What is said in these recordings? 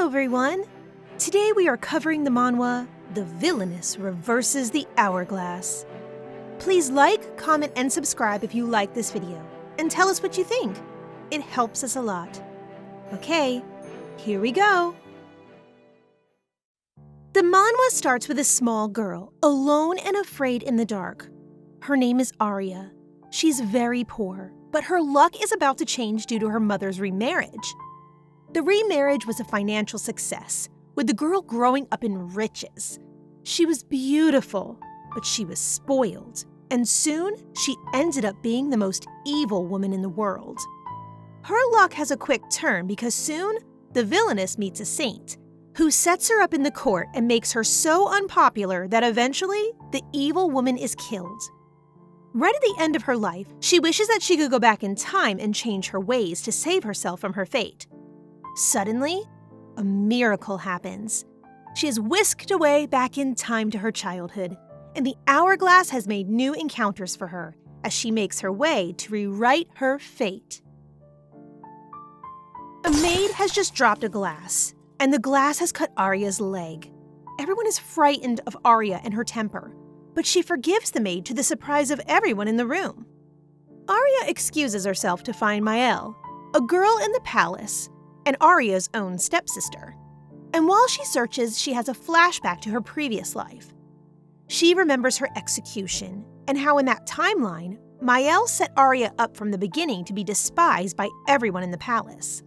everyone! Today we are covering the manhwa, The Villainess Reverses the Hourglass. Please like, comment, and subscribe if you like this video, and tell us what you think. It helps us a lot. Okay, here we go! The manhwa starts with a small girl, alone and afraid in the dark. Her name is Aria. She's very poor, but her luck is about to change due to her mother's remarriage. The remarriage was a financial success, with the girl growing up in riches. She was beautiful, but she was spoiled, and soon she ended up being the most evil woman in the world. Her luck has a quick turn because soon the villainess meets a saint, who sets her up in the court and makes her so unpopular that eventually the evil woman is killed. Right at the end of her life, she wishes that she could go back in time and change her ways to save herself from her fate. Suddenly, a miracle happens. She is whisked away back in time to her childhood, and the hourglass has made new encounters for her as she makes her way to rewrite her fate. A maid has just dropped a glass, and the glass has cut Aria's leg. Everyone is frightened of Aria and her temper, but she forgives the maid to the surprise of everyone in the room. Aria excuses herself to find Mielle, a girl in the palace, and Aria's own stepsister. And while she searches, she has a flashback to her previous life. She remembers her execution and how in that timeline, Mielle set Aria up from the beginning to be despised by everyone in the palace.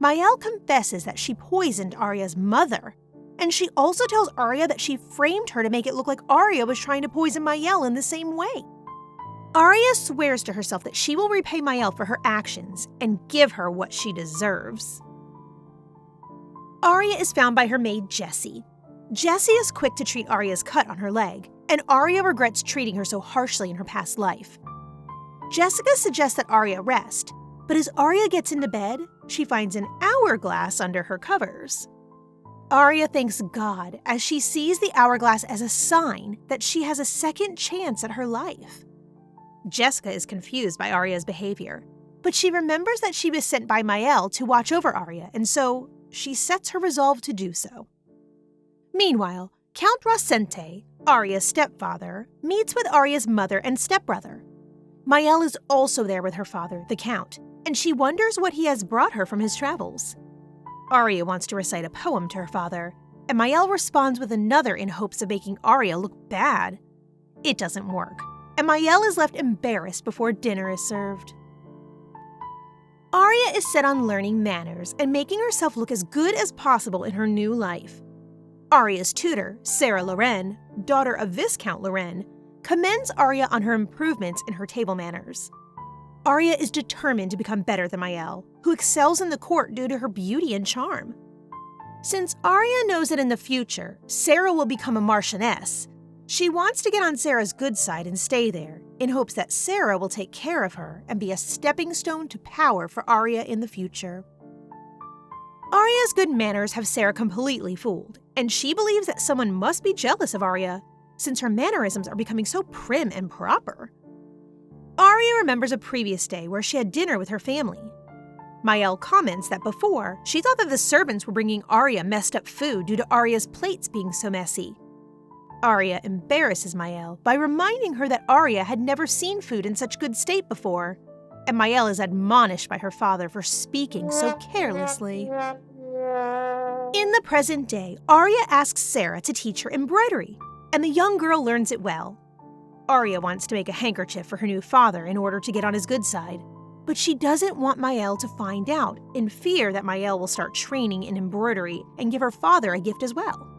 Mielle confesses that she poisoned Aria's mother, and she also tells Aria that she framed her to make it look like Aria was trying to poison Mielle in the same way. Aria swears to herself that she will repay Mielle for her actions and give her what she deserves. Aria is found by her maid Jessie. Jessie is quick to treat Aria's cut on her leg, and Aria regrets treating her so harshly in her past life. Jessica suggests that Aria rest, but as Aria gets into bed, she finds an hourglass under her covers. Aria thanks God as she sees the hourglass as a sign that she has a second chance at her life. Jessica is confused by Aria's behavior, but she remembers that she was sent by Mielle to watch over Aria, and so she sets her resolve to do so. Meanwhile, Count Rosente, Aria's stepfather, meets with Aria's mother and stepbrother. Mielle is also there with her father, the Count, and she wonders what he has brought her from his travels. Aria wants to recite a poem to her father, and Mielle responds with another in hopes of making Aria look bad. It doesn't work, and Mielle is left embarrassed before dinner is served. Aria is set on learning manners and making herself look as good as possible in her new life. Aria's tutor, Sarah Loren, daughter of Viscount Loren, commends Aria on her improvements in her table manners. Aria is determined to become better than Mielle, who excels in the court due to her beauty and charm. Since Aria knows that in the future, Sarah will become a marchioness, she wants to get on Sarah's good side and stay there, in hopes that Sarah will take care of her and be a stepping stone to power for Aria in the future. Aria's good manners have Sarah completely fooled, and she believes that someone must be jealous of Aria, since her mannerisms are becoming so prim and proper. Aria remembers a previous day where she had dinner with her family. Mielle comments that before, she thought that the servants were bringing Aria messed up food due to Aria's plates being so messy. Aria embarrasses Mielle by reminding her that Aria had never seen food in such good state before, and Mielle is admonished by her father for speaking so carelessly. In the present day, Aria asks Sarah to teach her embroidery, and the young girl learns it well. Aria wants to make a handkerchief for her new father in order to get on his good side, but she doesn't want Mielle to find out, in fear that Mielle will start training in embroidery and give her father a gift as well.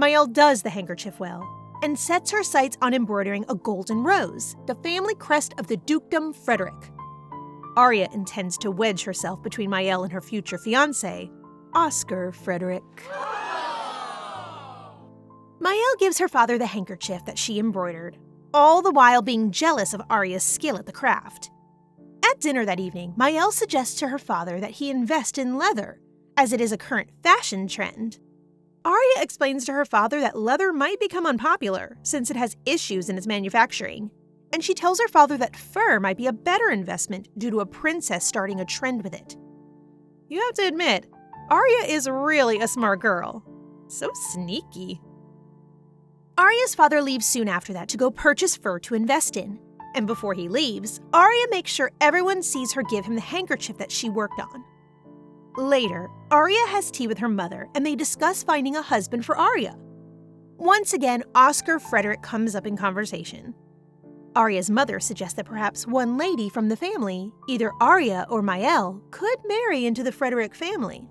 Mielle does the handkerchief well, and sets her sights on embroidering a golden rose, the family crest of the Dukedom Frederick. Aria intends to wedge herself between Mielle and her future fiancé, Oscar Frederick. Mielle gives her father the handkerchief that she embroidered, all the while being jealous of Aria's skill at the craft. At dinner that evening, Mielle suggests to her father that he invest in leather, as it is a current fashion trend. Aria explains to her father that leather might become unpopular since it has issues in its manufacturing, and she tells her father that fur might be a better investment due to a princess starting a trend with it. You have to admit, Aria is really a smart girl. So sneaky. Aria's father leaves soon after that to go purchase fur to invest in. And before he leaves, Aria makes sure everyone sees her give him the handkerchief that she worked on. Later, Aria has tea with her mother and they discuss finding a husband for Aria. Once again, Oscar Frederick comes up in conversation. Aria's mother suggests that perhaps one lady from the family, either Aria or Mielle, could marry into the Frederick family.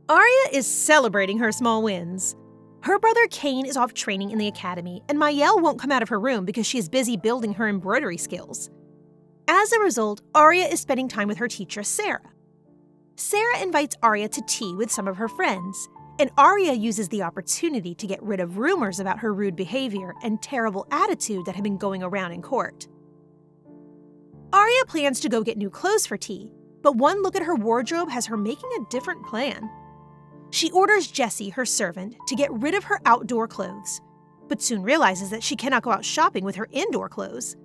Aria is celebrating her small wins. Her brother Kane is off training in the academy, and Mielle won't come out of her room because she is busy building her embroidery skills. As a result, Aria is spending time with her teacher, Sarah. Sarah invites Aria to tea with some of her friends, and Aria uses the opportunity to get rid of rumors about her rude behavior and terrible attitude that had been going around in court. Aria plans to go get new clothes for tea, but one look at her wardrobe has her making a different plan. She orders Jessie, her servant, to get rid of her outdoor clothes, but soon realizes that she cannot go out shopping with her indoor clothes.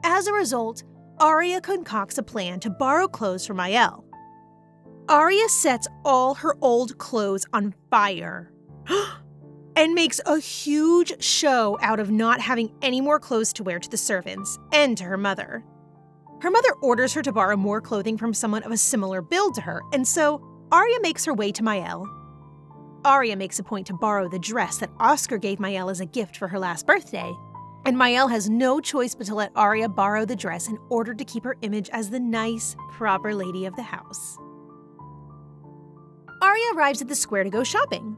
As a result, Aria concocts a plan to borrow clothes from Mielle. Aria sets all her old clothes on fire and makes a huge show out of not having any more clothes to wear to the servants and to her mother. Her mother orders her to borrow more clothing from someone of a similar build to her, and so Aria makes her way to Mielle. Aria makes a point to borrow the dress that Oscar gave Mielle as a gift for her last birthday, and Mielle has no choice but to let Aria borrow the dress in order to keep her image as the nice, proper lady of the house. Aria arrives at the square to go shopping.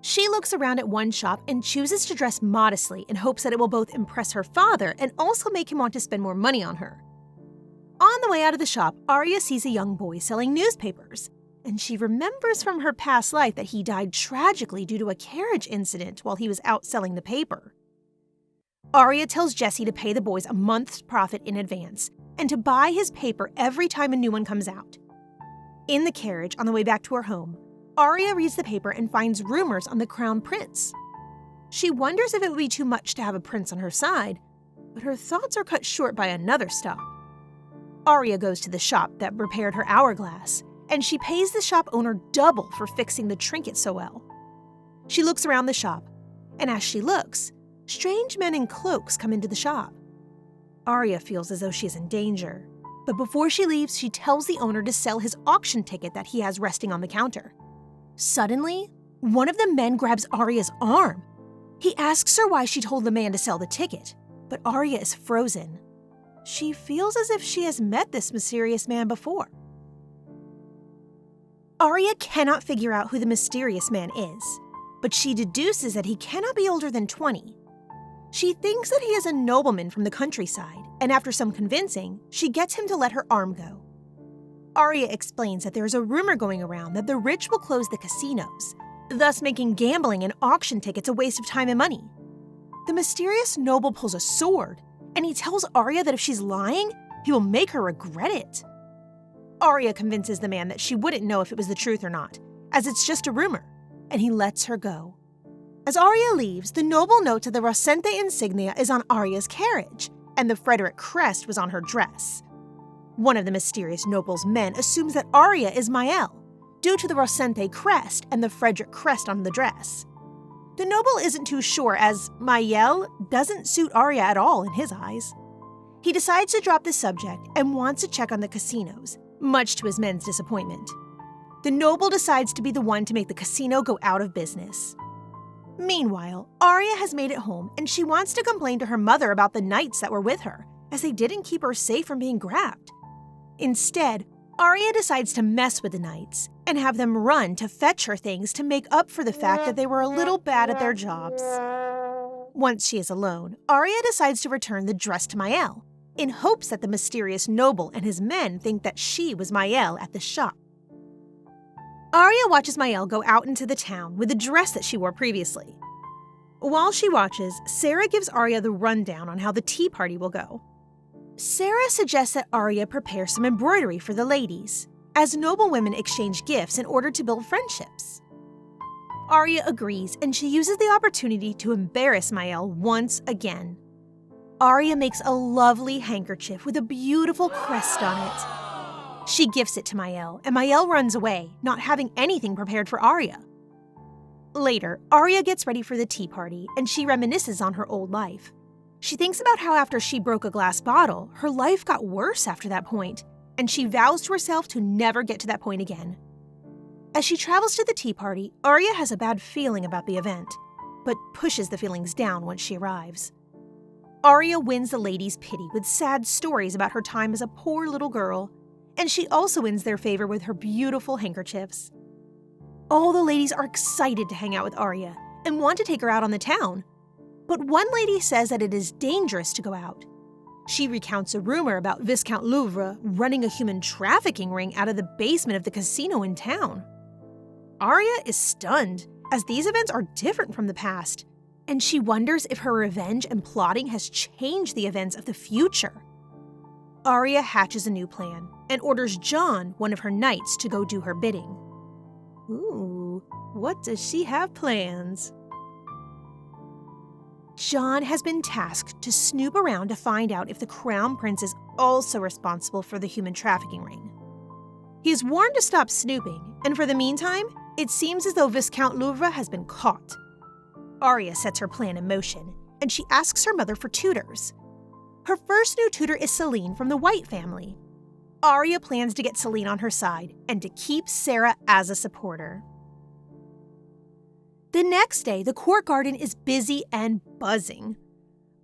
She looks around at one shop and chooses to dress modestly in hopes that it will both impress her father and also make him want to spend more money on her. On the way out of the shop, Aria sees a young boy selling newspapers, and she remembers from her past life that he died tragically due to a carriage incident while he was out selling the paper. Aria tells Jessie to pay the boys a month's profit in advance and to buy his paper every time a new one comes out. In the carriage, on the way back to her home, Aria reads the paper and finds rumors on the crown prince. She wonders if it would be too much to have a prince on her side, but her thoughts are cut short by another stop. Aria goes to the shop that repaired her hourglass, and she pays the shop owner double for fixing the trinket so well. She looks around the shop, and as she looks, strange men in cloaks come into the shop. Aria feels as though she is in danger. But before she leaves, she tells the owner to sell his auction ticket that he has resting on the counter. Suddenly, one of the men grabs Aria's arm. He asks her why she told the man to sell the ticket, but Aria is frozen. She feels as if she has met this mysterious man before. Aria cannot figure out who the mysterious man is, but she deduces that he cannot be older than 20. She thinks that he is a nobleman from the countryside, and after some convincing, she gets him to let her arm go. Aria explains that there is a rumor going around that the rich will close the casinos, thus making gambling and auction tickets a waste of time and money. The mysterious noble pulls a sword, and he tells Aria that if she's lying, he will make her regret it. Aria convinces the man that she wouldn't know if it was the truth or not, as it's just a rumor, and he lets her go. As Aria leaves, the noble notes that the Rosente insignia is on Aria's carriage, and the Frederick crest was on her dress. One of the mysterious noble's men assumes that Aria is Mielle, due to the Rosente crest and the Frederick crest on the dress. The noble isn't too sure, as Mielle doesn't suit Aria at all in his eyes. He decides to drop the subject and wants to check on the casinos, much to his men's disappointment. The noble decides to be the one to make the casino go out of business. Meanwhile, Aria has made it home and she wants to complain to her mother about the knights that were with her, as they didn't keep her safe from being grabbed. Instead, Aria decides to mess with the knights and have them run to fetch her things to make up for the fact that they were a little bad at their jobs. Once she is alone, Aria decides to return the dress to Mielle, in hopes that the mysterious noble and his men think that she was Mielle at the shop. Aria watches Mielle go out into the town with the dress that she wore previously. While she watches, Sarah gives Aria the rundown on how the tea party will go. Sarah suggests that Aria prepare some embroidery for the ladies, as noble women exchange gifts in order to build friendships. Aria agrees, and she uses the opportunity to embarrass Mielle once again. Aria makes a lovely handkerchief with a beautiful crest on it. She gifts it to Mielle, and Mielle runs away, not having anything prepared for Aria. Later, Aria gets ready for the tea party, and she reminisces on her old life. She thinks about how after she broke a glass bottle, her life got worse after that point, and she vows to herself to never get to that point again. As she travels to the tea party, Aria has a bad feeling about the event, but pushes the feelings down once she arrives. Aria wins the ladies' pity with sad stories about her time as a poor little girl, and she also wins their favor with her beautiful handkerchiefs. All the ladies are excited to hang out with Aria and want to take her out on the town, but one lady says that it is dangerous to go out. She recounts a rumor about Viscount Louvre running a human trafficking ring out of the basement of the casino in town. Aria is stunned, as these events are different from the past, and she wonders if her revenge and plotting has changed the events of the future. Aria hatches a new plan and orders John, one of her knights, to go do her bidding. Ooh, what does she have plans? John has been tasked to snoop around to find out if the Crown Prince is also responsible for the human trafficking ring. He is warned to stop snooping, and for the meantime, it seems as though Viscount Louvre has been caught. Aria sets her plan in motion, and she asks her mother for tutors. Her first new tutor is Celine from the White family. Aria plans to get Celine on her side and to keep Sarah as a supporter. The next day, the court garden is busy and buzzing.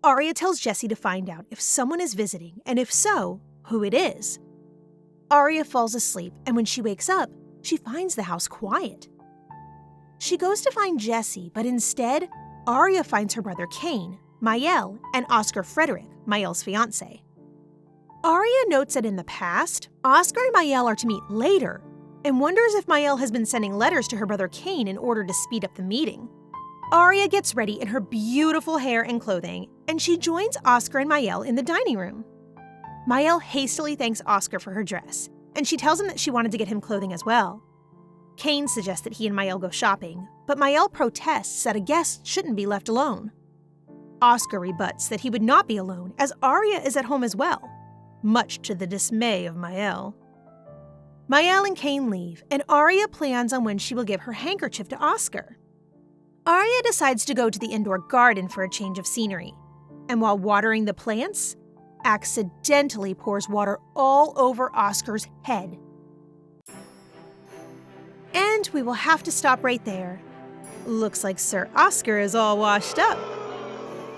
Aria tells Jessie to find out if someone is visiting, and if so, who it is. Aria falls asleep, and when she wakes up, she finds the house quiet. She goes to find Jessie, but instead, Aria finds her brother Kane, Mielle, and Oscar Frederick, Mielle's fiancé. Aria notes that in the past, Oscar and Mielle are to meet later, and wonders if Mielle has been sending letters to her brother Kane in order to speed up the meeting. Aria gets ready in her beautiful hair and clothing, and she joins Oscar and Mielle in the dining room. Mielle hastily thanks Oscar for her dress, and she tells him that she wanted to get him clothing as well. Kane suggests that he and Mielle go shopping, but Mielle protests that a guest shouldn't be left alone. Oscar rebuts that he would not be alone, as Aria is at home as well, much to the dismay of Mielle. Mielle and Kane leave, and Aria plans on when she will give her handkerchief to Oscar. Aria decides to go to the indoor garden for a change of scenery, and while watering the plants, accidentally pours water all over Oscar's head. And we will have to stop right there. Looks like Sir Oscar is all washed up.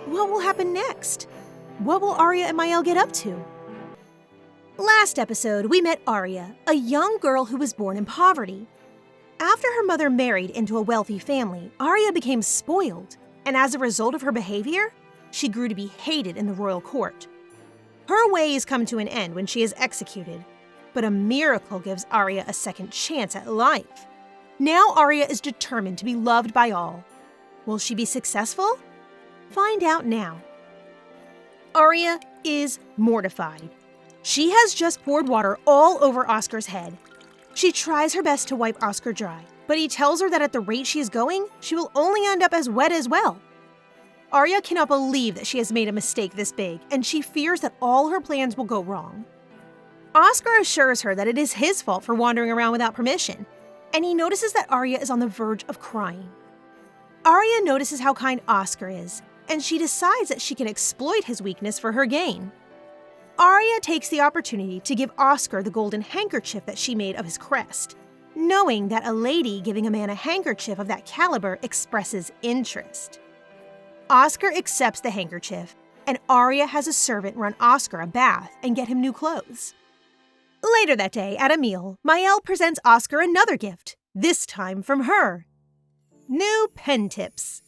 What will happen next? What will Aria and Mielle get up to? Last episode, we met Aria, a young girl who was born in poverty. After her mother married into a wealthy family, Aria became spoiled, and as a result of her behavior, she grew to be hated in the royal court. Her ways come to an end when she is executed, but a miracle gives Aria a second chance at life. Now Aria is determined to be loved by all. Will she be successful? Find out now. Aria is mortified. She has just poured water all over Oscar's head. She tries her best to wipe Oscar dry, but he tells her that at the rate she is going, she will only end up as wet as well. Aria cannot believe that she has made a mistake this big, and she fears that all her plans will go wrong. Oscar assures her that it is his fault for wandering around without permission, and he notices that Aria is on the verge of crying. Aria notices how kind Oscar is, and she decides that she can exploit his weakness for her gain. Aria takes the opportunity to give Oscar the golden handkerchief that she made of his crest, knowing that a lady giving a man a handkerchief of that caliber expresses interest. Oscar accepts the handkerchief, and Aria has a servant run Oscar a bath and get him new clothes. Later that day, at a meal, Mielle presents Oscar another gift, this time from her. New pen tips.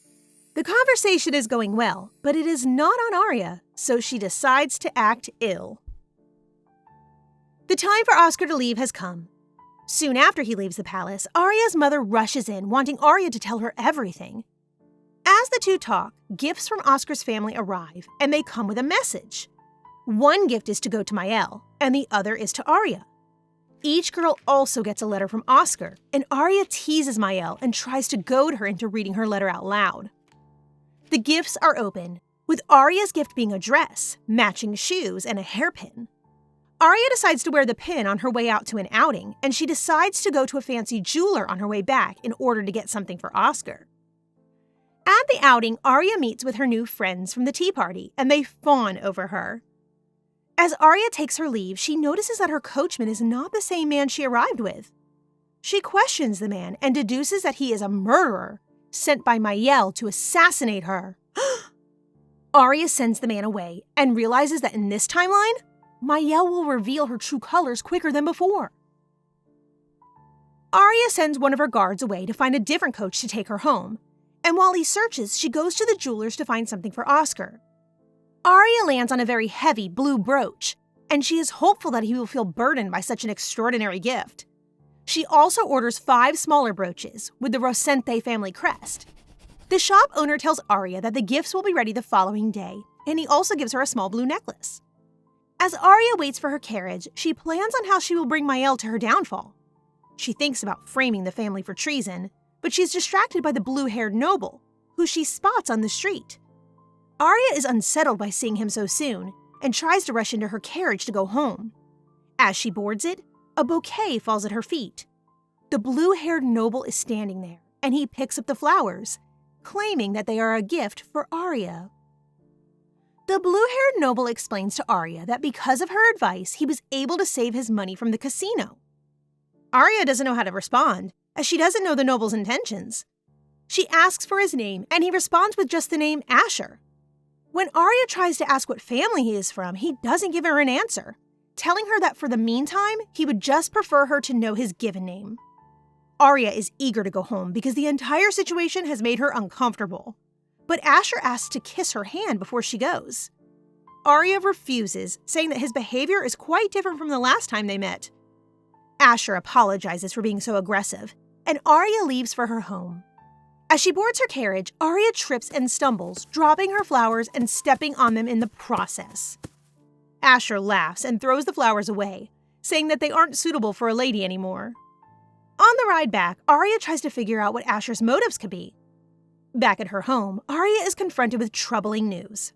The conversation is going well, but it is not on Aria, so she decides to act ill. The time for Oscar to leave has come. Soon after he leaves the palace, Aria's mother rushes in, wanting Aria to tell her everything. As the two talk, gifts from Oscar's family arrive, and they come with a message. One gift is to go to Mielle, and the other is to Aria. Each girl also gets a letter from Oscar, and Aria teases Mielle and tries to goad her into reading her letter out loud. The gifts are open, with Aria's gift being a dress, matching shoes, and a hairpin. Aria decides to wear the pin on her way out to an outing, and she decides to go to a fancy jeweler on her way back in order to get something for Oscar. At the outing, Aria meets with her new friends from the tea party, and they fawn over her. As Aria takes her leave, she notices that her coachman is not the same man she arrived with. She questions the man and deduces that he is a murderer, sent by Mielle to assassinate her. Aria sends the man away and realizes that in this timeline, Mielle will reveal her true colors quicker than before. Aria sends one of her guards away to find a different coach to take her home, and while he searches, she goes to the jeweler's to find something for Oscar. Aria lands on a very heavy blue brooch, and she is hopeful that he will feel burdened by such an extraordinary gift. She also orders 5 smaller brooches with the Rosente family crest. The shop owner tells Aria that the gifts will be ready the following day, and he also gives her a small blue necklace. As Aria waits for her carriage, she plans on how she will bring Mielle to her downfall. She thinks about framing the family for treason, but she's distracted by the blue-haired noble, who she spots on the street. Aria is unsettled by seeing him so soon, and tries to rush into her carriage to go home. As she boards it, a bouquet falls at her feet. The blue-haired noble is standing there, and he picks up the flowers, claiming that they are a gift for Aria. The blue-haired noble explains to Aria that because of her advice, he was able to save his money from the casino. Aria doesn't know how to respond, as she doesn't know the noble's intentions. She asks for his name, and he responds with just the name Asher. When Aria tries to ask what family he is from, he doesn't give her an answer, telling her that for the meantime, he would just prefer her to know his given name. Aria is eager to go home because the entire situation has made her uncomfortable. But Asher asks to kiss her hand before she goes. Aria refuses, saying that his behavior is quite different from the last time they met. Asher apologizes for being so aggressive, and Aria leaves for her home. As she boards her carriage, Aria trips and stumbles, dropping her flowers and stepping on them in the process. Asher laughs and throws the flowers away, saying that they aren't suitable for a lady anymore. On the ride back, Aria tries to figure out what Asher's motives could be. Back at her home, Aria is confronted with troubling news.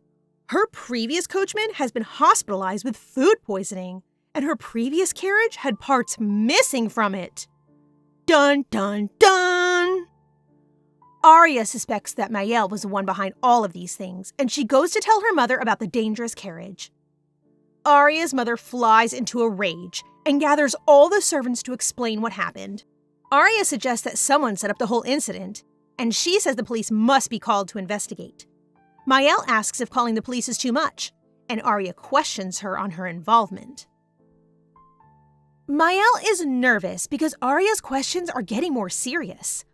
Her previous coachman has been hospitalized with food poisoning, and her previous carriage had parts missing from it. Dun dun dun! Aria suspects that Mielle was the one behind all of these things, and she goes to tell her mother about the dangerous carriage. Aria's mother flies into a rage and gathers all the servants to explain what happened. Aria suggests that someone set up the whole incident, and she says the police must be called to investigate. Mielle asks if calling the police is too much, and Aria questions her on her involvement. Mielle is nervous because Aria's questions are getting more serious.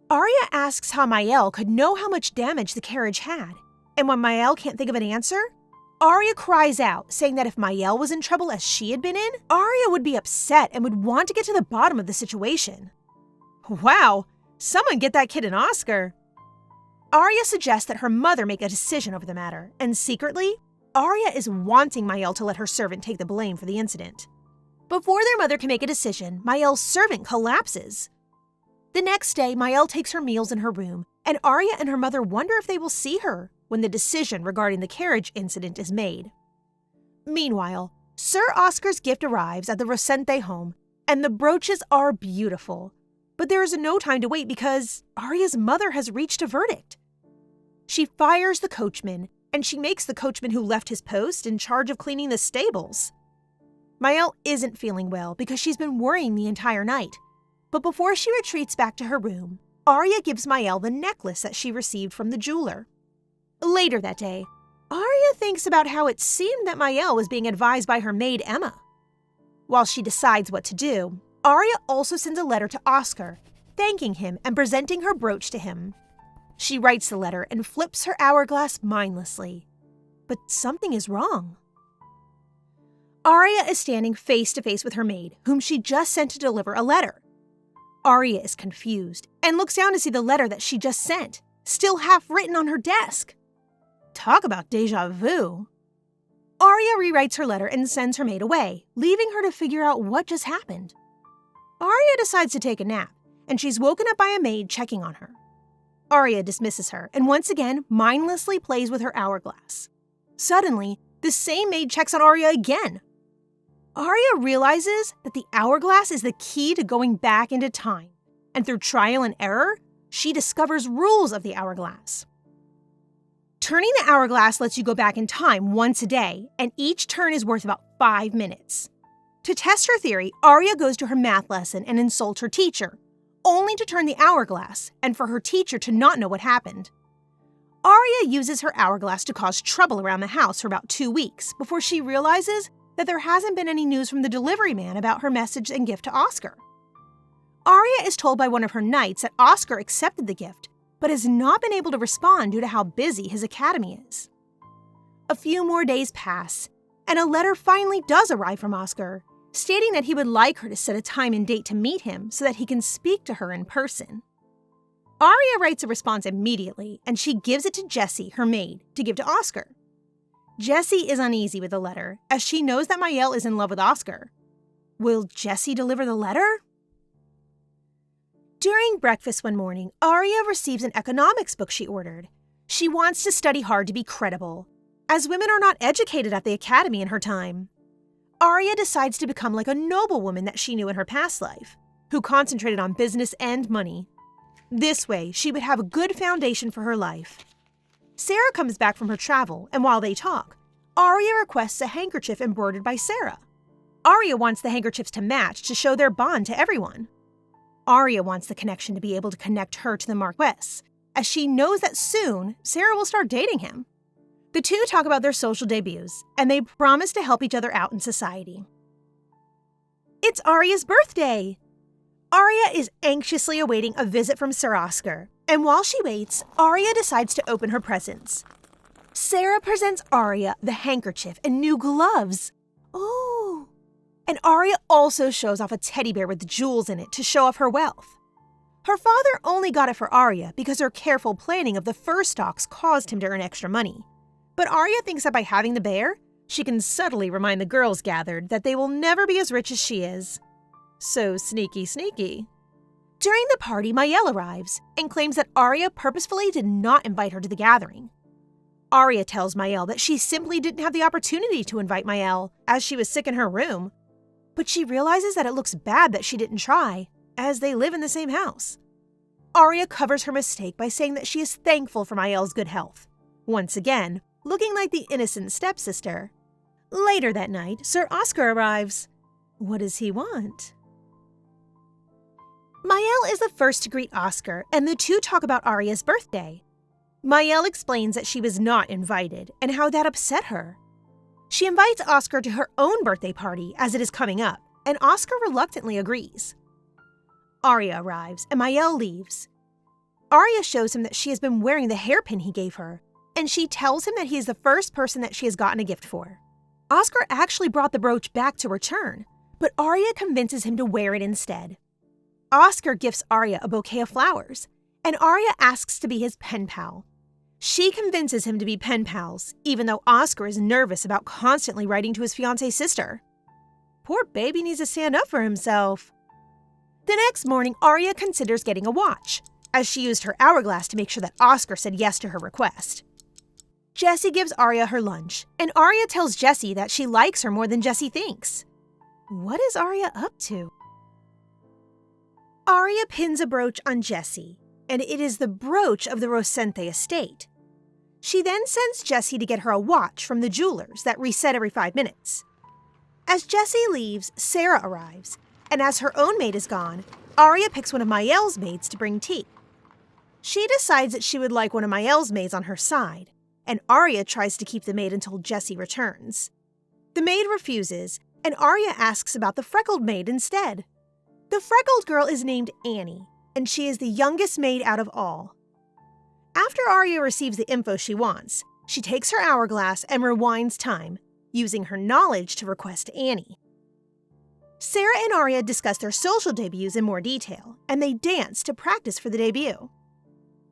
Aria asks how Mielle could know how much damage the carriage had, and when Mielle can't think of an answer, Aria cries out, saying that if Mielle was in trouble as she had been in, Aria would be upset and would want to get to the bottom of the situation. Wow, someone get that kid an Oscar! Aria suggests that her mother make a decision over the matter, and secretly, Aria is wanting Mielle to let her servant take the blame for the incident. Before their mother can make a decision, Mielle's servant collapses. The next day, Mielle takes her meals in her room, and Aria and her mother wonder if they will see her when the decision regarding the carriage incident is made. Meanwhile, Sir Oscar's gift arrives at the Rosente home, and the brooches are beautiful. But there is no time to wait because Aria's mother has reached a verdict. She fires the coachman, and she makes the coachman who left his post in charge of cleaning the stables. Mielle isn't feeling well because she's been worrying the entire night. But before she retreats back to her room, Aria gives Mielle the necklace that she received from the jeweler. Later that day, Aria thinks about how it seemed that Mielle was being advised by her maid Emma. While she decides what to do, Aria also sends a letter to Oscar, thanking him and presenting her brooch to him. She writes the letter and flips her hourglass mindlessly. But something is wrong. Aria is standing face to face with her maid, whom she just sent to deliver a letter. Aria is confused and looks down to see the letter that she just sent, still half written on her desk. Talk about déjà vu. Aria rewrites her letter and sends her maid away, leaving her to figure out what just happened. Aria decides to take a nap, and she's woken up by a maid checking on her. Aria dismisses her and once again mindlessly plays with her hourglass. Suddenly, the same maid checks on Aria again. Aria realizes that the hourglass is the key to going back into time, and through trial and error, she discovers rules of the hourglass. Turning the hourglass lets you go back in time once a day, and each turn is worth about 5 minutes. To test her theory, Aria goes to her math lesson and insults her teacher, only to turn the hourglass and for her teacher to not know what happened. Aria uses her hourglass to cause trouble around the house for about 2 weeks before she realizes that there hasn't been any news from the delivery man about her message and gift to Oscar. Aria is told by one of her knights that Oscar accepted the gift, but has not been able to respond due to how busy his academy is. A few more days pass, and a letter finally does arrive from Oscar, stating that he would like her to set a time and date to meet him so that he can speak to her in person. Aria writes a response immediately, and she gives it to Jessie, her maid, to give to Oscar. Jessie is uneasy with the letter, as she knows that Mielle is in love with Oscar. Will Jessie deliver the letter? During breakfast one morning, Aria receives an economics book she ordered. She wants to study hard to be credible, as women are not educated at the academy in her time. Aria decides to become like a noblewoman that she knew in her past life, who concentrated on business and money. This way, she would have a good foundation for her life. Sarah comes back from her travel, and while they talk, Aria requests a handkerchief embroidered by Sarah. Aria wants the handkerchiefs to match to show their bond to everyone. Aria wants the connection to be able to connect her to the Marquess, as she knows that soon Sarah will start dating him. The two talk about their social debuts, and they promise to help each other out in society. It's Aria's birthday! Aria is anxiously awaiting a visit from Sir Oscar, and while she waits, Aria decides to open her presents. Sarah presents Aria the handkerchief and new gloves. Oh! And Aria also shows off a teddy bear with jewels in it to show off her wealth. Her father only got it for Aria because her careful planning of the fur stocks caused him to earn extra money. But Aria thinks that by having the bear, she can subtly remind the girls gathered that they will never be as rich as she is. So sneaky, sneaky. During the party, Mielle arrives and claims that Aria purposefully did not invite her to the gathering. Aria tells Mielle that she simply didn't have the opportunity to invite Mielle as she was sick in her room, but she realizes that it looks bad that she didn't try, as they live in the same house. Aria covers her mistake by saying that she is thankful for Mielle's good health, once again looking like the innocent stepsister. Later that night, Sir Oscar arrives. What does he want? Mielle is the first to greet Oscar, and the two talk about Aria's birthday. Mielle explains that she was not invited and how that upset her. She invites Oscar to her own birthday party as it is coming up, and Oscar reluctantly agrees. Aria arrives, and Mielle leaves. Aria shows him that she has been wearing the hairpin he gave her, and she tells him that he is the first person that she has gotten a gift for. Oscar actually brought the brooch back to return, but Aria convinces him to wear it instead. Oscar gifts Aria a bouquet of flowers, and Aria asks to be his pen pal. She convinces him to be pen pals, even though Oscar is nervous about constantly writing to his fiancée's sister. Poor baby needs to stand up for himself. The next morning, Aria considers getting a watch, as she used her hourglass to make sure that Oscar said yes to her request. Jessie gives Aria her lunch, and Aria tells Jessie that she likes her more than Jessie thinks. What is Aria up to? Aria pins a brooch on Jessie, and it is the brooch of the Rosente estate. She then sends Jessie to get her a watch from the jewelers that reset every 5 minutes. As Jessie leaves, Sarah arrives, and as her own maid is gone, Aria picks one of Mielle's maids to bring tea. She decides that she would like one of Mielle's maids on her side, and Aria tries to keep the maid until Jessie returns. The maid refuses, and Aria asks about the freckled maid instead. The freckled girl is named Annie, and she is the youngest maid out of all. After Aria receives the info she wants, she takes her hourglass and rewinds time, using her knowledge to request Annie. Sarah and Aria discuss their social debuts in more detail, and they dance to practice for the debut.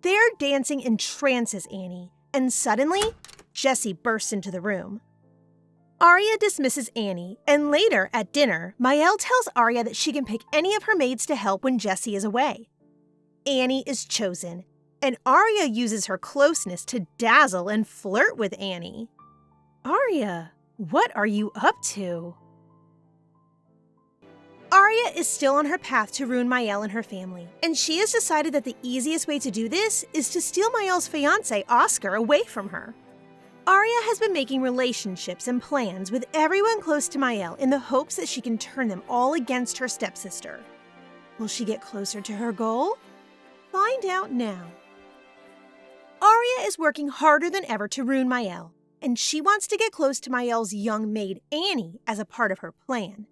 Their dancing entrances Annie, and suddenly, Jessie bursts into the room. Aria dismisses Annie, and later, at dinner, Mielle tells Aria that she can pick any of her maids to help when Jessie is away. Annie is chosen, and Aria uses her closeness to dazzle and flirt with Annie. Aria, what are you up to? Aria is still on her path to ruin Mielle and her family, and she has decided that the easiest way to do this is to steal Mielle's fiancé, Oscar, away from her. Aria has been making relationships and plans with everyone close to Mielle in the hopes that she can turn them all against her stepsister. Will she get closer to her goal? Find out now. Aria is working harder than ever to ruin Mielle, and she wants to get close to Mielle's young maid, Annie, as a part of her plan.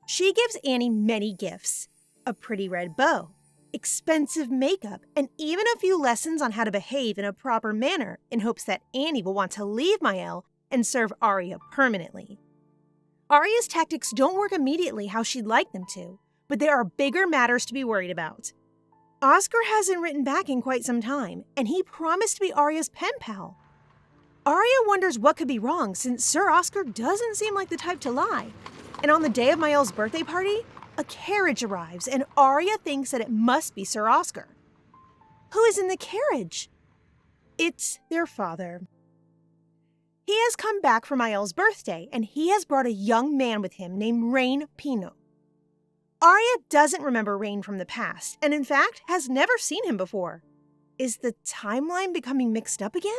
She gives Annie many gifts, a pretty red bow, expensive makeup, and even a few lessons on how to behave in a proper manner in hopes that Annie will want to leave Mielle and serve Aria permanently. Aria's tactics don't work immediately how she'd like them to, but there are bigger matters to be worried about. Oscar hasn't written back in quite some time, and he promised to be Aria's pen pal. Aria wonders what could be wrong since Sir Oscar doesn't seem like the type to lie. And on the day of Mielle's birthday party, a carriage arrives, and Aria thinks that it must be Sir Oscar. Who is in the carriage? It's their father. He has come back for Mielle's birthday, and he has brought a young man with him named Rain Pino. Aria doesn't remember Rain from the past, and in fact has never seen him before. Is the timeline becoming mixed up again?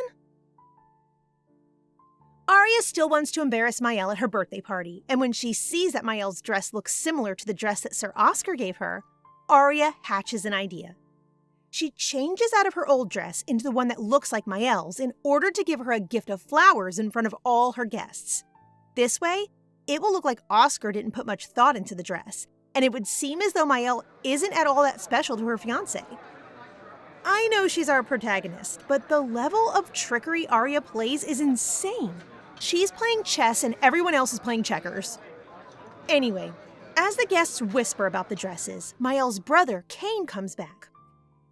Aria still wants to embarrass Mielle at her birthday party, and when she sees that Mielle's dress looks similar to the dress that Sir Oscar gave her, Aria hatches an idea. She changes out of her old dress into the one that looks like Mielle's in order to give her a gift of flowers in front of all her guests. This way, it will look like Oscar didn't put much thought into the dress, and it would seem as though Mielle isn't at all that special to her fiancé. I know she's our protagonist, but the level of trickery Aria plays is insane. She's playing chess and everyone else is playing checkers. Anyway, as the guests whisper about the dresses, Mielle's brother, Kane, comes back.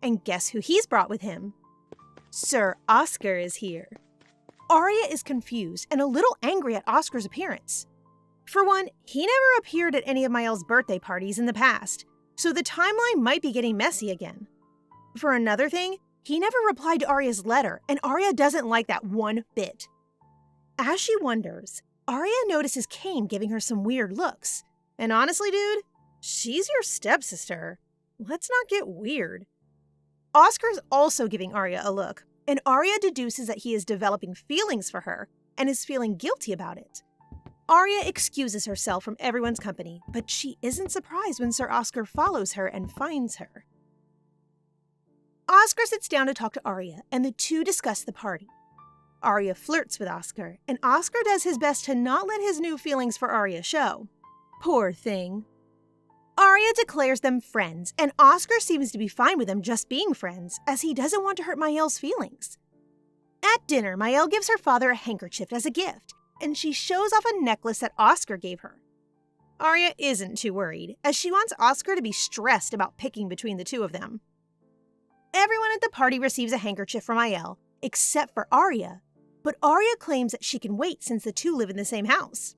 And guess who he's brought with him? Sir Oscar is here. Aria is confused and a little angry at Oscar's appearance. For one, he never appeared at any of Mielle's birthday parties in the past, so the timeline might be getting messy again. For another thing, he never replied to Aria's letter, and Aria doesn't like that one bit. As she wonders, Aria notices Kane giving her some weird looks. And honestly, dude, she's your stepsister. Let's not get weird. Oscar's also giving Aria a look, and Aria deduces that he is developing feelings for her and is feeling guilty about it. Aria excuses herself from everyone's company, but she isn't surprised when Sir Oscar follows her and finds her. Oscar sits down to talk to Aria, and the two discuss the party. Aria flirts with Oscar, and Oscar does his best to not let his new feelings for Aria show. Poor thing. Aria declares them friends, and Oscar seems to be fine with them just being friends, as he doesn't want to hurt Mielle's feelings. At dinner, Mielle gives her father a handkerchief as a gift, and she shows off a necklace that Oscar gave her. Aria isn't too worried, as she wants Oscar to be stressed about picking between the two of them. Everyone at the party receives a handkerchief from Mielle, except for Aria, but Aria claims that she can wait since the two live in the same house.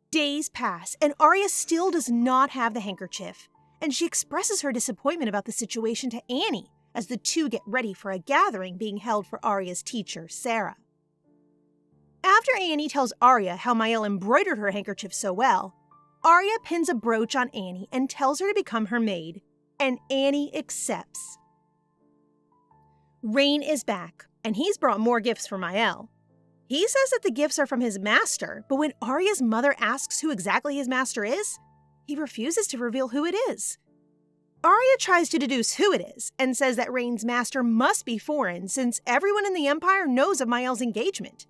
Days pass, and Aria still does not have the handkerchief, and she expresses her disappointment about the situation to Annie as the two get ready for a gathering being held for Aria's teacher, Sarah. After Annie tells Aria how Mielle embroidered her handkerchief so well, Aria pins a brooch on Annie and tells her to become her maid, and Annie accepts. Rain is back, and he's brought more gifts for Mielle. He says that the gifts are from his master, but when Aria's mother asks who exactly his master is, he refuses to reveal who it is. Aria tries to deduce who it is, and says that Rain's master must be foreign since everyone in the Empire knows of Mielle's engagement.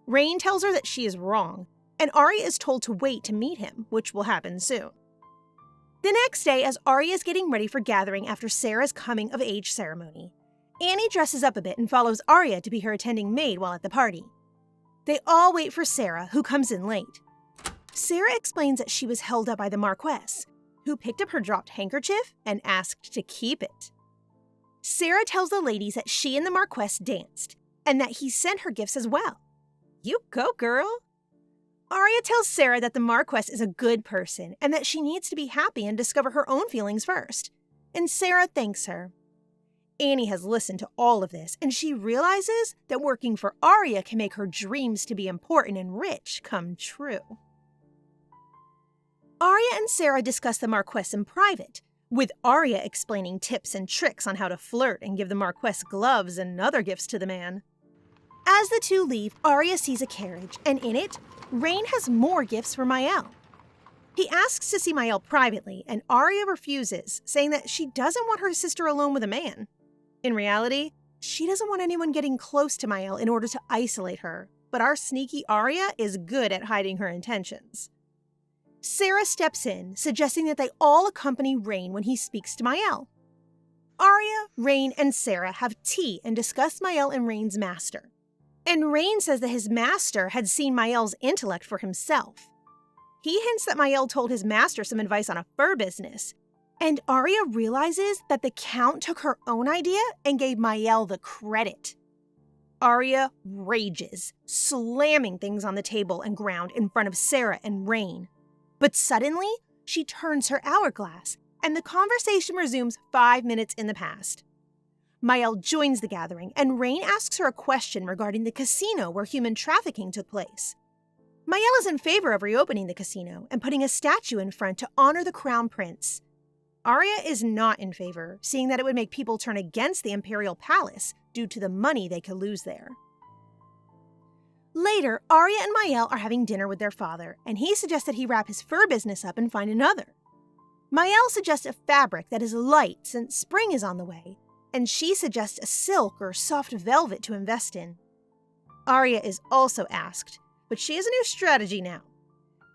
Rain tells her that she is wrong, and Aria is told to wait to meet him, which will happen soon. The next day, as Aria is getting ready for gathering after Sarah's coming-of-age ceremony, Annie dresses up a bit and follows Aria to be her attending maid while at the party. They all wait for Sarah, who comes in late. Sarah explains that she was held up by the Marquess, who picked up her dropped handkerchief and asked to keep it. Sarah tells the ladies that she and the Marquess danced, and that he sent her gifts as well. You go, girl! Aria tells Sarah that the Marquess is a good person and that she needs to be happy and discover her own feelings first, and Sarah thanks her. Annie has listened to all of this, and she realizes that working for Aria can make her dreams to be important and rich come true. Aria and Sarah discuss the Marquess in private, with Aria explaining tips and tricks on how to flirt and give the Marquess gloves and other gifts to the man. As the two leave, Aria sees a carriage, and in it, Rain has more gifts for Mielle. He asks to see Mielle privately, and Aria refuses, saying that she doesn't want her sister alone with a man. In reality, she doesn't want anyone getting close to Mielle in order to isolate her, but our sneaky Aria is good at hiding her intentions. Sarah steps in, suggesting that they all accompany Rain when he speaks to Mielle. Aria, Rain, and Sarah have tea and discuss Mielle and Rain's master. And Rain says that his master had seen Mielle's intellect for himself. He hints that Mielle told his master some advice on a fur business, and Aria realizes that the Count took her own idea and gave Mielle the credit. Aria rages, slamming things on the table and ground in front of Sarah and Rain. But suddenly, she turns her hourglass, and the conversation resumes 5 minutes in the past. Mielle joins the gathering, and Rain asks her a question regarding the casino where human trafficking took place. Mielle is in favor of reopening the casino and putting a statue in front to honor the crown prince. Aria is not in favor, seeing that it would make people turn against the imperial palace due to the money they could lose there. Later, Aria and Mielle are having dinner with their father, and he suggests that he wrap his fur business up and find another. Mielle suggests a fabric that is light since spring is on the way, and she suggests a silk or soft velvet to invest in. Aria is also asked, but she has a new strategy now.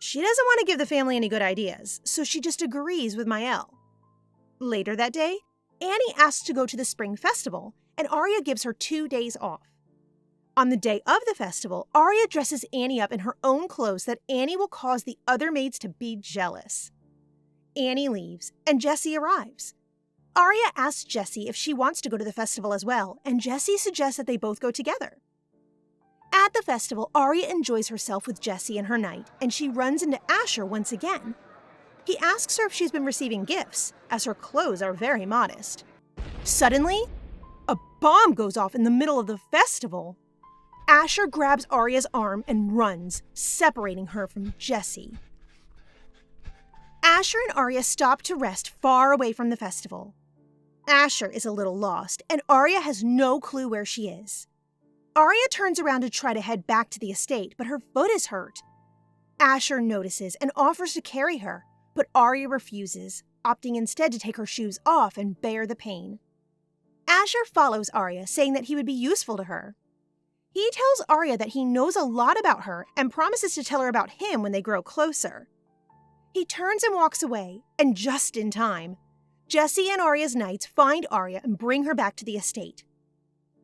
She doesn't want to give the family any good ideas, so she just agrees with Mielle. Later that day, Annie asks to go to the spring festival, and Aria gives her 2 days off. On the day of the festival, Aria dresses Annie up in her own clothes that Annie will cause the other maids to be jealous. Annie leaves, and Jessie arrives. Aria asks Jessie if she wants to go to the festival as well, and Jessie suggests that they both go together. At the festival, Aria enjoys herself with Jessie and her knight, and she runs into Asher once again. He asks her if she's been receiving gifts, as her clothes are very modest. Suddenly, a bomb goes off in the middle of the festival. Asher grabs Aria's arm and runs, separating her from Jessie. Asher and Aria stop to rest far away from the festival. Asher is a little lost, and Aria has no clue where she is. Aria turns around to try to head back to the estate, but her foot is hurt. Asher notices and offers to carry her, but Aria refuses, opting instead to take her shoes off and bear the pain. Asher follows Aria, saying that he would be useful to her. He tells Aria that he knows a lot about her and promises to tell her about him when they grow closer. He turns and walks away, and just in time, Jessie and Aria's knights find Aria and bring her back to the estate.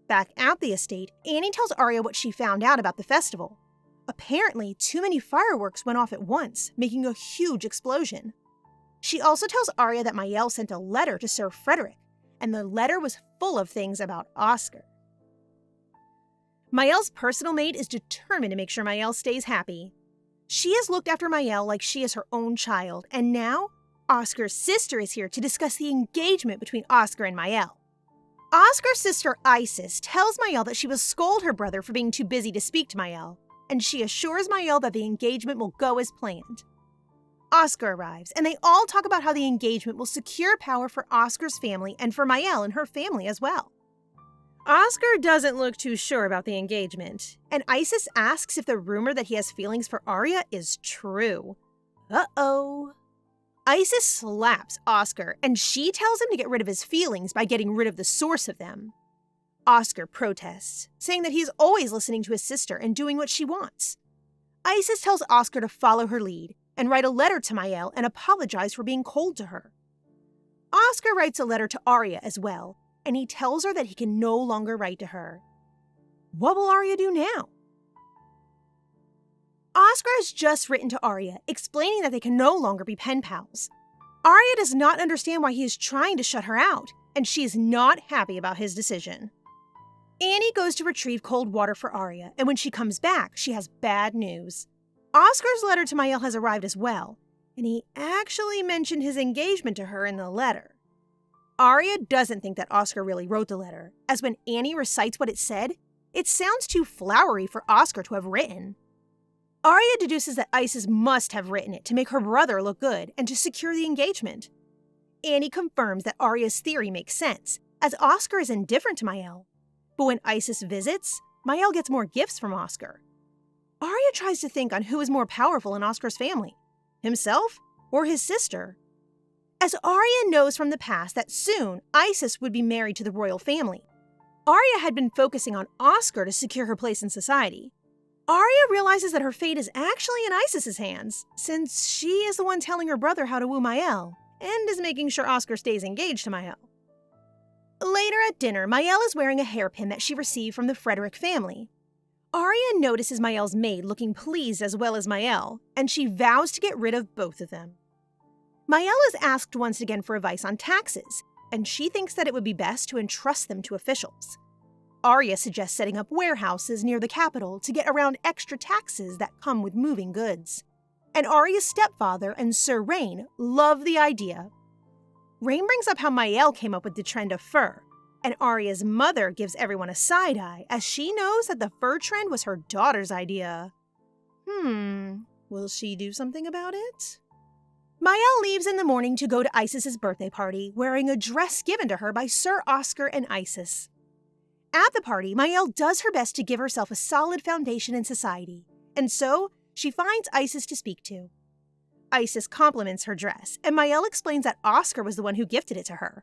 Back at the estate, Annie tells Aria what she found out about the festival. Apparently, too many fireworks went off at once, making a huge explosion. She also tells Aria that Mielle sent a letter to Sir Frederick, and the letter was full of things about Oscar. Mielle's personal maid is determined to make sure Mielle stays happy. She has looked after Mielle like she is her own child, and now Oscar's sister is here to discuss the engagement between Oscar and Mielle. Oscar's sister Isis tells Mielle that she will scold her brother for being too busy to speak to Mielle, and she assures Mielle that the engagement will go as planned. Oscar arrives, and they all talk about how the engagement will secure power for Oscar's family and for Mielle and her family as well. Oscar doesn't look too sure about the engagement, and Isis asks if the rumor that he has feelings for Aria is true. Uh-oh. Isis slaps Oscar, and she tells him to get rid of his feelings by getting rid of the source of them. Oscar protests, saying that he is always listening to his sister and doing what she wants. Isis tells Oscar to follow her lead and write a letter to Mielle and apologize for being cold to her. Oscar writes a letter to Aria as well, and he tells her that he can no longer write to her. What will Aria do now? Oscar has just written to Aria, explaining that they can no longer be pen pals. Aria does not understand why he is trying to shut her out, and she is not happy about his decision. Annie goes to retrieve cold water for Aria, and when she comes back, she has bad news. Oscar's letter to Mielle has arrived as well, and he actually mentioned his engagement to her in the letter. Aria doesn't think that Oscar really wrote the letter, as when Annie recites what it said, it sounds too flowery for Oscar to have written. Aria deduces that Isis must have written it to make her brother look good and to secure the engagement. Annie confirms that Aria's theory makes sense, as Oscar is indifferent to Mielle. But when Isis visits, Mielle gets more gifts from Oscar. Aria tries to think on who is more powerful in Oscar's family, himself or his sister. As Aria knows from the past that soon Isis would be married to the royal family, Aria had been focusing on Oscar to secure her place in society. Aria realizes that her fate is actually in Isis's hands, since she is the one telling her brother how to woo Mielle, and is making sure Oscar stays engaged to Mielle. Later at dinner, Mielle is wearing a hairpin that she received from the Frederick family. Aria notices Mielle's maid looking pleased as well as Mielle, and she vows to get rid of both of them. Mielle is asked once again for advice on taxes, and she thinks that it would be best to entrust them to officials. Aria suggests setting up warehouses near the capital to get around extra taxes that come with moving goods. And Aria's stepfather and Sir Rain love the idea. Rain brings up how Mielle came up with the trend of fur, and Aria's mother gives everyone a side-eye as she knows that the fur trend was her daughter's idea. Will she do something about it? Mielle leaves in the morning to go to Isis's birthday party, wearing a dress given to her by Sir Oscar and Isis. At the party, Mielle does her best to give herself a solid foundation in society, and so she finds Isis to speak to. Isis compliments her dress, and Mielle explains that Oscar was the one who gifted it to her.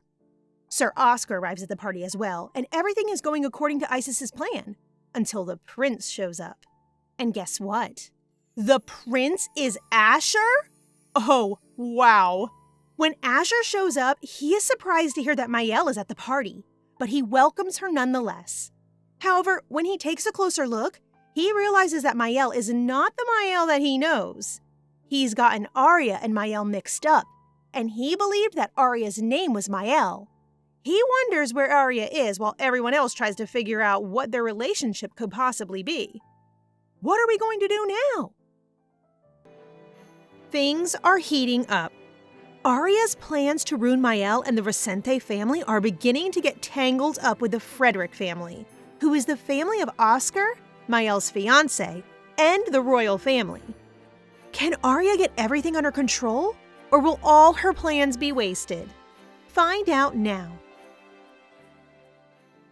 Sir Oscar arrives at the party as well, and everything is going according to Isis's plan, until the prince shows up. And guess what? The prince is Asher? Oh, wow. When Asher shows up, he is surprised to hear that Mielle is at the party, but he welcomes her nonetheless. However, when he takes a closer look, he realizes that Mielle is not the Mielle that he knows. He's gotten Aria and Mielle mixed up, and he believed that Aria's name was Mielle. He wonders where Aria is while everyone else tries to figure out what their relationship could possibly be. What are we going to do now? Things are heating up. Aria's plans to ruin Mielle and the Resente family are beginning to get tangled up with the Frederick family, who is the family of Oscar, Mielle's fiancé, and the royal family. Can Aria get everything under control, or will all her plans be wasted? Find out now.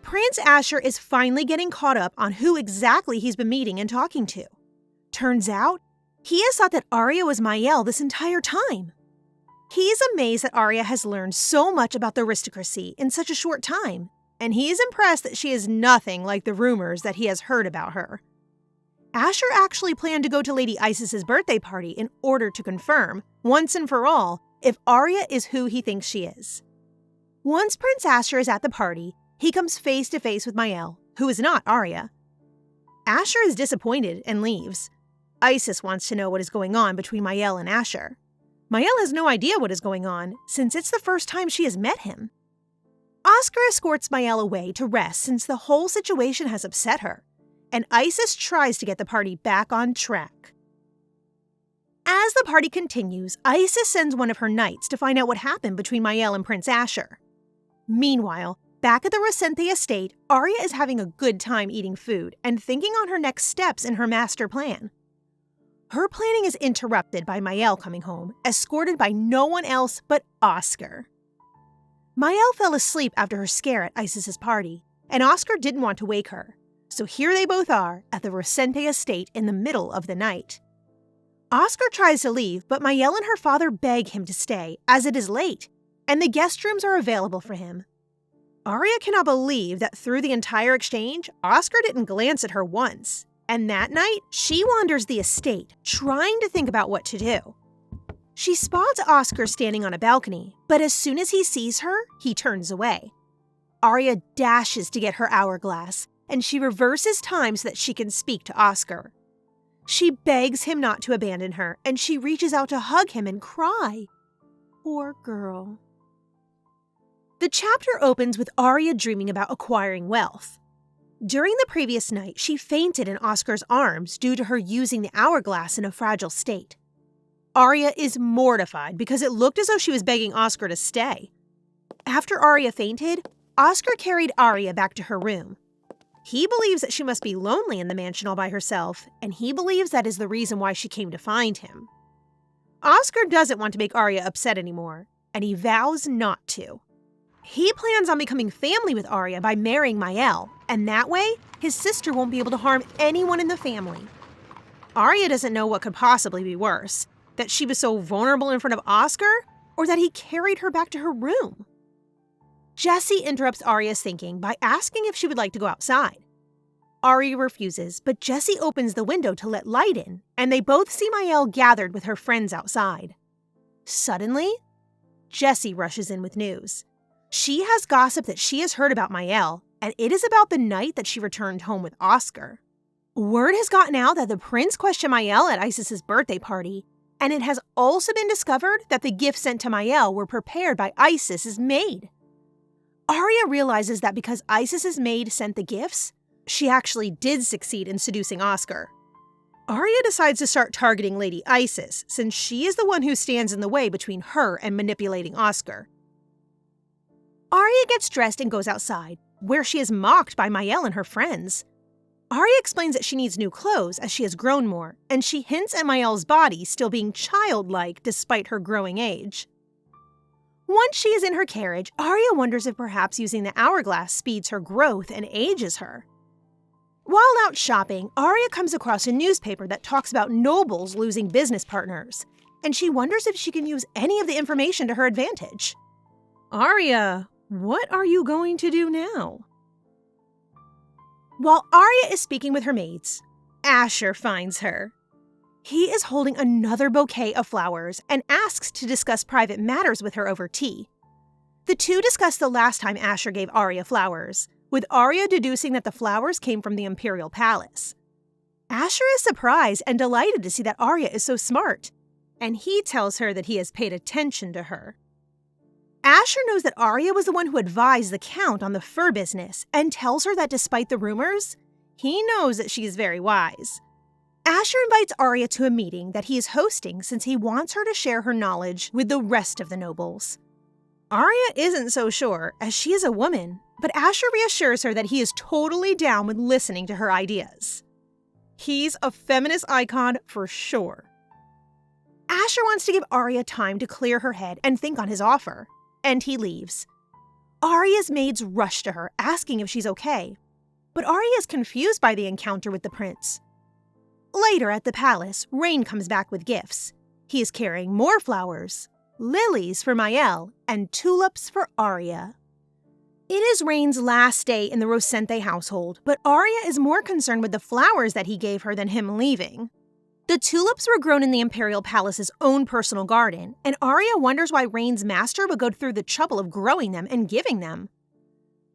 Prince Asher is finally getting caught up on who exactly he's been meeting and talking to. Turns out, he has thought that Aria was Mielle this entire time. He is amazed that Aria has learned so much about the aristocracy in such a short time, and he is impressed that she is nothing like the rumors that he has heard about her. Asher actually planned to go to Lady Isis's birthday party in order to confirm, once and for all, if Aria is who he thinks she is. Once Prince Asher is at the party, he comes face to face with Mielle, who is not Aria. Asher is disappointed and leaves. Isis wants to know what is going on between Mielle and Asher. Mielle has no idea what is going on, since it's the first time she has met him. Oscar escorts Mielle away to rest since the whole situation has upset her, and Isis tries to get the party back on track. As the party continues, Isis sends one of her knights to find out what happened between Mielle and Prince Asher. Meanwhile, back at the Resente estate, Aria is having a good time eating food and thinking on her next steps in her master plan. Her planning is interrupted by Mielle coming home, escorted by no one else but Oscar. Mielle fell asleep after her scare at Isis's party, and Oscar didn't want to wake her, so here they both are at the Resente estate in the middle of the night. Oscar tries to leave, but Mielle and her father beg him to stay, as it is late, and the guest rooms are available for him. Aria cannot believe that through the entire exchange, Oscar didn't glance at her once. And that night, she wanders the estate, trying to think about what to do. She spots Oscar standing on a balcony, but as soon as he sees her, he turns away. Aria dashes to get her hourglass, and she reverses time so that she can speak to Oscar. She begs him not to abandon her, and she reaches out to hug him and cry. Poor girl. The chapter opens with Aria dreaming about acquiring wealth. During the previous night, she fainted in Oscar's arms due to her using the hourglass in a fragile state. Aria is mortified because it looked as though she was begging Oscar to stay. After Aria fainted, Oscar carried Aria back to her room. He believes that she must be lonely in the mansion all by herself, and he believes that is the reason why she came to find him. Oscar doesn't want to make Aria upset anymore, and he vows not to. He plans on becoming family with Aria by marrying Mielle, and that way, his sister won't be able to harm anyone in the family. Aria doesn't know what could possibly be worse, that she was so vulnerable in front of Oscar, or that he carried her back to her room. Jesse interrupts Aria's thinking by asking if she would like to go outside. Aria refuses, but Jesse opens the window to let light in, and they both see Mielle gathered with her friends outside. Suddenly, Jesse rushes in with news. She has gossip that she has heard about Mielle, and it is about the night that she returned home with Oscar. Word has gotten out that the prince questioned Mielle at Isis's birthday party, and it has also been discovered that the gifts sent to Mielle were prepared by Isis's maid. Aria realizes that because Isis's maid sent the gifts, she actually did succeed in seducing Oscar. Aria decides to start targeting Lady Isis, since she is the one who stands in the way between her and manipulating Oscar. Aria gets dressed and goes outside, where she is mocked by Mielle and her friends. Aria explains that she needs new clothes as she has grown more, and she hints at Mielle's body still being childlike despite her growing age. Once she is in her carriage, Aria wonders if perhaps using the hourglass speeds her growth and ages her. While out shopping, Aria comes across a newspaper that talks about nobles losing business partners, and she wonders if she can use any of the information to her advantage. Aria, what are you going to do now? While Aria is speaking with her maids, Asher finds her. He is holding another bouquet of flowers and asks to discuss private matters with her over tea. The two discuss the last time Asher gave Aria flowers, with Aria deducing that the flowers came from the Imperial Palace. Asher is surprised and delighted to see that Aria is so smart, and he tells her that he has paid attention to her. Asher knows that Aria was the one who advised the Count on the fur business and tells her that despite the rumors, he knows that she is very wise. Asher invites Aria to a meeting that he is hosting since he wants her to share her knowledge with the rest of the nobles. Aria isn't so sure, as she is a woman, but Asher reassures her that he is totally down with listening to her ideas. He's a feminist icon for sure. Asher wants to give Aria time to clear her head and think on his offer, and he leaves. Aria's maids rush to her, asking if she's okay, but Aria is confused by the encounter with the prince. Later at the palace, Rain comes back with gifts. He is carrying more flowers, lilies for Mielle, and tulips for Aria. It is Rain's last day in the Rosente household, but Aria is more concerned with the flowers that he gave her than him leaving. The tulips were grown in the Imperial Palace's own personal garden, and Aria wonders why Rain's master would go through the trouble of growing them and giving them.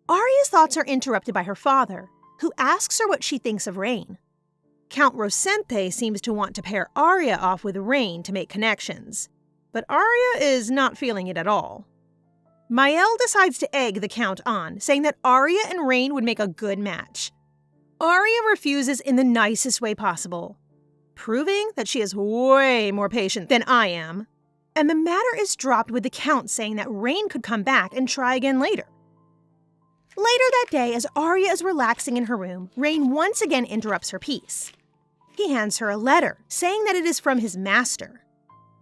Aria's thoughts are interrupted by her father, who asks her what she thinks of Rain. Count Rosente seems to want to pair Aria off with Rain to make connections, but Aria is not feeling it at all. Mielle decides to egg the Count on, saying that Aria and Rain would make a good match. Aria refuses in the nicest way possible, proving that she is way more patient than I am, and the matter is dropped with the Count saying that Rain could come back and try again later. Later that day, as Aria is relaxing in her room, Rain once again interrupts her peace. He hands her a letter, saying that it is from his master.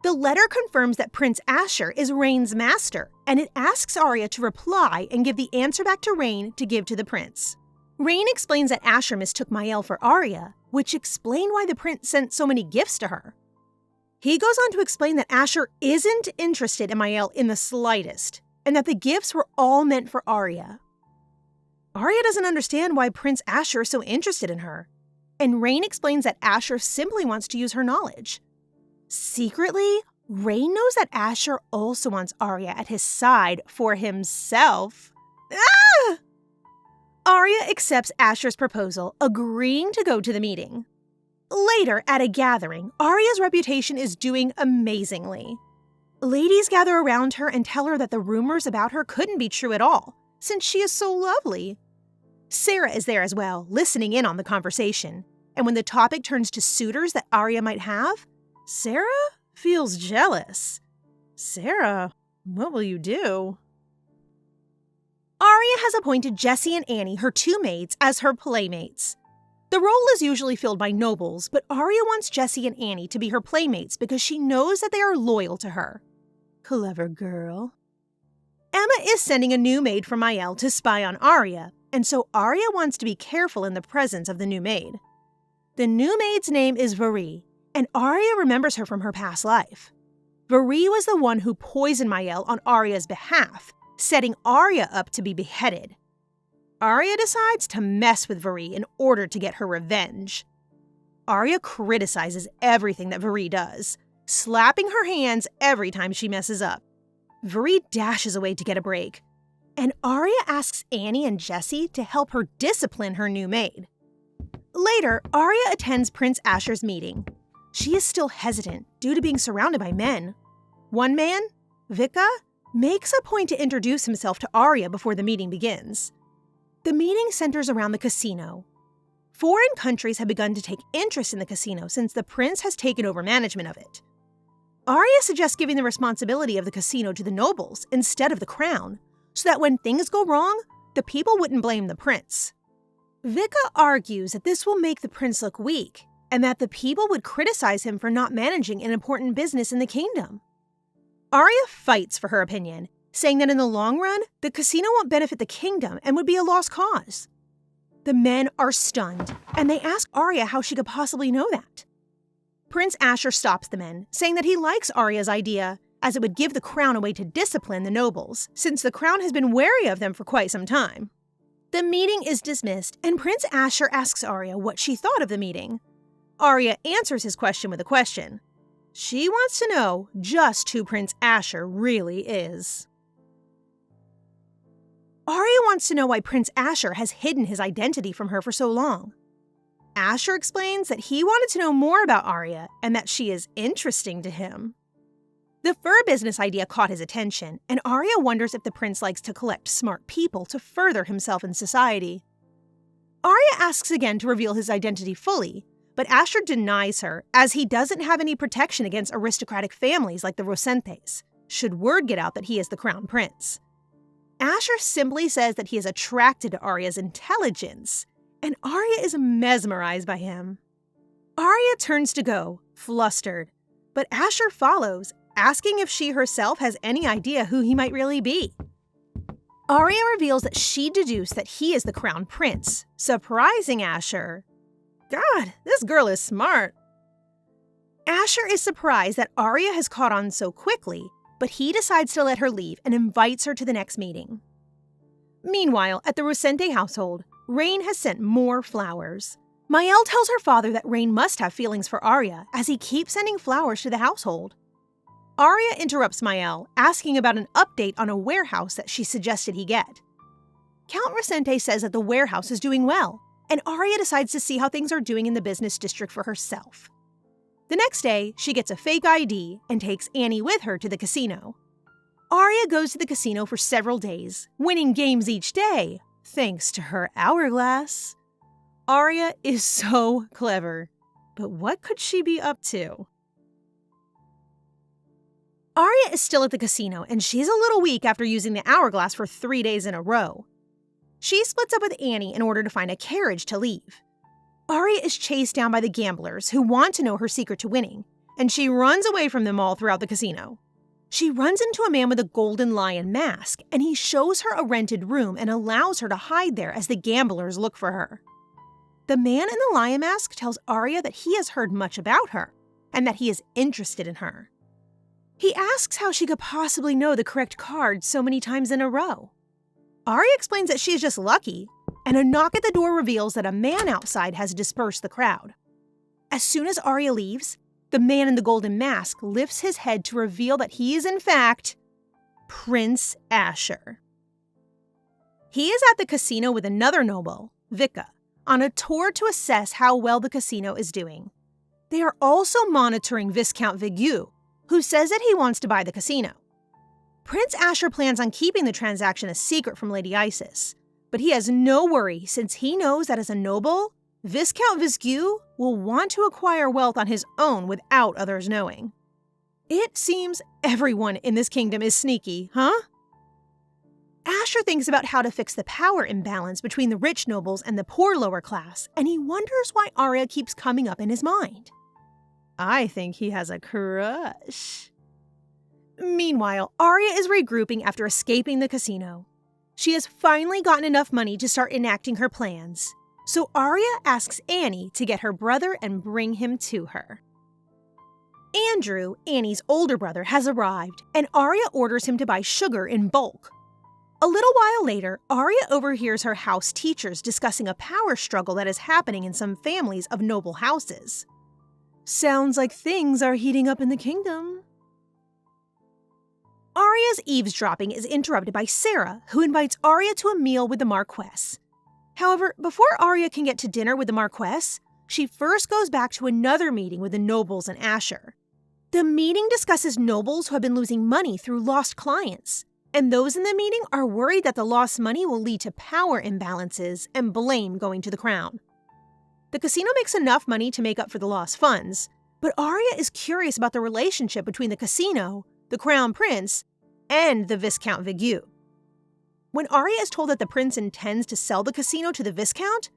The letter confirms that Prince Asher is Rain's master, and it asks Aria to reply and give the answer back to Rain to give to the prince. Rain explains that Asher mistook Mielle for Aria, which explained why the prince sent so many gifts to her. He goes on to explain that Asher isn't interested in Mielle in the slightest, and that the gifts were all meant for Aria. Aria doesn't understand why Prince Asher is so interested in her, and Rain explains that Asher simply wants to use her knowledge. Secretly, Rain knows that Asher also wants Aria at his side for himself. Ah! Aria accepts Asher's proposal, agreeing to go to the meeting. Later, at a gathering, Aria's reputation is doing amazingly. Ladies gather around her and tell her that the rumors about her couldn't be true at all, since she is so lovely. Sarah is there as well, listening in on the conversation, and when the topic turns to suitors that Aria might have, Sarah feels jealous. Sarah, what will you do? Aria has appointed Jessie and Annie, her two maids, as her playmates. The role is usually filled by nobles, but Aria wants Jessie and Annie to be her playmates because she knows that they are loyal to her. Clever girl. Emma is sending a new maid from Mielle to spy on Aria, and so Aria wants to be careful in the presence of the new maid. The new maid's name is Varie, and Aria remembers her from her past life. Varie was the one who poisoned Mielle on Aria's behalf, setting Aria up to be beheaded. Aria decides to mess with Varie in order to get her revenge. Aria criticizes everything that Varie does, slapping her hands every time she messes up. Varie dashes away to get a break, and Aria asks Annie and Jessie to help her discipline her new maid. Later, Aria attends Prince Asher's meeting. She is still hesitant due to being surrounded by men. One man, Vika, makes a point to introduce himself to Aria before the meeting begins. The meeting centers around the casino. Foreign countries have begun to take interest in the casino since the prince has taken over management of it. Aria suggests giving the responsibility of the casino to the nobles instead of the crown, so that when things go wrong, the people wouldn't blame the prince. Vika argues that this will make the prince look weak, and that the people would criticize him for not managing an important business in the kingdom. Aria fights for her opinion, saying that in the long run, the casino won't benefit the kingdom and would be a lost cause. The men are stunned, and they ask Aria how she could possibly know that. Prince Asher stops the men, saying that he likes Aria's idea, as it would give the crown a way to discipline the nobles, since the crown has been wary of them for quite some time. The meeting is dismissed, and Prince Asher asks Aria what she thought of the meeting. Aria answers his question with a question. She wants to know just who Prince Asher really is. Aria wants to know why Prince Asher has hidden his identity from her for so long. Asher explains that he wanted to know more about Aria and that she is interesting to him. The fur business idea caught his attention, and Aria wonders if the prince likes to collect smart people to further himself in society. Aria asks again to reveal his identity fully, but Asher denies her, as he doesn't have any protection against aristocratic families like the Rosentes, should word get out that he is the crown prince. Asher simply says that he is attracted to Aria's intelligence, and Aria is mesmerized by him. Aria turns to go, flustered, but Asher follows, asking if she herself has any idea who he might really be. Aria reveals that she deduced that he is the crown prince, surprising Asher. God, this girl is smart. Asher is surprised that Aria has caught on so quickly, but he decides to let her leave and invites her to the next meeting. Meanwhile, at the Rosente household, Rain has sent more flowers. Mielle tells her father that Rain must have feelings for Aria, as he keeps sending flowers to the household. Aria interrupts Mielle, asking about an update on a warehouse that she suggested he get. Count Rosente says that the warehouse is doing well, and Aria decides to see how things are doing in the business district for herself. The next day, she gets a fake ID and takes Annie with her to the casino. Aria goes to the casino for several days, winning games each day, thanks to her hourglass. Aria is so clever, but what could she be up to? Aria is still at the casino, and she's a little weak after using the hourglass for 3 days in a row. She splits up with Annie in order to find a carriage to leave. Aria is chased down by the gamblers who want to know her secret to winning, and she runs away from them all throughout the casino. She runs into a man with a golden lion mask, and he shows her a rented room and allows her to hide there as the gamblers look for her. The man in the lion mask tells Aria that he has heard much about her, and that he is interested in her. He asks how she could possibly know the correct card so many times in a row. Aria explains that she is just lucky, and a knock at the door reveals that a man outside has dispersed the crowd. As soon as Aria leaves, the man in the golden mask lifts his head to reveal that he is in fact Prince Asher. He is at the casino with another noble, Vika, on a tour to assess how well the casino is doing. They are also monitoring Viscount Vigue, who says that he wants to buy the casino. Prince Asher plans on keeping the transaction a secret from Lady Isis, but he has no worry since he knows that as a noble, Viscount Vigue will want to acquire wealth on his own without others knowing. It seems everyone in this kingdom is sneaky, huh? Asher thinks about how to fix the power imbalance between the rich nobles and the poor lower class, and he wonders why Aria keeps coming up in his mind. I think he has a crush. Meanwhile, Aria is regrouping after escaping the casino. She has finally gotten enough money to start enacting her plans, so Aria asks Annie to get her brother and bring him to her. Andrew, Annie's older brother, has arrived, and Aria orders him to buy sugar in bulk. A little while later, Aria overhears her house teachers discussing a power struggle that is happening in some families of noble houses. Sounds like things are heating up in the kingdom. Aria's eavesdropping is interrupted by Sarah, who invites Aria to a meal with the Marquess. However, before Aria can get to dinner with the Marquess, she first goes back to another meeting with the nobles and Asher. The meeting discusses nobles who have been losing money through lost clients, and those in the meeting are worried that the lost money will lead to power imbalances and blame going to the crown. The casino makes enough money to make up for the lost funds, but Aria is curious about the relationship between the casino, the crown prince, and the Viscount Vigue. When Aria is told that the prince intends to sell the casino to the Viscount,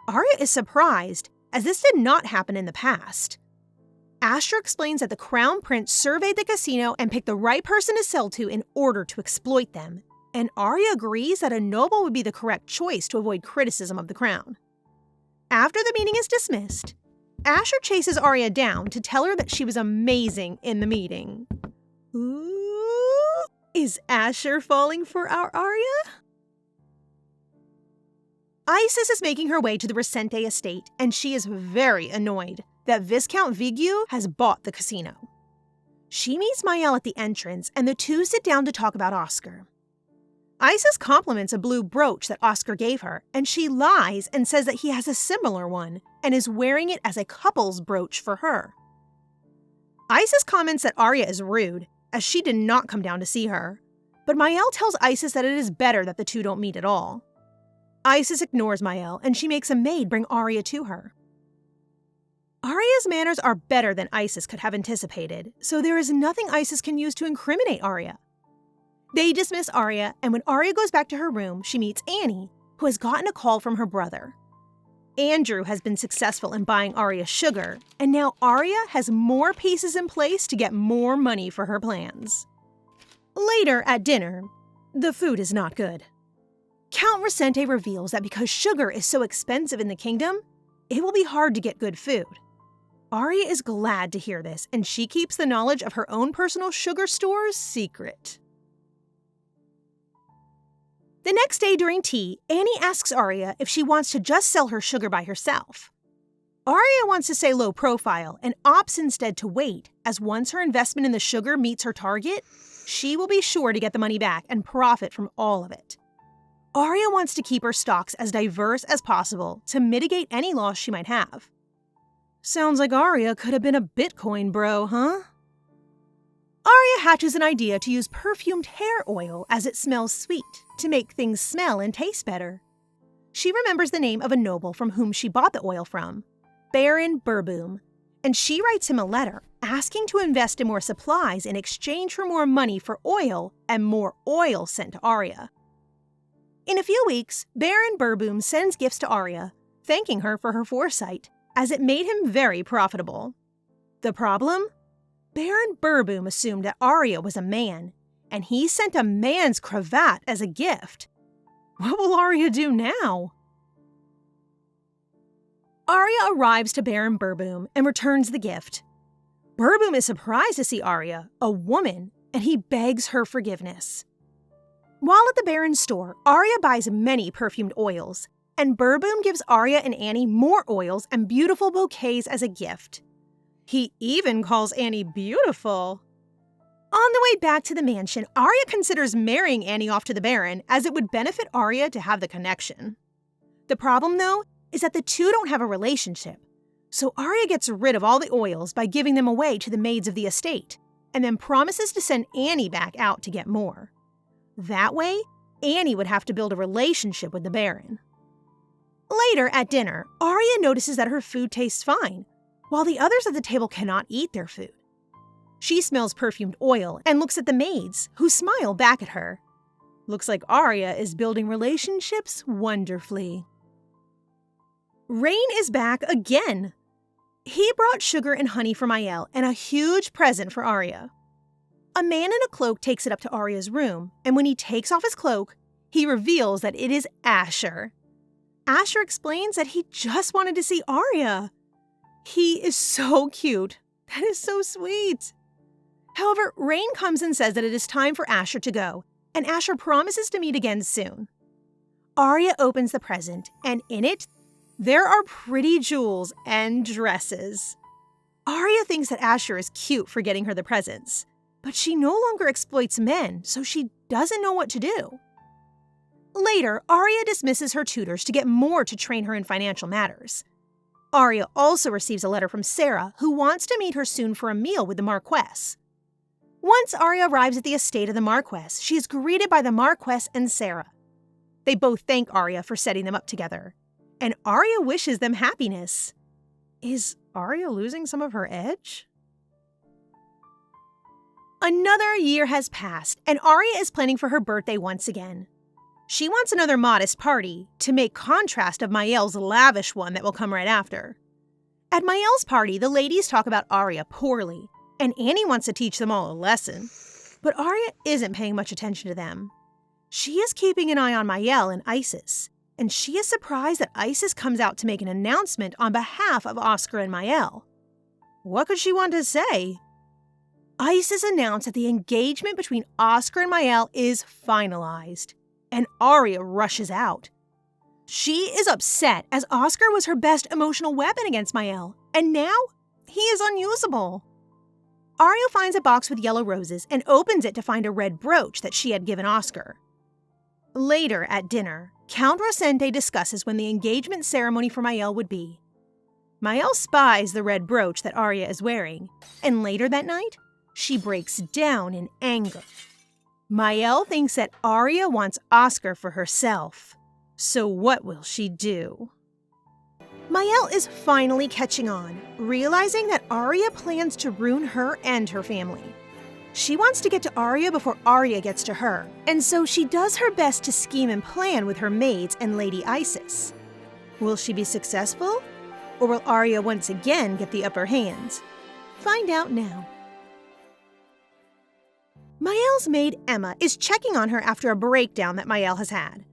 Aria is surprised, as this did not happen in the past. Asher explains that the crown prince surveyed the casino and picked the right person to sell to in order to exploit them, and Aria agrees that a noble would be the correct choice to avoid criticism of the crown. After the meeting is dismissed, Asher chases Aria down to tell her that she was amazing in the meeting. Ooh, is Asher falling for our Aria? Isis is making her way to the Resente estate, and she is very annoyed that Viscount Vigue has bought the casino. She meets Mielle at the entrance, and the two sit down to talk about Oscar. Isis compliments a blue brooch that Oscar gave her, and she lies and says that he has a similar one and is wearing it as a couple's brooch for her. Isis comments that Aria is rude, as she did not come down to see her, but Mielle tells Isis that it is better that the two don't meet at all. Isis ignores Mielle, and she makes a maid bring Aria to her. Aria's manners are better than Isis could have anticipated, so there is nothing Isis can use to incriminate Aria. They dismiss Aria, and when Aria goes back to her room, she meets Annie, who has gotten a call from her brother. Andrew has been successful in buying Aria sugar, and now Aria has more pieces in place to get more money for her plans. Later at dinner, the food is not good. Count Resente reveals that because sugar is so expensive in the kingdom, it will be hard to get good food. Aria is glad to hear this, and she keeps the knowledge of her own personal sugar stores secret. The next day during tea, Annie asks Aria if she wants to just sell her sugar by herself. Aria wants to stay low profile and opts instead to wait, as once her investment in the sugar meets her target, she will be sure to get the money back and profit from all of it. Aria wants to keep her stocks as diverse as possible to mitigate any loss she might have. Sounds like Aria could have been a Bitcoin bro, huh? Aria hatches an idea to use perfumed hair oil as it smells sweet, to make things smell and taste better. She remembers the name of a noble from whom she bought the oil from, Baron Burboom, and she writes him a letter asking to invest in more supplies in exchange for more money for oil and more oil sent to Aria. In a few weeks, Baron Burboom sends gifts to Aria, thanking her for her foresight, as it made him very profitable. The problem? Baron Burboom assumed that Aria was a man, and he sent a man's cravat as a gift. What will Aria do now? Aria arrives to Baron Burboom and returns the gift. Burboom is surprised to see Aria, a woman, and he begs her forgiveness. While at the Baron's store, Aria buys many perfumed oils, and Burboom gives Aria and Annie more oils and beautiful bouquets as a gift. He even calls Annie beautiful. On the way back to the mansion, Aria considers marrying Annie off to the Baron, as it would benefit Aria to have the connection. The problem, though, is that the two don't have a relationship, so Aria gets rid of all the oils by giving them away to the maids of the estate, and then promises to send Annie back out to get more. That way, Annie would have to build a relationship with the Baron. Later, at dinner, Aria notices that her food tastes fine, while the others at the table cannot eat their food. She smells perfumed oil and looks at the maids, who smile back at her. Looks like Aria is building relationships wonderfully. Rain is back again. He brought sugar and honey for Mielle and a huge present for Aria. A man in a cloak takes it up to Aria's room, and when he takes off his cloak, he reveals that it is Asher. Asher explains that he just wanted to see Aria. He is so cute. That is so sweet. However, Rain comes and says that it is time for Asher to go, and Asher promises to meet again soon. Aria opens the present, and in it, there are pretty jewels and dresses. Aria thinks that Asher is cute for getting her the presents, but she no longer exploits men, so she doesn't know what to do. Later, Aria dismisses her tutors to get more to train her in financial matters. Aria also receives a letter from Sarah, who wants to meet her soon for a meal with the Marquess. Once Aria arrives at the estate of the Marquess, she is greeted by the Marquess and Sarah. They both thank Aria for setting them up together, and Aria wishes them happiness. Is Aria losing some of her edge? Another year has passed, and Aria is planning for her birthday once again. She wants another modest party, to make contrast of Mielle's lavish one that will come right after. At Mielle's party, the ladies talk about Aria poorly, and Annie wants to teach them all a lesson. But Aria isn't paying much attention to them. She is keeping an eye on Mielle and Isis, and she is surprised that Isis comes out to make an announcement on behalf of Oscar and Mielle. What could she want to say? Isis announced that the engagement between Oscar and Mielle is finalized, and Aria rushes out. She is upset as Oscar was her best emotional weapon against Mielle, and now he is unusable. Aria finds a box with yellow roses and opens it to find a red brooch that she had given Oscar. Later at dinner, Count Rosente discusses when the engagement ceremony for Mielle would be. Mielle spies the red brooch that Aria is wearing, and later that night, she breaks down in anger. Mielle thinks that Aria wants Oscar for herself. So what will she do? Mielle is finally catching on, realizing that Aria plans to ruin her and her family. She wants to get to Aria before Aria gets to her, and so she does her best to scheme and plan with her maids and Lady Isis. Will she be successful? Or will Aria once again get the upper hand? Find out now. Mielle's maid Emma is checking on her after a breakdown that Mielle has had.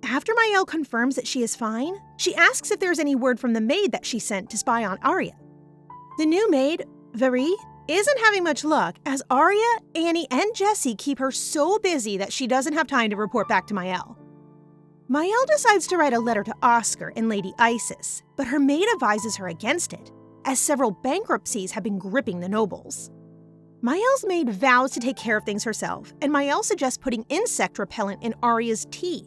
After Mielle confirms that she is fine, she asks if there's any word from the maid that she sent to spy on Aria. The new maid, Veri, isn't having much luck as Aria, Annie, and Jessie keep her so busy that she doesn't have time to report back to Mielle. Mielle decides to write a letter to Oscar and Lady Isis, but her maid advises her against it, as several bankruptcies have been gripping the nobles. Mielle's maid vows to take care of things herself, and Mielle suggests putting insect repellent in Aria's tea.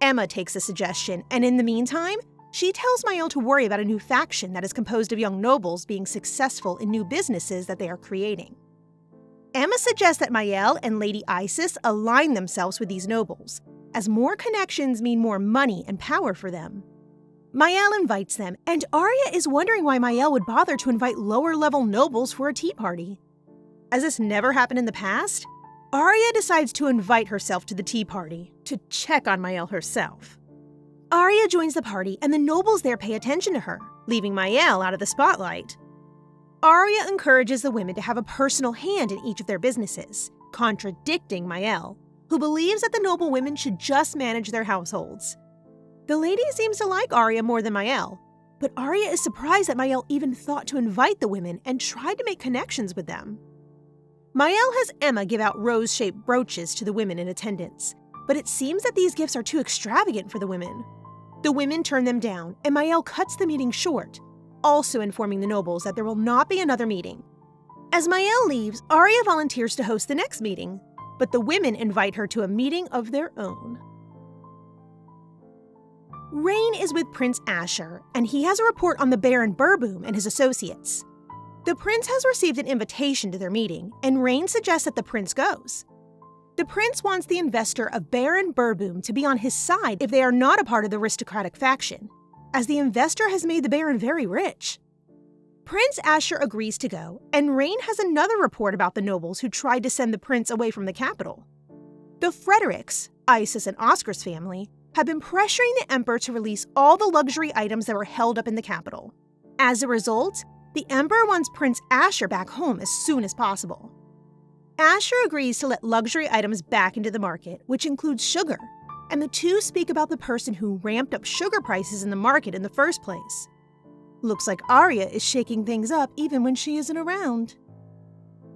Emma takes the suggestion, and in the meantime, she tells Mielle to worry about a new faction that is composed of young nobles being successful in new businesses that they are creating. Emma suggests that Mielle and Lady Isis align themselves with these nobles, as more connections mean more money and power for them. Mielle invites them, and Aria is wondering why Mielle would bother to invite lower-level nobles for a tea party. As this never happened in the past, Aria decides to invite herself to the tea party to check on Mielle herself. Aria joins the party, and the nobles there pay attention to her, leaving Mielle out of the spotlight. Aria encourages the women to have a personal hand in each of their businesses, contradicting Mielle, who believes that the noble women should just manage their households. The lady seems to like Aria more than Mielle, but Aria is surprised that Mielle even thought to invite the women and tried to make connections with them. Mielle has Emma give out rose-shaped brooches to the women in attendance, but it seems that these gifts are too extravagant for the women. The women turn them down, and Mielle cuts the meeting short, also informing the nobles that there will not be another meeting. As Mielle leaves, Aria volunteers to host the next meeting, but the women invite her to a meeting of their own. Rain is with Prince Asher, and he has a report on the Baron Burboom and his associates. The prince has received an invitation to their meeting, and Rain suggests that the prince goes. The prince wants the investor of Baron Burboom to be on his side if they are not a part of the aristocratic faction, as the investor has made the Baron very rich. Prince Asher agrees to go, and Rain has another report about the nobles who tried to send the prince away from the capital. The Fredericks, Isis and Oscar's family, have been pressuring the Emperor to release all the luxury items that were held up in the capital. As a result, the Emperor wants Prince Asher back home as soon as possible. Asher agrees to let luxury items back into the market, which includes sugar, and the two speak about the person who ramped up sugar prices in the market in the first place. Looks like Aria is shaking things up even when she isn't around.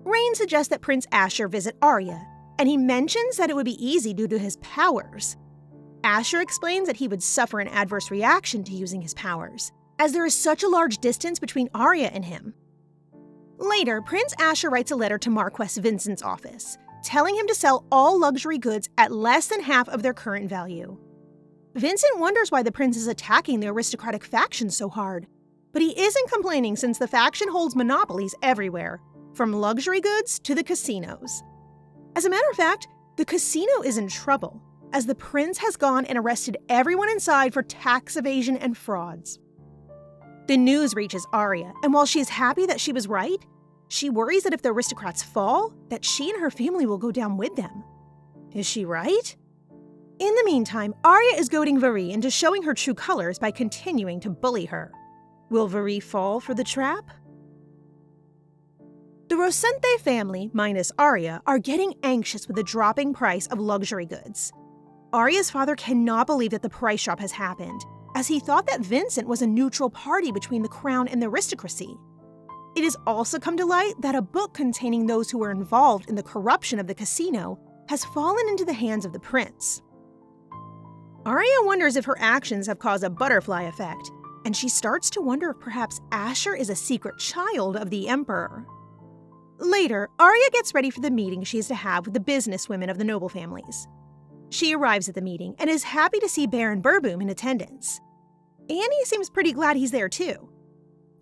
Rain suggests that Prince Asher visit Aria, and he mentions that it would be easy due to his powers. Asher explains that he would suffer an adverse reaction to using his powers, as there is such a large distance between Aria and him. Later, Prince Asher writes a letter to Marquess Vincent's office, telling him to sell all luxury goods at less than half of their current value. Vincent wonders why the prince is attacking the aristocratic faction so hard, but he isn't complaining since the faction holds monopolies everywhere, from luxury goods to the casinos. As a matter of fact, the casino is in trouble, as the prince has gone and arrested everyone inside for tax evasion and frauds. The news reaches Aria, and while she is happy that she was right, she worries that if the aristocrats fall, that she and her family will go down with them. Is she right? In the meantime, Aria is goading Vary into showing her true colors by continuing to bully her. Will Vary fall for the trap? The Rosente family, minus Aria, are getting anxious with the dropping price of luxury goods. Aria's father cannot believe that the price drop has happened, as he thought that Vincent was a neutral party between the crown and the aristocracy. It has also come to light that a book containing those who were involved in the corruption of the casino has fallen into the hands of the prince. Aria wonders if her actions have caused a butterfly effect, and she starts to wonder if perhaps Asher is a secret child of the Emperor. Later, Aria gets ready for the meeting she is to have with the businesswomen of the noble families. She arrives at the meeting and is happy to see Baron Burboom in attendance. Annie seems pretty glad he's there too.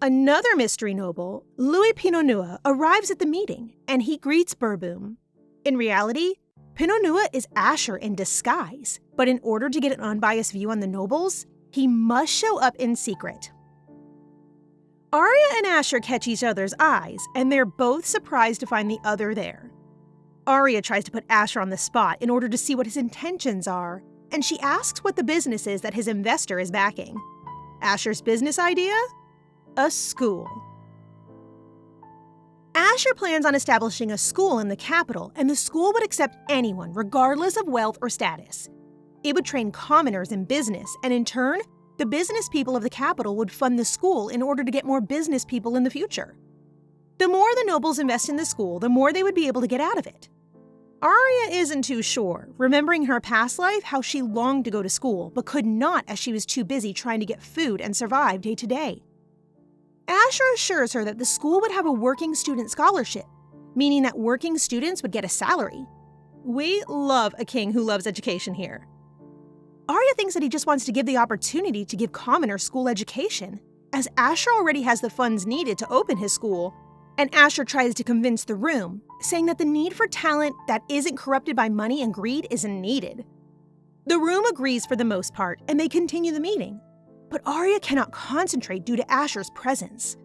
Another mystery noble, Louis Pinonua, arrives at the meeting and he greets Burboom. In reality, Pinonua is Asher in disguise, but in order to get an unbiased view on the nobles, he must show up in secret. Aria and Asher catch each other's eyes, and they're both surprised to find the other there. Aria tries to put Asher on the spot in order to see what his intentions are, and she asks what the business is that his investor is backing. Asher's business idea? A school. Asher plans on establishing a school in the capital, and the school would accept anyone, regardless of wealth or status. It would train commoners in business, and in turn, the business people of the capital would fund the school in order to get more business people in the future. The more the nobles invest in the school, the more they would be able to get out of it. Aria isn't too sure, remembering her past life how she longed to go to school, but could not as she was too busy trying to get food and survive day to day. Asher assures her that the school would have a working student scholarship, meaning that working students would get a salary. We love a king who loves education here. Aria thinks that he just wants to give the opportunity to give commoners school education, as Asher already has the funds needed to open his school, and Asher tries to convince the room, saying that the need for talent that isn't corrupted by money and greed isn't needed. The room agrees for the most part, and they continue the meeting, but Aria cannot concentrate due to Asher's presence.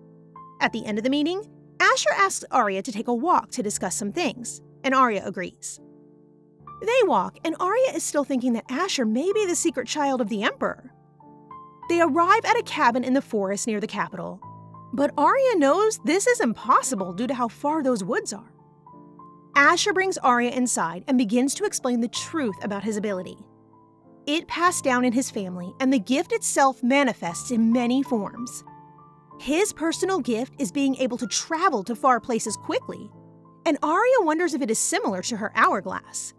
At the end of the meeting, Asher asks Aria to take a walk to discuss some things, and Aria agrees. They walk, and Aria is still thinking that Asher may be the secret child of the Emperor. They arrive at a cabin in the forest near the capital, but Aria knows this is impossible due to how far those woods are. Asher brings Aria inside and begins to explain the truth about his ability. It passed down in his family, and the gift itself manifests in many forms. His personal gift is being able to travel to far places quickly, and Aria wonders if it is similar to her hourglass.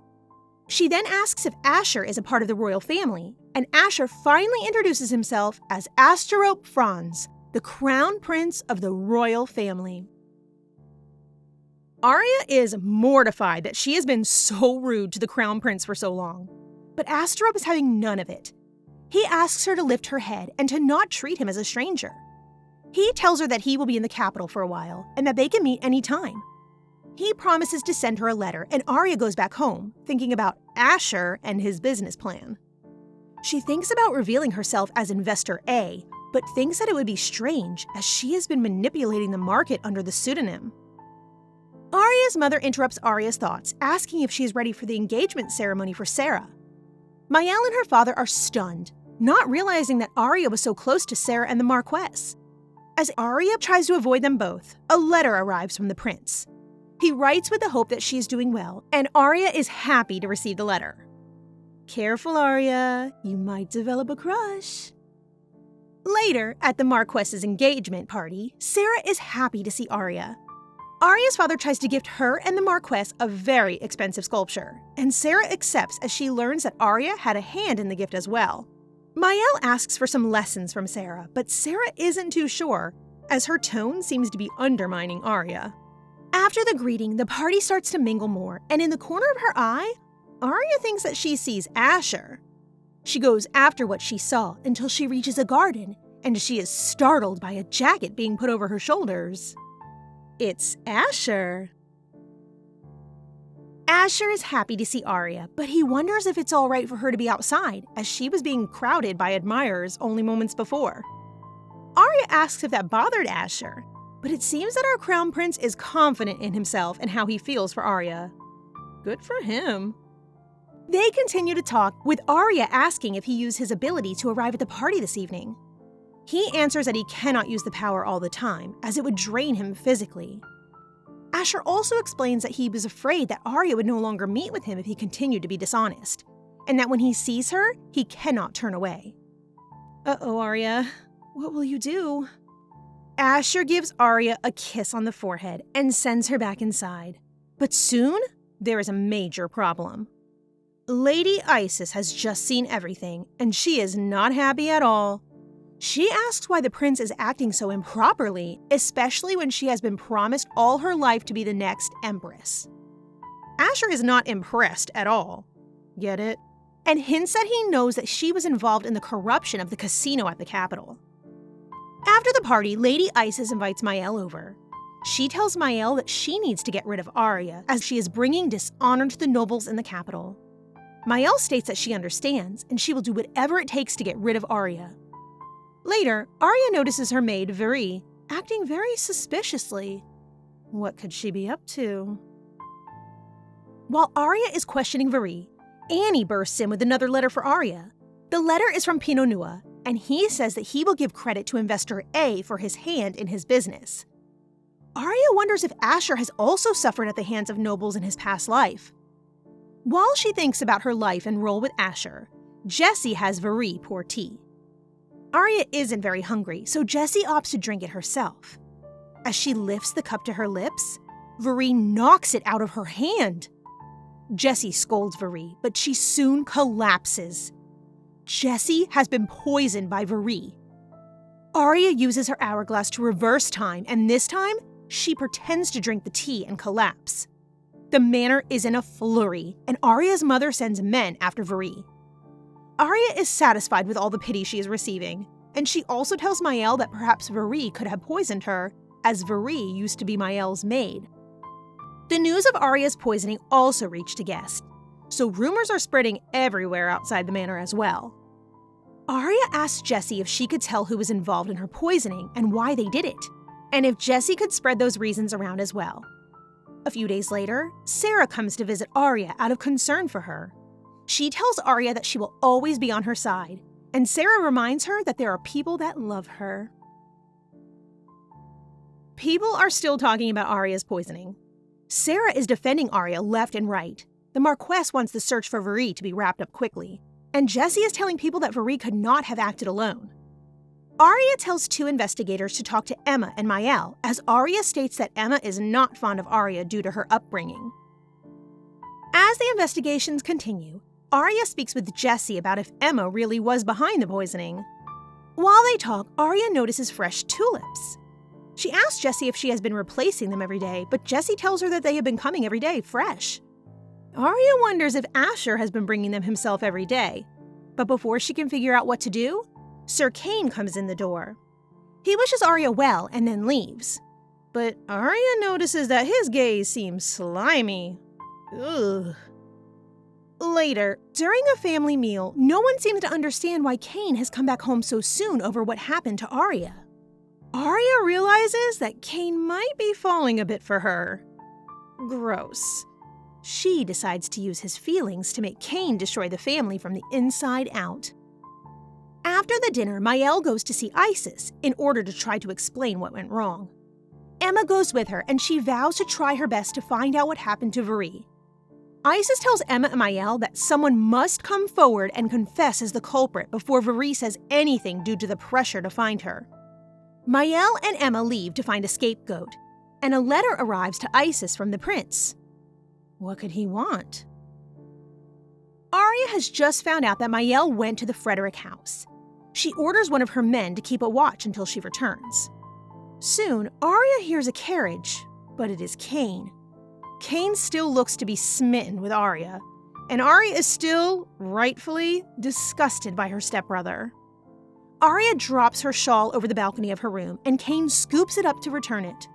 She then asks if Asher is a part of the royal family, and Asher finally introduces himself as Asterope Franz, the crown prince of the royal family. Aria is mortified that she has been so rude to the crown prince for so long, but Asterope is having none of it. He asks her to lift her head and to not treat him as a stranger. He tells her that he will be in the capital for a while and that they can meet any time. He promises to send her a letter, and Aria goes back home, thinking about Asher and his business plan. She thinks about revealing herself as Investor A, but thinks that it would be strange as she has been manipulating the market under the pseudonym. Aria's mother interrupts Aria's thoughts, asking if she is ready for the engagement ceremony for Sarah. Mielle and her father are stunned, not realizing that Aria was so close to Sarah and the Marquess. As Aria tries to avoid them both, a letter arrives from the prince. He writes with the hope that she is doing well, and Aria is happy to receive the letter. Careful, Aria, you might develop a crush. Later, at the Marquess's engagement party, Sarah is happy to see Aria. Aria's father tries to gift her and the Marquess a very expensive sculpture, and Sarah accepts as she learns that Aria had a hand in the gift as well. Mielle asks for some lessons from Sarah, but Sarah isn't too sure, as her tone seems to be undermining Aria. After the greeting, the party starts to mingle more, and in the corner of her eye, Aria thinks that she sees Asher. She goes after what she saw until she reaches a garden, and she is startled by a jacket being put over her shoulders. It's Asher. Asher is happy to see Aria, but he wonders if it's all right for her to be outside, as she was being crowded by admirers only moments before. Aria asks if that bothered Asher, but it seems that our crown prince is confident in himself and how he feels for Aria. Good for him. They continue to talk, with Aria asking if he used his ability to arrive at the party this evening. He answers that he cannot use the power all the time, as it would drain him physically. Asher also explains that he was afraid that Aria would no longer meet with him if he continued to be dishonest, and that when he sees her, he cannot turn away. Uh-oh, Aria. What will you do? Asher gives Aria a kiss on the forehead and sends her back inside. But soon, there is a major problem. Lady Isis has just seen everything, and she is not happy at all. She asks why the prince is acting so improperly, especially when she has been promised all her life to be the next empress. Asher is not impressed at all. Get it? And hints that he knows that she was involved in the corruption of the casino at the capital. After the party, Lady Isis invites Mielle over. She tells Mielle that she needs to get rid of Aria, as she is bringing dishonor to the nobles in the capital. Mielle states that she understands, and she will do whatever it takes to get rid of Aria. Later, Aria notices her maid, Viri, acting very suspiciously. What could she be up to? While Aria is questioning Viri, Annie bursts in with another letter for Aria. The letter is from Pinot Noir, and he says that he will give credit to investor A for his hand in his business. Aria wonders if Asher has also suffered at the hands of nobles in his past life. While she thinks about her life and role with Asher, Jessie has Viri pour tea. Aria isn't very hungry, so Jessie opts to drink it herself. As she lifts the cup to her lips, Viri knocks it out of her hand. Jessie scolds Viri, but she soon collapses. Jessie has been poisoned by Viri. Aria uses her hourglass to reverse time, and this time, she pretends to drink the tea and collapse. The manor is in a flurry, and Aria's mother sends men after Viri. Aria is satisfied with all the pity she is receiving, and she also tells Mielle that perhaps Viri could have poisoned her, as Viri used to be Mielle's maid. The news of Aria's poisoning also reached a guest, so rumors are spreading everywhere outside the manor as well. Aria asks Jessie if she could tell who was involved in her poisoning and why they did it, and if Jessie could spread those reasons around as well. A few days later, Sarah comes to visit Aria out of concern for her. She tells Aria that she will always be on her side, and Sarah reminds her that there are people that love her. People are still talking about Aria's poisoning. Sarah is defending Aria left and right. The Marquess wants the search for Viri to be wrapped up quickly, and Jessie is telling people that Viri could not have acted alone. Aria tells two investigators to talk to Emma and Mielle, as Aria states that Emma is not fond of Aria due to her upbringing. As the investigations continue, Aria speaks with Jessie about if Emma really was behind the poisoning. While they talk, Aria notices fresh tulips. She asks Jessie if she has been replacing them every day, but Jessie tells her that they have been coming every day, fresh. Aria wonders if Asher has been bringing them himself every day, but before she can figure out what to do, Sir Kane comes in the door. He wishes Aria well and then leaves. But Aria notices that his gaze seems slimy. Ugh. Later, during a family meal, no one seems to understand why Kane has come back home so soon over what happened to Aria. Aria realizes that Kane might be falling a bit for her. Gross. She decides to use his feelings to make Cain destroy the family from the inside out. After the dinner, Mielle goes to see Isis in order to try to explain what went wrong. Emma goes with her, and she vows to try her best to find out what happened to Viri. Isis tells Emma and Mielle that someone must come forward and confess as the culprit before Viri says anything due to the pressure to find her. Mielle and Emma leave to find a scapegoat, and a letter arrives to Isis from the prince. What could he want? Aria has just found out that Mielle went to the Frederick house. She orders one of her men to keep a watch until she returns. Soon, Aria hears a carriage, but it is Cain. Cain still looks to be smitten with Aria, and Aria is still, rightfully, disgusted by her stepbrother. Aria drops her shawl over the balcony of her room, and Cain scoops it up to return it.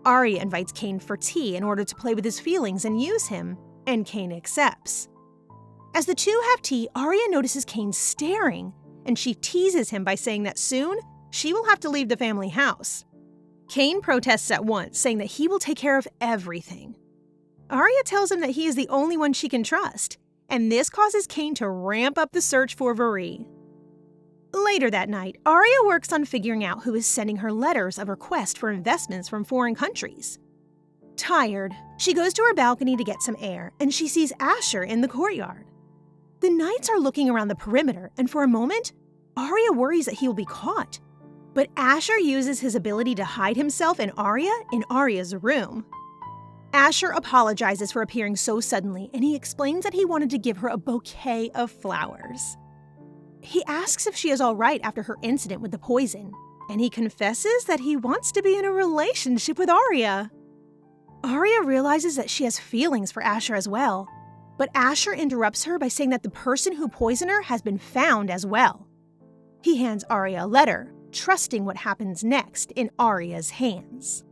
Aria invites Cain for tea in order to play with his feelings and use him, and Cain accepts. As the two have tea, Aria notices Cain staring, and she teases him by saying that soon she will have to leave the family house. Cain protests at once, saying that he will take care of everything. Aria tells him that he is the only one she can trust, and this causes Cain to ramp up the search for Viri. Later that night, Aria works on figuring out who is sending her letters of request for investments from foreign countries. Tired, she goes to her balcony to get some air, and she sees Asher in the courtyard. The knights are looking around the perimeter, and for a moment, Aria worries that he will be caught. But Asher uses his ability to hide himself and Aria in Aria's room. Asher apologizes for appearing so suddenly, and he explains that he wanted to give her a bouquet of flowers. He asks if she is all right after her incident with the poison, and he confesses that he wants to be in a relationship with Aria. Aria realizes that she has feelings for Asher as well, but Asher interrupts her by saying that the person who poisoned her has been found as well. He hands Aria a letter, trusting what happens next in Aria's hands.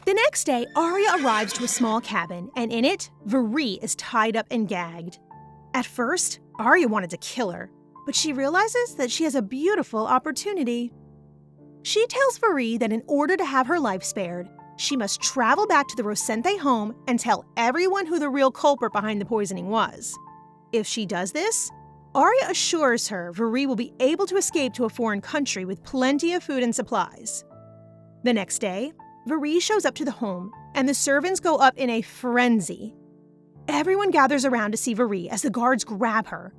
The next day, Aria arrives to a small cabin, and in it, Viri is tied up and gagged. At first, Aria wanted to kill her, but she realizes that she has a beautiful opportunity. She tells Viri that in order to have her life spared, she must travel back to the Rosente home and tell everyone who the real culprit behind the poisoning was. If she does this, Aria assures her Viri will be able to escape to a foreign country with plenty of food and supplies. The next day, Viri shows up to the home, and the servants go up in a frenzy. Everyone gathers around to see Viri as the guards grab her,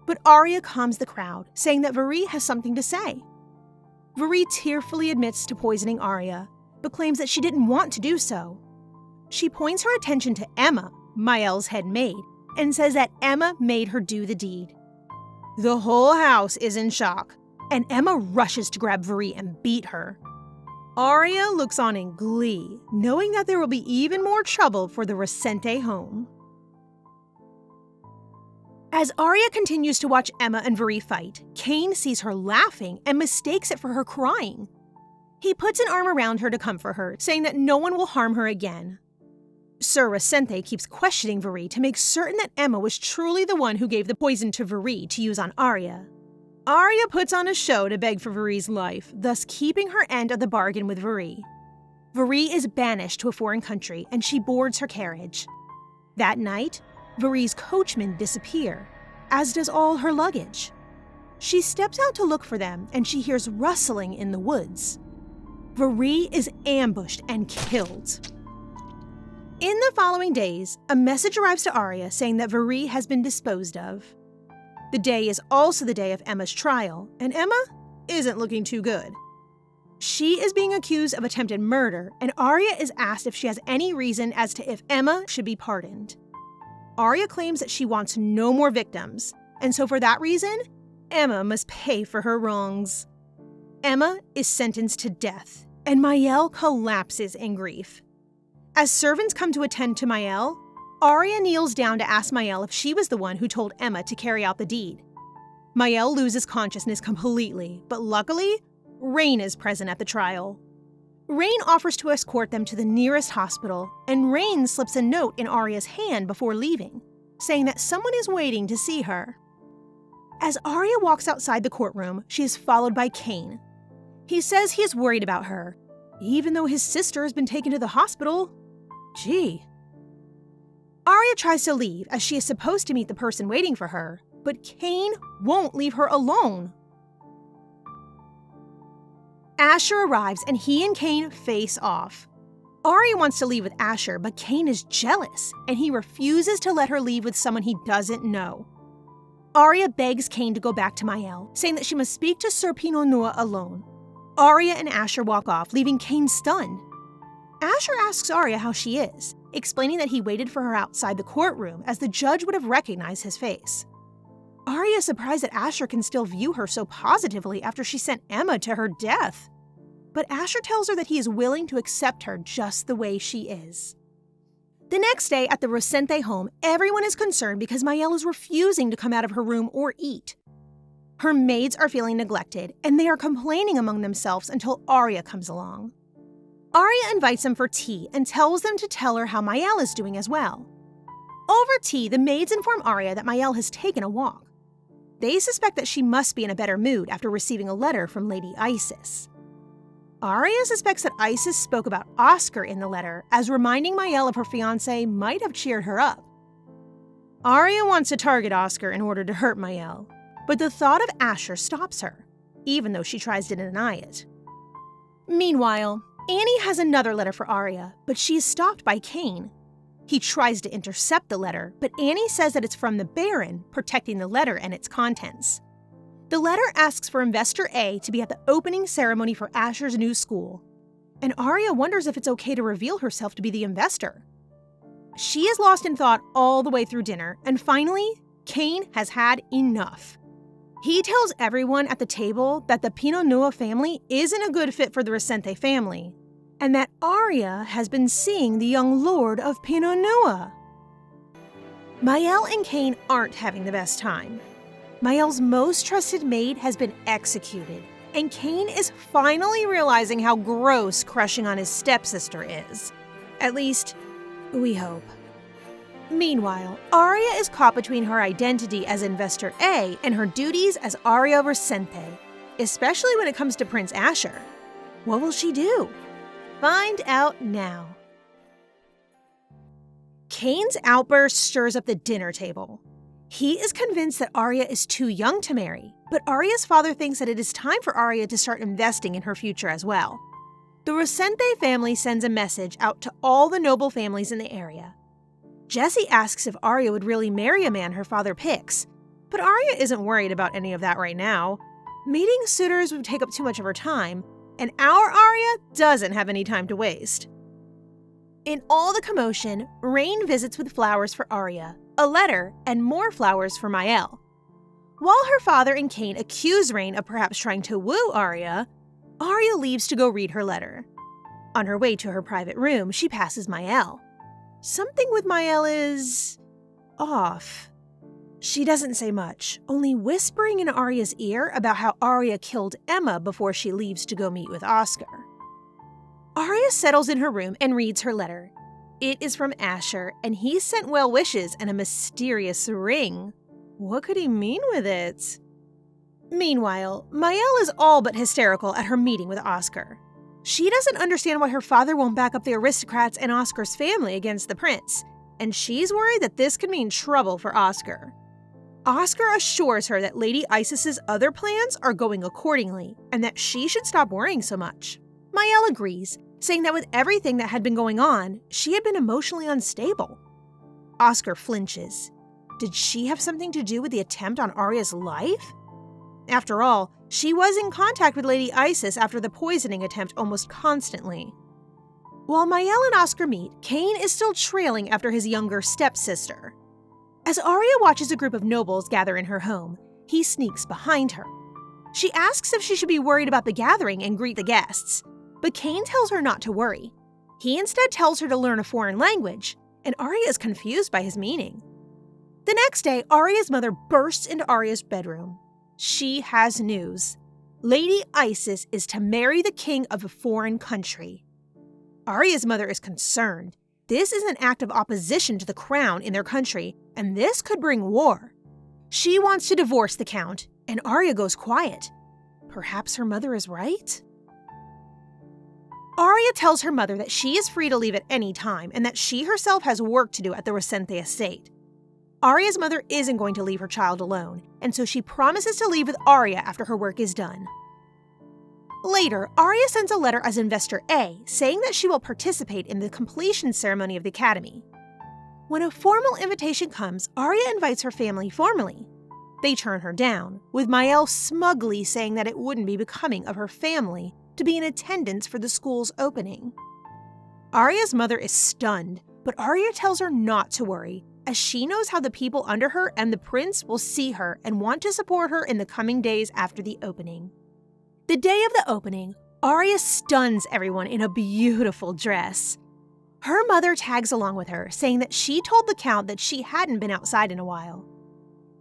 but Aria calms the crowd, saying that Viri has something to say. Viri tearfully admits to poisoning Aria, but claims that she didn't want to do so. She points her attention to Emma, Mielle's head maid, and says that Emma made her do the deed. The whole house is in shock, and Emma rushes to grab Viri and beat her. Aria looks on in glee, knowing that there will be even more trouble for the Rosente home. As Aria continues to watch Emma and Viri fight, Cain sees her laughing and mistakes it for her crying. He puts an arm around her to comfort her, saying that no one will harm her again. Sir Rosente keeps questioning Viri to make certain that Emma was truly the one who gave the poison to Viri to use on Aria. Aria puts on a show to beg for Viri's life, thus keeping her end of the bargain with Viri. Viri is banished to a foreign country, and she boards her carriage. That night, Viri's coachmen disappear, as does all her luggage. She steps out to look for them, and she hears rustling in the woods. Viri is ambushed and killed. In the following days, a message arrives to Aria saying that Viri has been disposed of. The day is also the day of Emma's trial, and Emma isn't looking too good. She is being accused of attempted murder, and Aria is asked if she has any reason as to if Emma should be pardoned. Aria claims that she wants no more victims, and so for that reason, Emma must pay for her wrongs. Emma is sentenced to death, and Mielle collapses in grief. As servants come to attend to Mielle, Aria kneels down to ask Mielle if she was the one who told Emma to carry out the deed. Mielle loses consciousness completely, but luckily, Rain is present at the trial. Rain offers to escort them to the nearest hospital, and Rain slips a note in Aria's hand before leaving, saying that someone is waiting to see her. As Aria walks outside the courtroom, she is followed by Cain. He says he is worried about her, even though his sister has been taken to the hospital. Gee. Aria tries to leave as she is supposed to meet the person waiting for her, but Cain won't leave her alone. Asher arrives and he and Cain face off. Aria wants to leave with Asher, but Cain is jealous and he refuses to let her leave with someone he doesn't know. Aria begs Cain to go back to Mielle, saying that she must speak to Sir Pinot Noir alone. Aria and Asher walk off, leaving Cain stunned. Asher asks Aria how she is, explaining that he waited for her outside the courtroom as the judge would have recognized his face. Aria is surprised that Asher can still view her so positively after she sent Emma to her death. But Asher tells her that he is willing to accept her just the way she is. The next day at the Rosente home, everyone is concerned because Mielle is refusing to come out of her room or eat. Her maids are feeling neglected, and they are complaining among themselves until Aria comes along. Aria invites them for tea and tells them to tell her how Mielle is doing as well. Over tea, the maids inform Aria that Mielle has taken a walk. They suspect that she must be in a better mood after receiving a letter from Lady Isis. Aria suspects that Isis spoke about Oscar in the letter, as reminding Mielle of her fiancé might have cheered her up. Aria wants to target Oscar in order to hurt Mielle, but the thought of Asher stops her, even though she tries to deny it. Meanwhile, Annie has another letter for Aria, but she is stopped by Cain. He tries to intercept the letter, but Annie says that it's from the Baron, protecting the letter and its contents. The letter asks for Investor A to be at the opening ceremony for Asher's new school, and Aria wonders if it's okay to reveal herself to be the investor. She is lost in thought all the way through dinner, and finally, Cain has had enough. He tells everyone at the table that the Pinot Noir family isn't a good fit for the Rosente family, and that Aria has been seeing the young lord of Pinot Noir. Mielle and Cain aren't having the best time. Mielle's most trusted maid has been executed, and Cain is finally realizing how gross crushing on his stepsister is. At least, we hope. Meanwhile, Aria is caught between her identity as Investor A and her duties as Aria Rosente, especially when it comes to Prince Asher. What will she do? Find out now. Cain's outburst stirs up the dinner table. He is convinced that Aria is too young to marry, but Aria's father thinks that it is time for Aria to start investing in her future as well. The Rosente family sends a message out to all the noble families in the area. Jessie asks if Aria would really marry a man her father picks, but Aria isn't worried about any of that right now. Meeting suitors would take up too much of her time, and our Aria doesn't have any time to waste. In all the commotion, Rain visits with flowers for Aria, a letter, and more flowers for Mielle. While her father and Cain accuse Rain of perhaps trying to woo Aria, Aria leaves to go read her letter. On her way to her private room, she passes Mielle. Something with Mielle is off. She doesn't say much, only whispering in Aria's ear about how Aria killed Emma before she leaves to go meet with Oscar. Aria settles in her room and reads her letter. It is from Asher, and he sent well wishes and a mysterious ring. What could he mean with it? Meanwhile, Mielle is all but hysterical at her meeting with Oscar. She doesn't understand why her father won't back up the aristocrats and Oscar's family against the prince, and she's worried that this could mean trouble for Oscar. Oscar assures her that Lady Isis's other plans are going accordingly, and that she should stop worrying so much. Mielle agrees, saying that with everything that had been going on, she had been emotionally unstable. Oscar flinches. Did she have something to do with the attempt on Aria's life? After all, she was in contact with Lady Isis after the poisoning attempt almost constantly. While Mielle and Oscar meet, Cain is still trailing after his younger stepsister. As Aria watches a group of nobles gather in her home, he sneaks behind her. She asks if she should be worried about the gathering and greet the guests, but Cain tells her not to worry. He instead tells her to learn a foreign language, and Aria is confused by his meaning. The next day, Aria's mother bursts into Aria's bedroom. She has news. Lady Isis is to marry the king of a foreign country. Aria's mother is concerned. This is an act of opposition to the crown in their country, and this could bring war. She wants to divorce the count, and Aria goes quiet. Perhaps her mother is right? Aria tells her mother that she is free to leave at any time and that she herself has work to do at the Resente estate. Aria's mother isn't going to leave her child alone, and so she promises to leave with Aria after her work is done. Later, Aria sends a letter as Investor A saying that she will participate in the completion ceremony of the academy. When a formal invitation comes, Aria invites her family formally. They turn her down, with Mielle smugly saying that it wouldn't be becoming of her family to be in attendance for the school's opening. Aria's mother is stunned, but Aria tells her not to worry, as she knows how the people under her and the prince will see her and want to support her in the coming days after the opening. The day of the opening, Aria stuns everyone in a beautiful dress. Her mother tags along with her, saying that she told the count that she hadn't been outside in a while.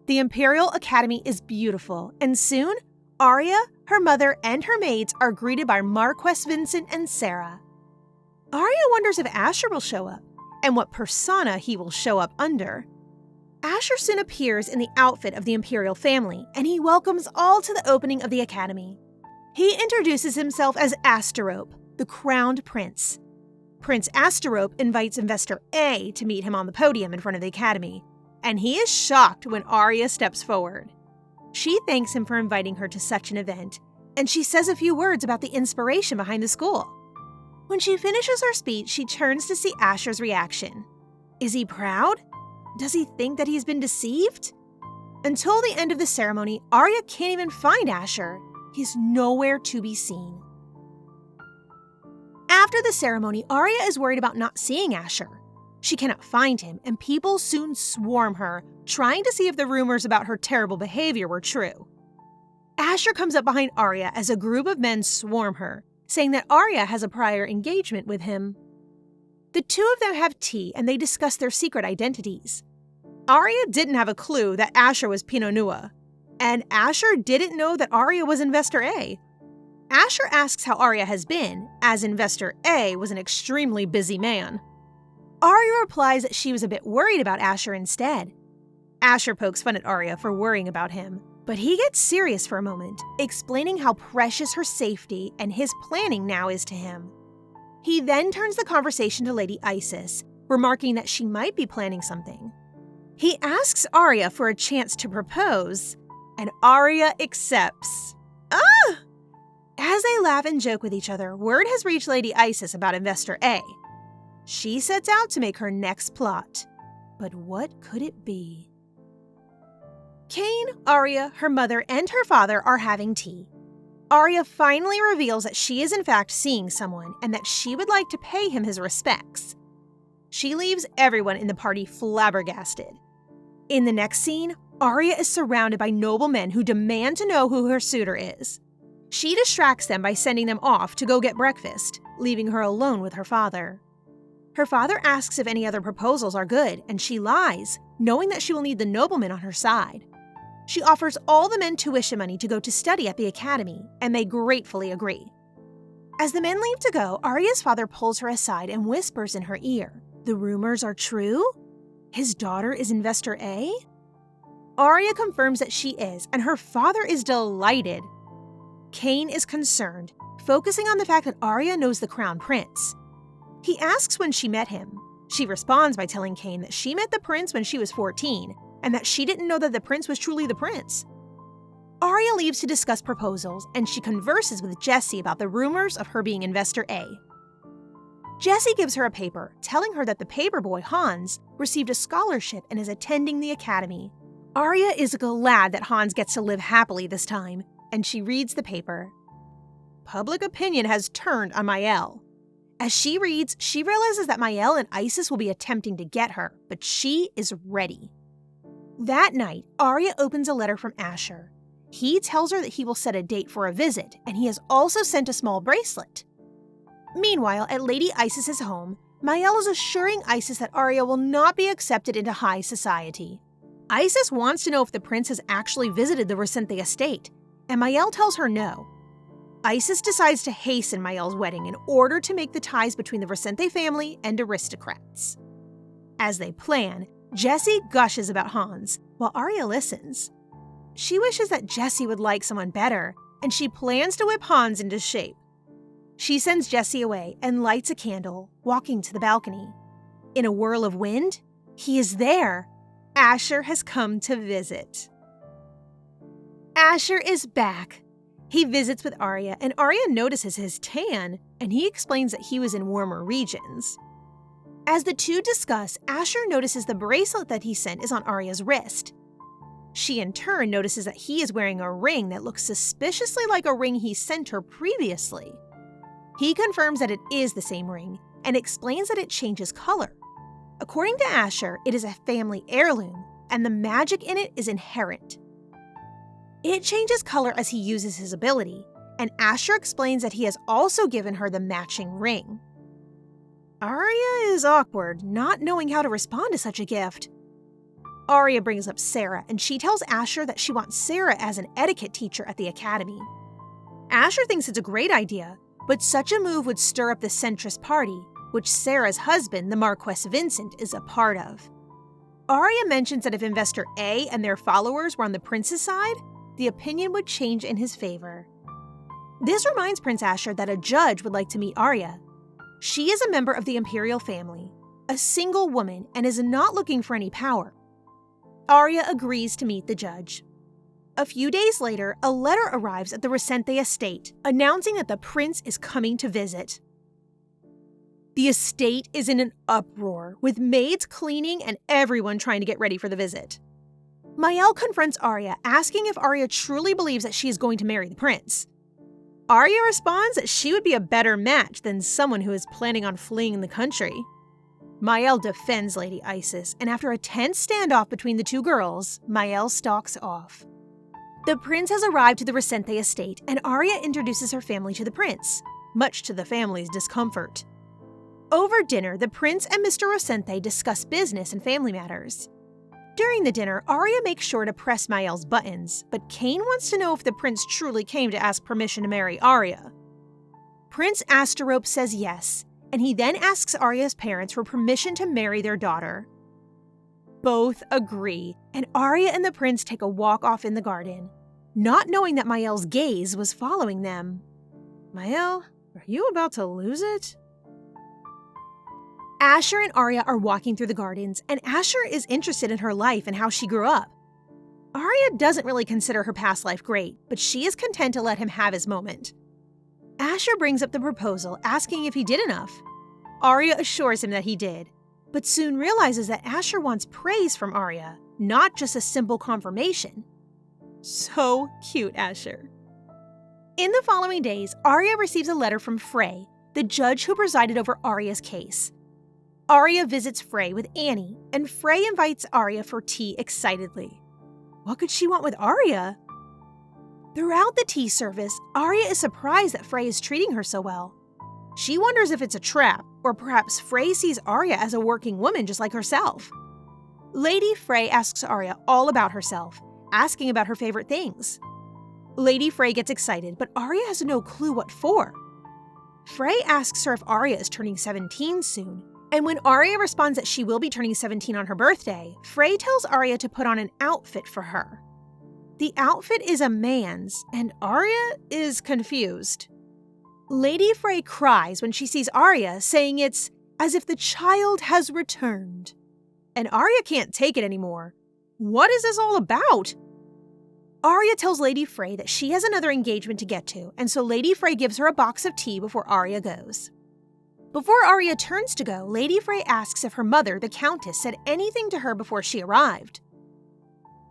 The Imperial Academy is beautiful, and soon, Aria, her mother, and her maids are greeted by Marquess Vincent and Sarah. Aria wonders if Asher will show up, and what persona he will show up under. Asher soon appears in the outfit of the Imperial family, and he welcomes all to the opening of the academy. He introduces himself as Asterope, the crowned prince. Prince Asterope invites Investor A to meet him on the podium in front of the academy, and he is shocked when Aria steps forward. She thanks him for inviting her to such an event, and she says a few words about the inspiration behind the school. When she finishes her speech, she turns to see Asher's reaction. Is he proud? Does he think that he's been deceived? Until the end of the ceremony, Aria can't even find Asher. He's nowhere to be seen. After the ceremony, Aria is worried about not seeing Asher. She cannot find him, and people soon swarm her, trying to see if the rumors about her terrible behavior were true. Asher comes up behind Aria as a group of men swarm her, saying that Aria has a prior engagement with him. The two of them have tea, and they discuss their secret identities. Aria didn't have a clue that Asher was Pinot Noir, and Asher didn't know that Aria was Investor A. Asher asks how Aria has been, as Investor A was an extremely busy man. Aria replies that she was a bit worried about Asher instead. Asher pokes fun at Aria for worrying about him, but he gets serious for a moment, explaining how precious her safety and his planning now is to him. He then turns the conversation to Lady Isis, remarking that she might be planning something. He asks Aria for a chance to propose, and Aria accepts. As they laugh and joke with each other, word has reached Lady Isis about Investor A. She sets out to make her next plot. But what could it be? Kane, Aria, her mother, and her father are having tea. Aria finally reveals that she is in fact seeing someone and that she would like to pay him his respects. She leaves everyone in the party flabbergasted. In the next scene, Aria is surrounded by noblemen who demand to know who her suitor is. She distracts them by sending them off to go get breakfast, leaving her alone with her father. Her father asks if any other proposals are good, and she lies, knowing that she will need the noblemen on her side. She offers all the men tuition money to go to study at the academy, and they gratefully agree. As the men leave to go, Aria's father pulls her aside and whispers in her ear, "The rumors are true? His daughter is Investor A?" Aria confirms that she is, and her father is delighted. Kane is concerned, focusing on the fact that Aria knows the crown prince. He asks when she met him. She responds by telling Kane that she met the prince when she was 14, and that she didn't know that the prince was truly the prince. Aria leaves to discuss proposals, and she converses with Jessie about the rumors of her being Investor A. Jessie gives her a paper, telling her that the paperboy, Hans, received a scholarship and is attending the academy. Aria is glad that Hans gets to live happily this time, and she reads the paper. Public opinion has turned on Mielle. As she reads, she realizes that Mielle and Isis will be attempting to get her, but she is ready. That night, Aria opens a letter from Asher. He tells her that he will set a date for a visit, and he has also sent a small bracelet. Meanwhile, at Lady Isis's home, Mielle is assuring Isis that Aria will not be accepted into high society. Isis wants to know if the prince has actually visited the Resente estate, and Mielle tells her no. Isis decides to hasten Mielle's wedding in order to make the ties between the Resente family and aristocrats. As they plan, Jessie gushes about Hans, while Aria listens. She wishes that Jessie would like someone better, and she plans to whip Hans into shape. She sends Jesse away and lights a candle, walking to the balcony. In a whirl of wind, he is there. Asher has come to visit. Asher is back. He visits with Aria, and Aria notices his tan, and he explains that he was in warmer regions. As the two discuss, Asher notices the bracelet that he sent is on Aria's wrist. She in turn notices that he is wearing a ring that looks suspiciously like a ring he sent her previously. He confirms that it is the same ring and explains that it changes color. According to Asher, it is a family heirloom, and the magic in it is inherent. It changes color as he uses his ability, and Asher explains that he has also given her the matching ring. Aria is awkward, not knowing how to respond to such a gift. Aria brings up Sarah, and she tells Asher that she wants Sarah as an etiquette teacher at the academy. Asher thinks it's a great idea, but such a move would stir up the centrist party, which Sarah's husband, the Marquess Vincent, is a part of. Aria mentions that if Investor A and their followers were on the prince's side, the opinion would change in his favor. This reminds Prince Asher that a judge would like to meet Aria. She is a member of the imperial family, a single woman, and is not looking for any power. Aria agrees to meet the judge. A few days later, a letter arrives at the Resente estate, announcing that the prince is coming to visit. The estate is in an uproar, with maids cleaning and everyone trying to get ready for the visit. Mielle confronts Aria, asking if Aria truly believes that she is going to marry the prince. Aria responds that she would be a better match than someone who is planning on fleeing the country. Mielle defends Lady Isis, and after a tense standoff between the two girls, Mielle stalks off. The prince has arrived to the Resente estate, and Aria introduces her family to the prince, much to the family's discomfort. Over dinner, the prince and Mr. Resente discuss business and family matters. During the dinner, Aria makes sure to press Mielle's buttons, but Cain wants to know if the prince truly came to ask permission to marry Aria. Prince Asterope says yes, and he then asks Aria's parents for permission to marry their daughter. Both agree, and Aria and the prince take a walk off in the garden, not knowing that Mielle's gaze was following them. Mielle, are you about to lose it? Asher and Aria are walking through the gardens, and Asher is interested in her life and how she grew up. Aria doesn't really consider her past life great, but she is content to let him have his moment. Asher brings up the proposal, asking if he did enough. Aria assures him that he did, but soon realizes that Asher wants praise from Aria, not just a simple confirmation. So cute, Asher. In the following days, Aria receives a letter from Frey, the judge who presided over Aria's case. Aria visits Frey with Annie, and Frey invites Aria for tea excitedly. What could she want with Aria? Throughout the tea service, Aria is surprised that Frey is treating her so well. She wonders if it's a trap, or perhaps Frey sees Aria as a working woman just like herself. Lady Frey asks Aria all about herself, asking about her favorite things. Lady Frey gets excited, but Aria has no clue what for. Frey asks her if Aria is turning 17 soon, and when Aria responds that she will be turning 17 on her birthday, Frey tells Aria to put on an outfit for her. The outfit is a man's, and Aria is confused. Lady Frey cries when she sees Aria, saying it's as if the child has returned. And Aria can't take it anymore. What is this all about? Aria tells Lady Frey that she has another engagement to get to, and so Lady Frey gives her a box of tea before Aria goes. Before Aria turns to go, Lady Frey asks if her mother, the Countess, said anything to her before she arrived.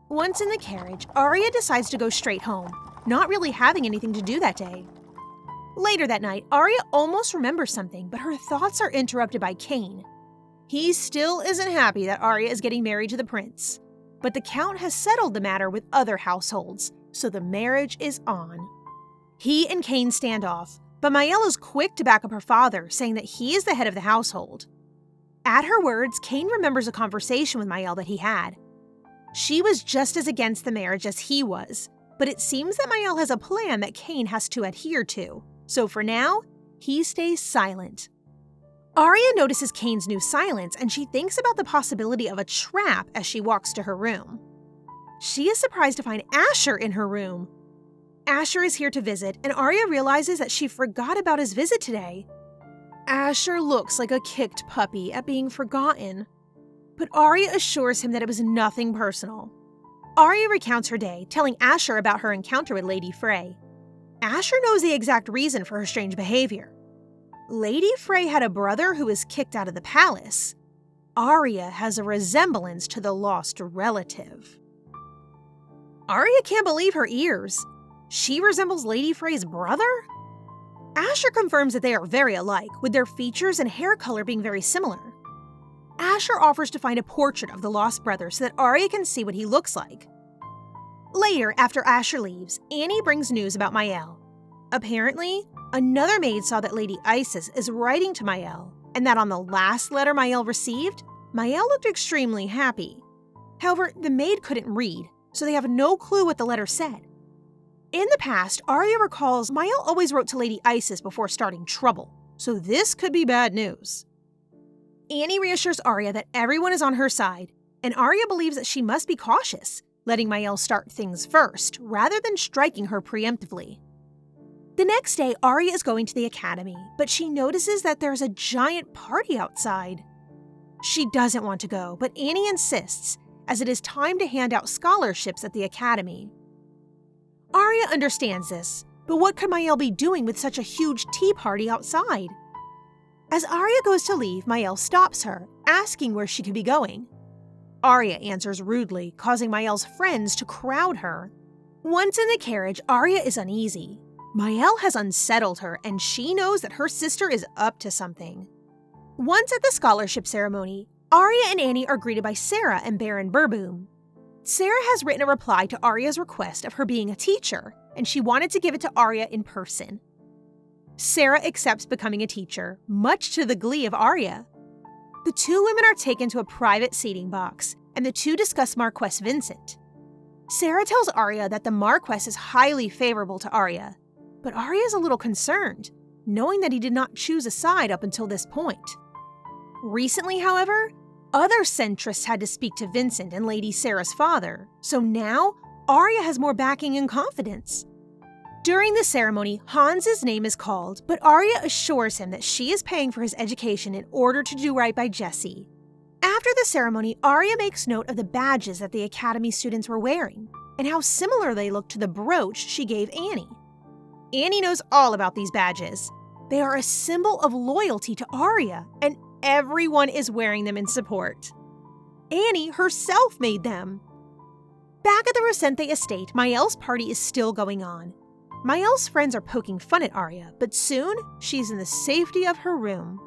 Once in the carriage, Aria decides to go straight home, not really having anything to do that day. Later that night, Aria almost remembers something, but her thoughts are interrupted by Cain. He still isn't happy that Aria is getting married to the prince, but the Count has settled the matter with other households, so the marriage is on. He and Cain stand off, but Mielle is quick to back up her father, saying that he is the head of the household. At her words, Cain remembers a conversation with Mielle that he had. She was just as against the marriage as he was, but it seems that Mielle has a plan that Cain has to adhere to, so for now, he stays silent. Aria notices Cain's new silence, and she thinks about the possibility of a trap as she walks to her room. She is surprised to find Asher in her room. Asher is here to visit, and Aria realizes that she forgot about his visit today. Asher looks like a kicked puppy at being forgotten, but Aria assures him that it was nothing personal. Aria recounts her day, telling Asher about her encounter with Lady Frey. Asher knows the exact reason for her strange behavior. Lady Frey had a brother who was kicked out of the palace. Aria has a resemblance to the lost relative. Aria can't believe her ears. She resembles Lady Frey's brother? Asher confirms that they are very alike, with their features and hair color being very similar. Asher offers to find a portrait of the lost brother so that Aria can see what he looks like. Later, after Asher leaves, Annie brings news about Mielle. Apparently, another maid saw that Lady Isis is writing to Mielle, and that on the last letter Mielle received, Mielle looked extremely happy. However, the maid couldn't read, so they have no clue what the letter said. In the past, Aria recalls Mielle always wrote to Lady Isis before starting trouble, so this could be bad news. Annie reassures Aria that everyone is on her side, and Aria believes that she must be cautious, letting Mielle start things first, rather than striking her preemptively. The next day, Aria is going to the academy, but she notices that there's a giant party outside. She doesn't want to go, but Annie insists, as it is time to hand out scholarships at the academy. Aria understands this, but what could Mielle be doing with such a huge tea party outside? As Aria goes to leave, Mielle stops her, asking where she could be going. Aria answers rudely, causing Mielle's friends to crowd her. Once in the carriage, Aria is uneasy. Mielle has unsettled her, and she knows that her sister is up to something. Once at the scholarship ceremony, Aria and Annie are greeted by Sarah and Baron Burboom. Sarah has written a reply to Aria's request of her being a teacher, and she wanted to give it to Aria in person. Sarah accepts becoming a teacher, much to the glee of Aria. The two women are taken to a private seating box, and the two discuss Marquess Vincent. Sarah tells Aria that the Marquess is highly favorable to Aria, but Aria is a little concerned, knowing that he did not choose a side up until this point. Recently, however, other centrists had to speak to Vincent and Lady Sarah's father, so now Aria has more backing and confidence. During the ceremony, Hans's name is called, but Aria assures him that she is paying for his education in order to do right by Jessie. After the ceremony, Aria makes note of the badges that the academy students were wearing, and how similar they look to the brooch she gave Annie. Annie knows all about these badges. They are a symbol of loyalty to Aria, and everyone is wearing them in support. Annie herself made them. Back at the Rosente estate, Mielle's party is still going on. Mielle's friends are poking fun at Aria, but soon she's in the safety of her room.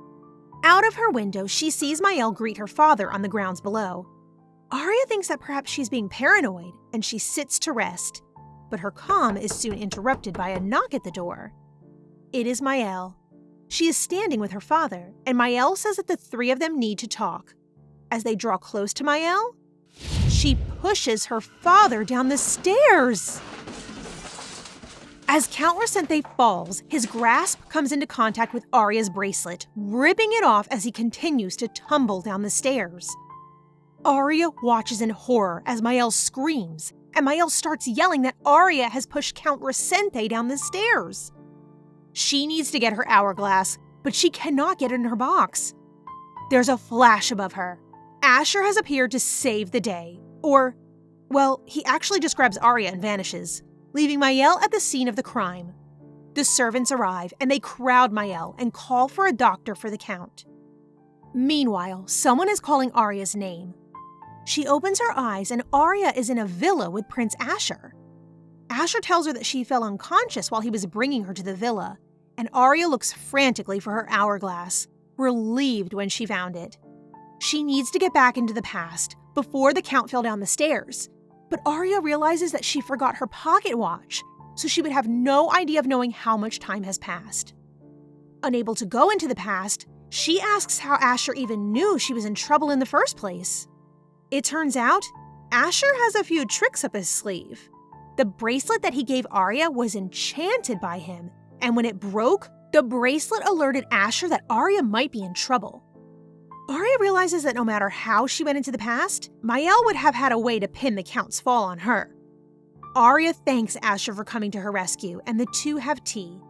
Out of her window, she sees Mielle greet her father on the grounds below. Aria thinks that perhaps she's being paranoid, and she sits to rest. But her calm is soon interrupted by a knock at the door. It is Mielle. She is standing with her father, and Mielle says that the three of them need to talk. As they draw close to Mielle, she pushes her father down the stairs. As Count Rosente falls, his grasp comes into contact with Aria's bracelet, ripping it off as he continues to tumble down the stairs. Aria watches in horror as Mielle screams, and Mielle starts yelling that Aria has pushed Count Rosente down the stairs. She needs to get her hourglass, but she cannot get it in her box. There's a flash above her. Asher has appeared to save the day, he actually just grabs Aria and vanishes, leaving Mielle at the scene of the crime. The servants arrive, and they crowd Mielle and call for a doctor for the Count. Meanwhile, someone is calling Aria's name. She opens her eyes, and Aria is in a villa with Prince Asher. Asher tells her that she fell unconscious while he was bringing her to the villa, and Aria looks frantically for her hourglass, relieved when she found it. She needs to get back into the past, before the Count fell down the stairs. But Aria realizes that she forgot her pocket watch, so she would have no idea of knowing how much time has passed. Unable to go into the past, she asks how Asher even knew she was in trouble in the first place. It turns out, Asher has a few tricks up his sleeve. The bracelet that he gave Aria was enchanted by him, and when it broke, the bracelet alerted Asher that Aria might be in trouble. Aria realizes that no matter how she went into the past, Mielle would have had a way to pin the Count's fall on her. Aria thanks Asher for coming to her rescue, and the two have tea.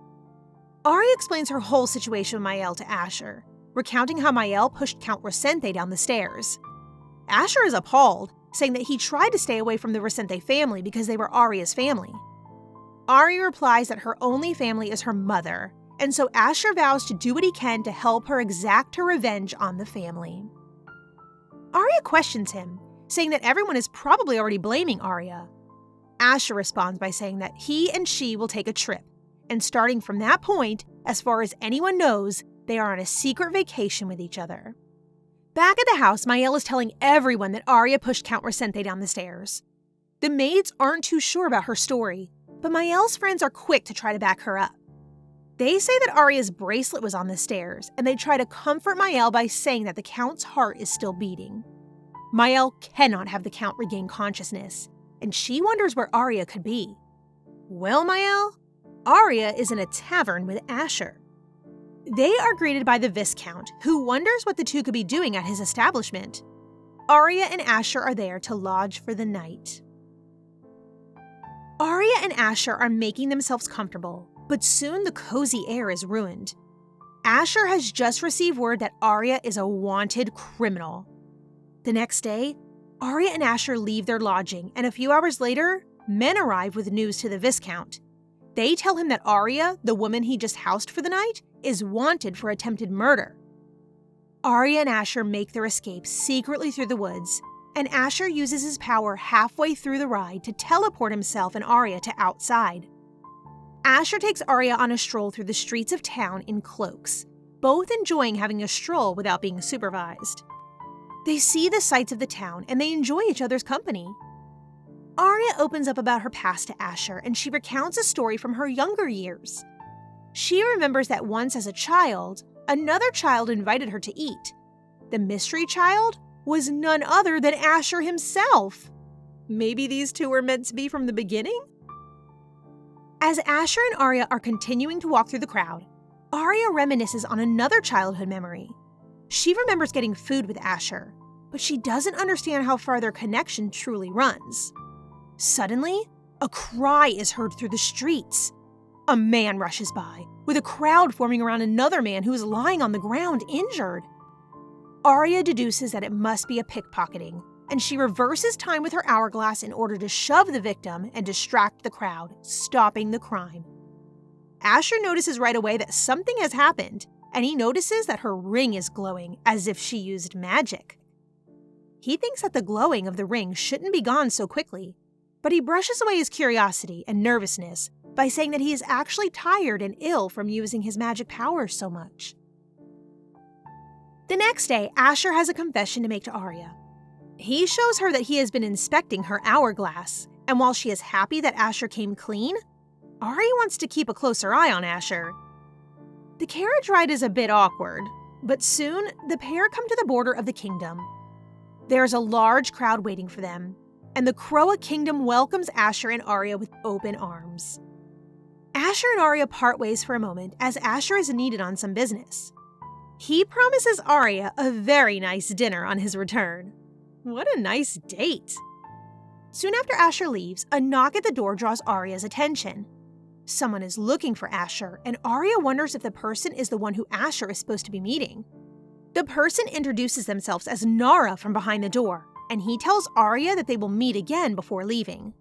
Aria explains her whole situation with Mielle to Asher, recounting how Mielle pushed Count Resente down the stairs. Asher is appalled, saying that he tried to stay away from the Resente family because they were Aria's family. Aria replies that her only family is her mother, and so Asher vows to do what he can to help her exact her revenge on the family. Aria questions him, saying that everyone is probably already blaming Aria. Asher responds by saying that he and she will take a trip, and starting from that point, as far as anyone knows, they are on a secret vacation with each other. Back at the house, Mielle is telling everyone that Aria pushed Count Resente down the stairs. The maids aren't too sure about her story, but Mielle's friends are quick to try to back her up. They say that Aria's bracelet was on the stairs, and they try to comfort Mielle by saying that the Count's heart is still beating. Mielle cannot have the Count regain consciousness, and she wonders where Aria could be. Well, Mielle, Aria is in a tavern with Asher. They are greeted by the Viscount, who wonders what the two could be doing at his establishment. Aria and Asher are there to lodge for the night. Aria and Asher are making themselves comfortable, but soon the cozy air is ruined. Asher has just received word that Aria is a wanted criminal. The next day, Aria and Asher leave their lodging, and a few hours later, men arrive with news to the Viscount. They tell him that Aria, the woman he just housed for the night, is wanted for attempted murder. Aria and Asher make their escape secretly through the woods, and Asher uses his power halfway through the ride to teleport himself and Aria to outside. Asher takes Aria on a stroll through the streets of town in cloaks, both enjoying having a stroll without being supervised. They see the sights of the town and they enjoy each other's company. Aria opens up about her past to Asher, and she recounts a story from her younger years. She remembers that once as a child, another child invited her to eat. The mystery child was none other than Asher himself. Maybe these two were meant to be from the beginning? As Asher and Aria are continuing to walk through the crowd, Aria reminisces on another childhood memory. She remembers getting food with Asher, but she doesn't understand how far their connection truly runs. Suddenly, a cry is heard through the streets. A man rushes by, with a crowd forming around another man who is lying on the ground injured. Aria deduces that it must be a pickpocketing, and she reverses time with her hourglass in order to shove the victim and distract the crowd, stopping the crime. Asher notices right away that something has happened, and he notices that her ring is glowing as if she used magic. He thinks that the glowing of the ring shouldn't be gone so quickly, but he brushes away his curiosity and nervousness by saying that he is actually tired and ill from using his magic powers so much. The next day, Asher has a confession to make to Aria. He shows her that he has been inspecting her hourglass, and while she is happy that Asher came clean, Aria wants to keep a closer eye on Asher. The carriage ride is a bit awkward, but soon the pair come to the border of the kingdom. There is a large crowd waiting for them, and the Croa kingdom welcomes Asher and Aria with open arms. Asher and Aria part ways for a moment as Asher is needed on some business. He promises Aria a very nice dinner on his return. What a nice date! Soon after Asher leaves, a knock at the door draws Aria's attention. Someone is looking for Asher, and Aria wonders if the person is the one who Asher is supposed to be meeting. The person introduces themselves as Nara from behind the door, and he tells Aria that they will meet again before leaving.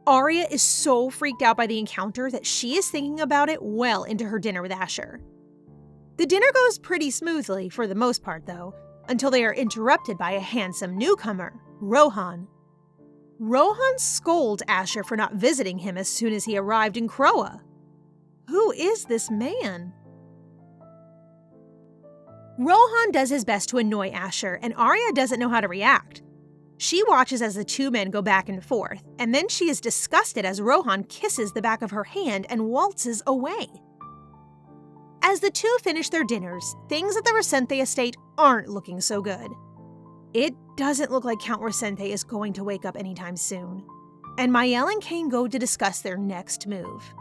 Aria is so freaked out by the encounter that she is thinking about it well into her dinner with Asher. The dinner goes pretty smoothly for the most part, though, until they are interrupted by a handsome newcomer, Rohan. Rohan scolds Asher for not visiting him as soon as he arrived in Croa. Who is this man? Rohan does his best to annoy Asher, and Aria doesn't know how to react. She watches as the two men go back and forth, and then she is disgusted as Rohan kisses the back of her hand and waltzes away. As the two finish their dinners, things at the Resente estate aren't looking so good. It doesn't look like Count Resente is going to wake up anytime soon, and Mielle and Cain go to discuss their next move.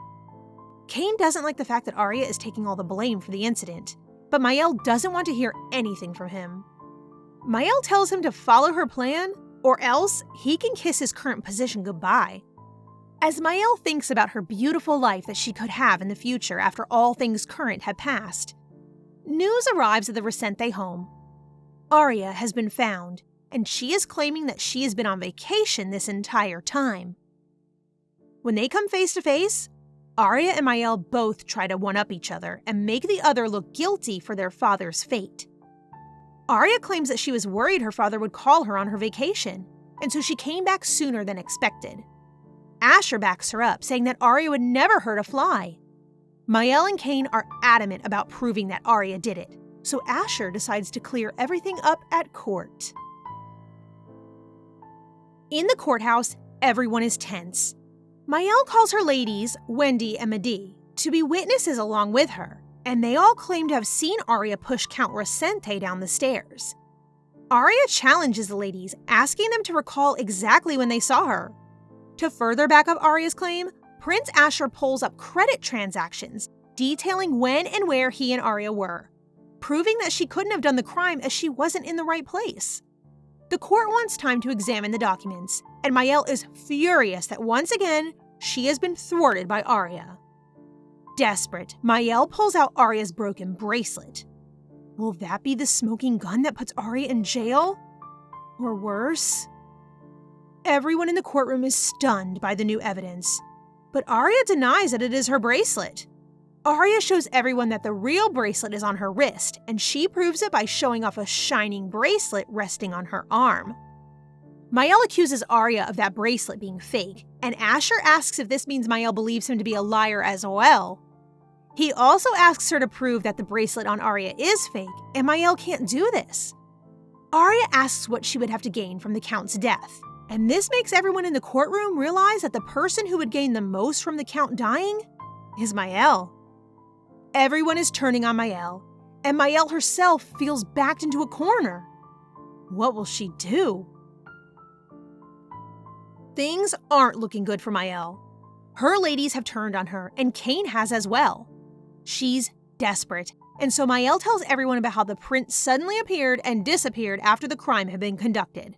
Cain doesn't like the fact that Aria is taking all the blame for the incident, but Mielle doesn't want to hear anything from him. Mielle tells him to follow her plan, or else he can kiss his current position goodbye. As Mielle thinks about her beautiful life that she could have in the future after all things current had passed, news arrives at the Resente home. Aria has been found, and she is claiming that she has been on vacation this entire time. When they come face to face, Aria and Mielle both try to one-up each other and make the other look guilty for their father's fate. Aria claims that she was worried her father would call her on her vacation, and so she came back sooner than expected. Asher backs her up, saying that Aria would never hurt a fly. Mielle and Kane are adamant about proving that Aria did it, so Asher decides to clear everything up at court. In the courthouse, everyone is tense. Mielle calls her ladies, Wendy and Medee, to be witnesses along with her, and they all claim to have seen Aria push Count Resente down the stairs. Aria challenges the ladies, asking them to recall exactly when they saw her. To further back up Aria's claim, Prince Asher pulls up credit transactions detailing when and where he and Aria were, proving that she couldn't have done the crime as she wasn't in the right place. The court wants time to examine the documents, and Mielle is furious that once again, she has been thwarted by Aria. Desperate, Mielle pulls out Aria's broken bracelet. Will that be the smoking gun that puts Aria in jail? Or worse? Everyone in the courtroom is stunned by the new evidence, but Aria denies that it is her bracelet. Aria shows everyone that the real bracelet is on her wrist, and she proves it by showing off a shining bracelet resting on her arm. Mielle accuses Aria of that bracelet being fake, and Asher asks if this means Mielle believes him to be a liar as well. He also asks her to prove that the bracelet on Aria is fake, and Mielle can't do this. Aria asks what she would have to gain from the Count's death, and this makes everyone in the courtroom realize that the person who would gain the most from the Count dying is Mielle. Everyone is turning on Mielle, and Mielle herself feels backed into a corner. What will she do? Things aren't looking good for Mielle. Her ladies have turned on her, and Kane has as well. She's desperate, and so Mielle tells everyone about how the prince suddenly appeared and disappeared after the crime had been conducted.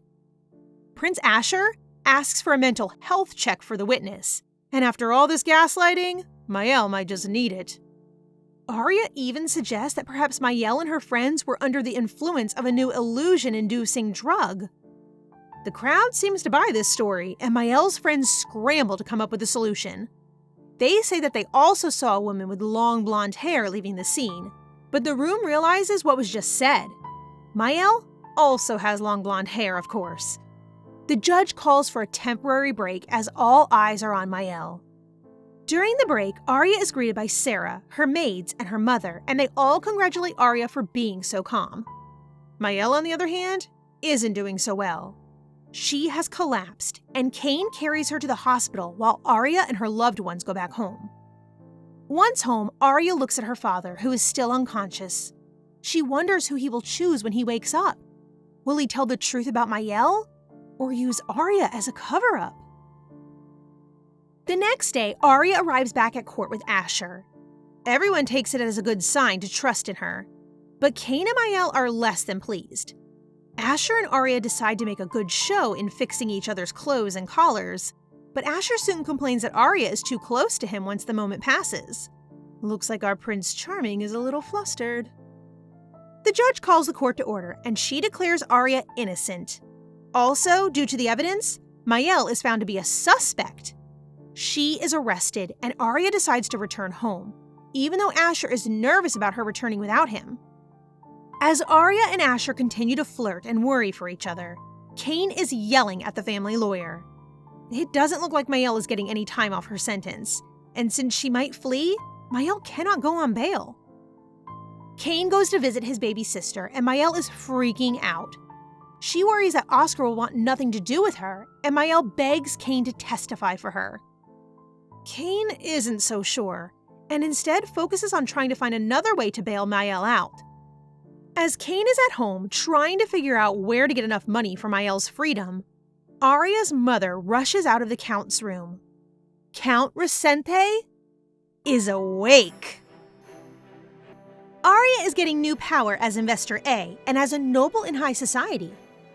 Prince Asher asks for a mental health check for the witness, and after all this gaslighting, Mielle might just need it. Aria even suggests that perhaps Mielle and her friends were under the influence of a new illusion-inducing drug. The crowd seems to buy this story, and Mielle's friends scramble to come up with a solution. They say that they also saw a woman with long blonde hair leaving the scene, but the room realizes what was just said. Mielle also has long blonde hair, of course. The judge calls for a temporary break as all eyes are on Mielle. During the break, Aria is greeted by Sarah, her maids, and her mother, and they all congratulate Aria for being so calm. Mielle, on the other hand, isn't doing so well. She has collapsed, and Kane carries her to the hospital while Aria and her loved ones go back home. Once home, Aria looks at her father, who is still unconscious. She wonders who he will choose when he wakes up. Will he tell the truth about Mielle, or use Aria as a cover-up? The next day, Aria arrives back at court with Asher. Everyone takes it as a good sign to trust in her, but Kane and Mielle are less than pleased. Asher and Aria decide to make a good show in fixing each other's clothes and collars, but Asher soon complains that Aria is too close to him once the moment passes. Looks like our Prince Charming is a little flustered. The judge calls the court to order, and she declares Aria innocent. Also, due to the evidence, Mielle is found to be a suspect. She is arrested, and Aria decides to return home, even though Asher is nervous about her returning without him. As Aria and Asher continue to flirt and worry for each other, Kane is yelling at the family lawyer. It doesn't look like Mielle is getting any time off her sentence, and since she might flee, Mielle cannot go on bail. Kane goes to visit his baby sister, and Mielle is freaking out. She worries that Oscar will want nothing to do with her, and Mielle begs Kane to testify for her. Kane isn't so sure, and instead focuses on trying to find another way to bail Mielle out. As Kane is at home trying to figure out where to get enough money for Mielle's freedom, Aria's mother rushes out of the Count's room. Count Resente is awake. Aria is getting new power as Investor A and as a noble in high society,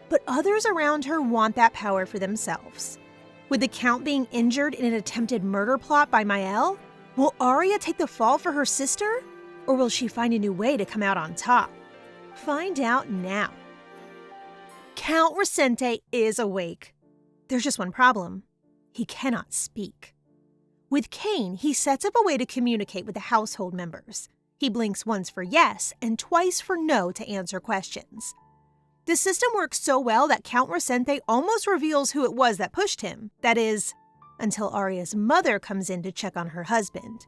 but others around her want that power for themselves. With the Count being injured in an attempted murder plot by Mielle, will Aria take the fall for her sister? Or will she find a new way to come out on top? Find out now. Count Recente is awake. There's just one problem. He cannot speak. With Cain, he sets up a way to communicate with the household members. He blinks once for yes and twice for no to answer questions. The system works so well that Count Recente almost reveals who it was that pushed him. That is, until Aria's mother comes in to check on her husband.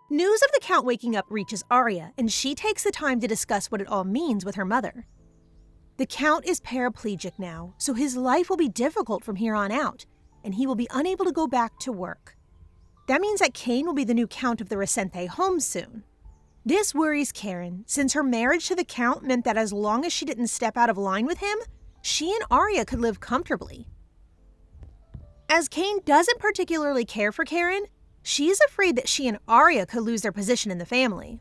News of the Count waking up reaches Aria, and she takes the time to discuss what it all means with her mother. The Count is paraplegic now, so his life will be difficult from here on out, and he will be unable to go back to work. That means that Cain will be the new Count of the Recente home soon. This worries Karen, since her marriage to the Count meant that as long as she didn't step out of line with him, she and Aria could live comfortably. As Cain doesn't particularly care for Karen, she is afraid that she and Aria could lose their position in the family.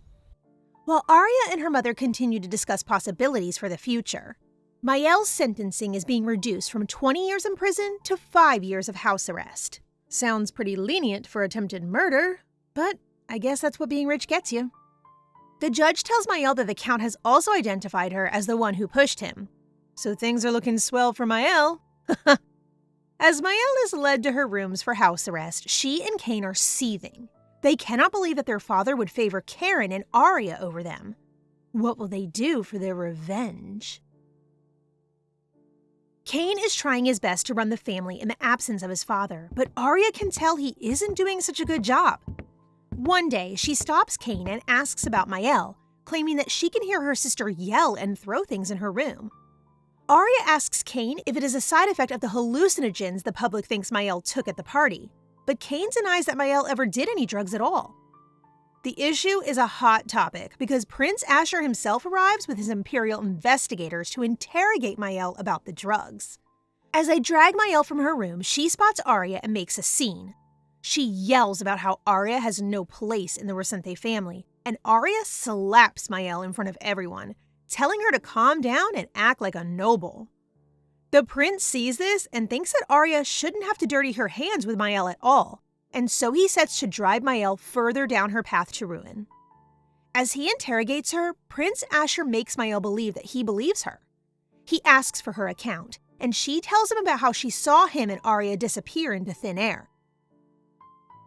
While Aria and her mother continue to discuss possibilities for the future, Mielle's sentencing is being reduced from 20 years in prison to 5 years of house arrest. Sounds pretty lenient for attempted murder, but I guess that's what being rich gets you. The judge tells Mielle that the Count has also identified her as the one who pushed him. So things are looking swell for Mielle. As Mielle is led to her rooms for house arrest, she and Cain are seething. They cannot believe that their father would favor Karen and Aria over them. What will they do for their revenge? Cain is trying his best to run the family in the absence of his father, but Aria can tell he isn't doing such a good job. One day, she stops Cain and asks about Mielle, claiming that she can hear her sister yell and throw things in her room. Aria asks Cain if it is a side effect of the hallucinogens the public thinks Mielle took at the party, but Cain denies that Mielle ever did any drugs at all. The issue is a hot topic because Prince Asher himself arrives with his Imperial investigators to interrogate Mielle about the drugs. As they drag Mielle from her room, she spots Aria and makes a scene. She yells about how Aria has no place in the Recente family, and Aria slaps Mielle in front of everyone, telling her to calm down and act like a noble. The prince sees this and thinks that Aria shouldn't have to dirty her hands with Mielle at all, and so he sets to drive Mielle further down her path to ruin. As he interrogates her, Prince Asher makes Mielle believe that he believes her. He asks for her account, and she tells him about how she saw him and Aria disappear into thin air.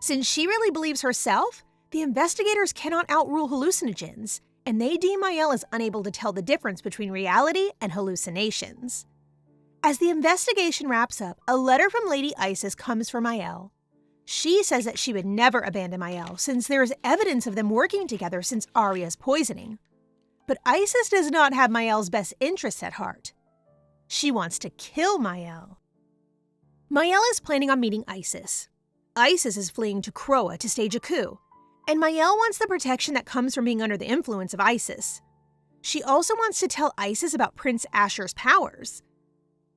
Since she really believes herself, the investigators cannot outrule hallucinogens, and they deem Mielle as unable to tell the difference between reality and hallucinations. As the investigation wraps up, a letter from Lady Isis comes for Mielle. She says that she would never abandon Mielle since there is evidence of them working together since Aria's poisoning. But Isis does not have Mielle's best interests at heart. She wants to kill Mielle. Mielle is planning on meeting Isis. Isis is fleeing to Croa to stage a coup, and Mielle wants the protection that comes from being under the influence of Isis. She also wants to tell Isis about Prince Asher's powers.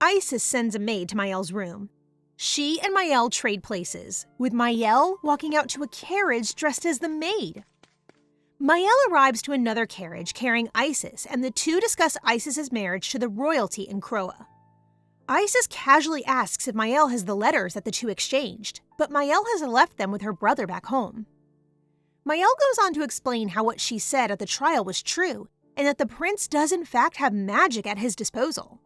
Isis sends a maid to Mielle's room. She and Mielle trade places, with Mielle walking out to a carriage dressed as the maid. Mielle arrives to another carriage carrying Isis, and the two discuss Isis's marriage to the royalty in Croa. Isis casually asks if Mielle has the letters that the two exchanged, but Mielle has left them with her brother back home. Mielle goes on to explain how what she said at the trial was true, and that the prince does in fact have magic at his disposal.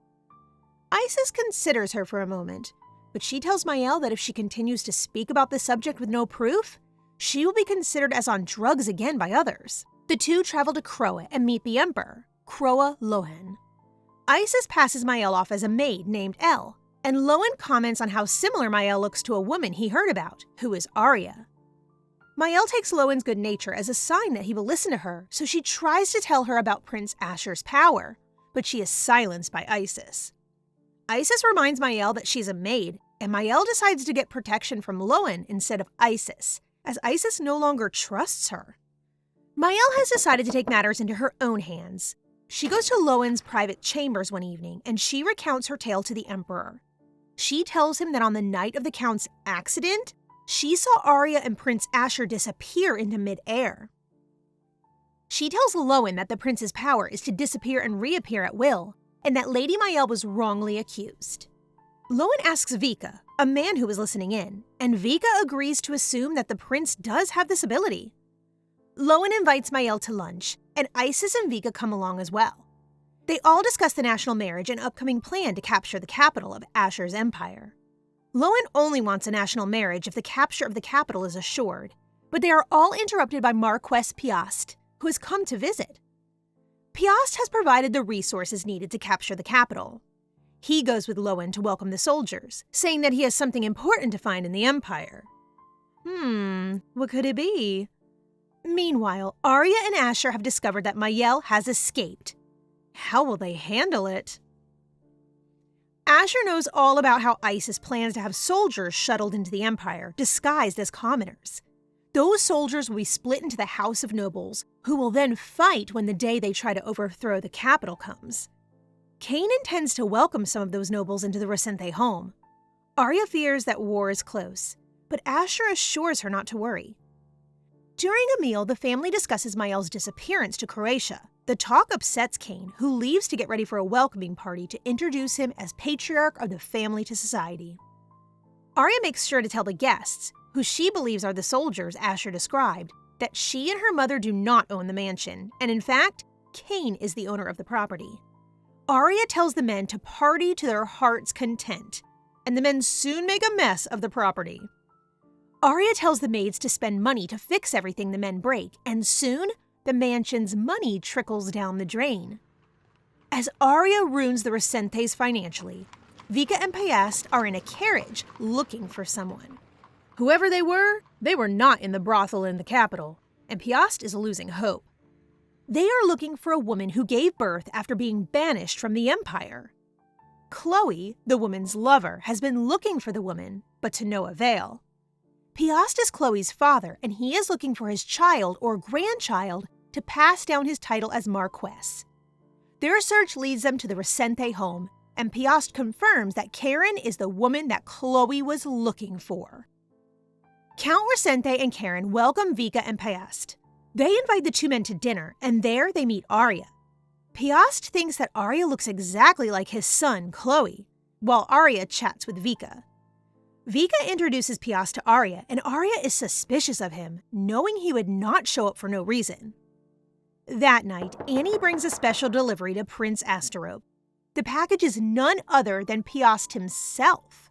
Isis considers her for a moment, but she tells Mielle that if she continues to speak about the subject with no proof, she will be considered as on drugs again by others. The two travel to Croa and meet the emperor, Croa Lohen. Isis passes Mielle off as a maid named Elle, and Lohen comments on how similar Mielle looks to a woman he heard about, who is Aria. Mielle takes Lohen's good nature as a sign that he will listen to her, so she tries to tell her about Prince Asher's power, but she is silenced by Isis. Isis reminds Mielle that she's a maid, and Mielle decides to get protection from Lohen instead of Isis, as Isis no longer trusts her. Mielle has decided to take matters into her own hands. She goes to Lohen's private chambers one evening, and she recounts her tale to the emperor. She tells him that on the night of the Count's accident, she saw Aria and Prince Asher disappear into mid-air. She tells Lohen that the prince's power is to disappear and reappear at will, and that Lady Mielle was wrongly accused. Lohen asks Vika, a man who was listening in, and Vika agrees to assume that the prince does have this ability. Lowen invites Mielle to lunch, and Isis and Vika come along as well. They all discuss the national marriage and upcoming plan to capture the capital of Asher's empire. Lowen only wants a national marriage if the capture of the capital is assured, but they are all interrupted by Marquess Piast, who has come to visit. Piast has provided the resources needed to capture the capital. He goes with Lowen to welcome the soldiers, saying that he has something important to find in the empire. What could it be? Meanwhile, Aria and Asher have discovered that Mielle has escaped. How will they handle it? Asher knows all about how Isis plans to have soldiers shuttled into the empire, disguised as commoners. Those soldiers will be split into the House of Nobles, who will then fight when the day they try to overthrow the capital comes. Cain intends to welcome some of those nobles into the Resente home. Aria fears that war is close, but Asher assures her not to worry. During a meal, the family discusses Mielle's disappearance to Croatia. The talk upsets Cain, who leaves to get ready for a welcoming party to introduce him as patriarch of the family to society. Aria makes sure to tell the guests, who she believes are the soldiers Asher described, that she and her mother do not own the mansion, and in fact, Cain is the owner of the property. Aria tells the men to party to their heart's content, and the men soon make a mess of the property. Aria tells the maids to spend money to fix everything the men break, and soon, the mansion's money trickles down the drain. As Aria ruins the Resentes financially, Vika and Piast are in a carriage looking for someone. Whoever they were not in the brothel in the capital, and Piast is losing hope. They are looking for a woman who gave birth after being banished from the empire. Chloe, the woman's lover, has been looking for the woman, but to no avail. Piast is Chloe's father, and he is looking for his child or grandchild to pass down his title as Marquess. Their search leads them to the Resente home, and Piast confirms that Karen is the woman that Chloe was looking for. Count Resente and Karen welcome Vika and Piast. They invite the two men to dinner, and there they meet Aria. Piast thinks that Aria looks exactly like his son, Chloe, while Aria chats with Vika. Vika introduces Piast to Aria, and Aria is suspicious of him, knowing he would not show up for no reason. That night, Annie brings a special delivery to Prince Asterope. The package is none other than Piast himself.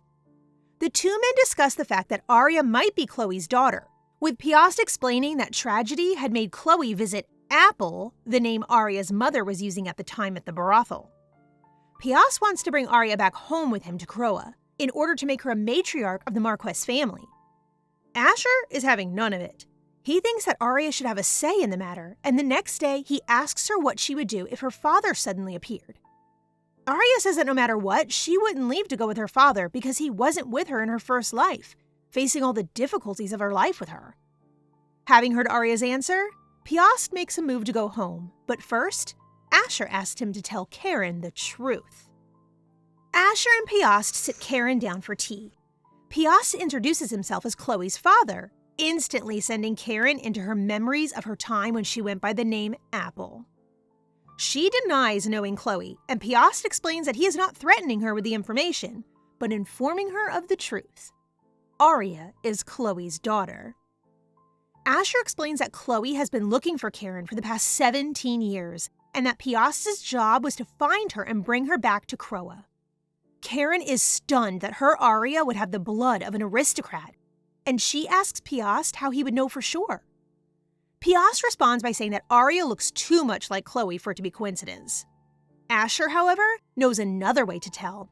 The two men discuss the fact that Aria might be Chloe's daughter, with Piast explaining that tragedy had made Chloe visit Apple, the name Aria's mother was using at the time at the brothel. Piast wants to bring Aria back home with him to Croa, in order to make her a matriarch of the Marquess family. Asher is having none of it. He thinks that Aria should have a say in the matter, and the next day he asks her what she would do if her father suddenly appeared. Aria says that no matter what, she wouldn't leave to go with her father because he wasn't with her in her first life, facing all the difficulties of her life with her. Having heard Aria's answer, Piast makes a move to go home, but first, Asher asks him to tell Karen the truth. Asher and Piast sit Karen down for tea. Piast introduces himself as Chloe's father, instantly sending Karen into her memories of her time when she went by the name Apple. She denies knowing Chloe, and Piast explains that he is not threatening her with the information, but informing her of the truth. Aria is Chloe's daughter. Asher explains that Chloe has been looking for Karen for the past 17 years, and that Piast's job was to find her and bring her back to Croa. Karen is stunned that her Aria would have the blood of an aristocrat, and she asks Piast how he would know for sure. Piast responds by saying that Aria looks too much like Chloe for it to be coincidence. Asher, however, knows another way to tell.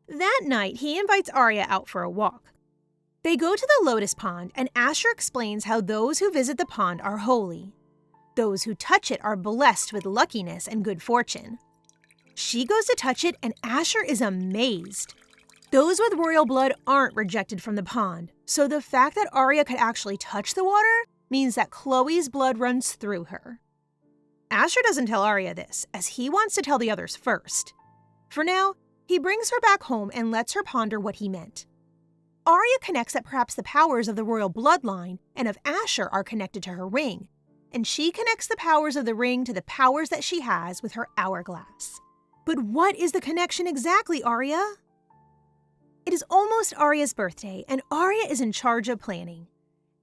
That night, he invites Aria out for a walk. They go to the lotus pond, and Asher explains how those who visit the pond are holy. Those who touch it are blessed with luckiness and good fortune. She goes to touch it, and Asher is amazed. Those with royal blood aren't rejected from the pond, so the fact that Aria could actually touch the water means that Chloe's blood runs through her. Asher doesn't tell Aria this, as he wants to tell the others first. For now, he brings her back home and lets her ponder what he meant. Aria connects that perhaps the powers of the royal bloodline and of Asher are connected to her ring, and she connects the powers of the ring to the powers that she has with her hourglass. But what is the connection exactly, Aria? It is almost Aria's birthday, and Aria is in charge of planning.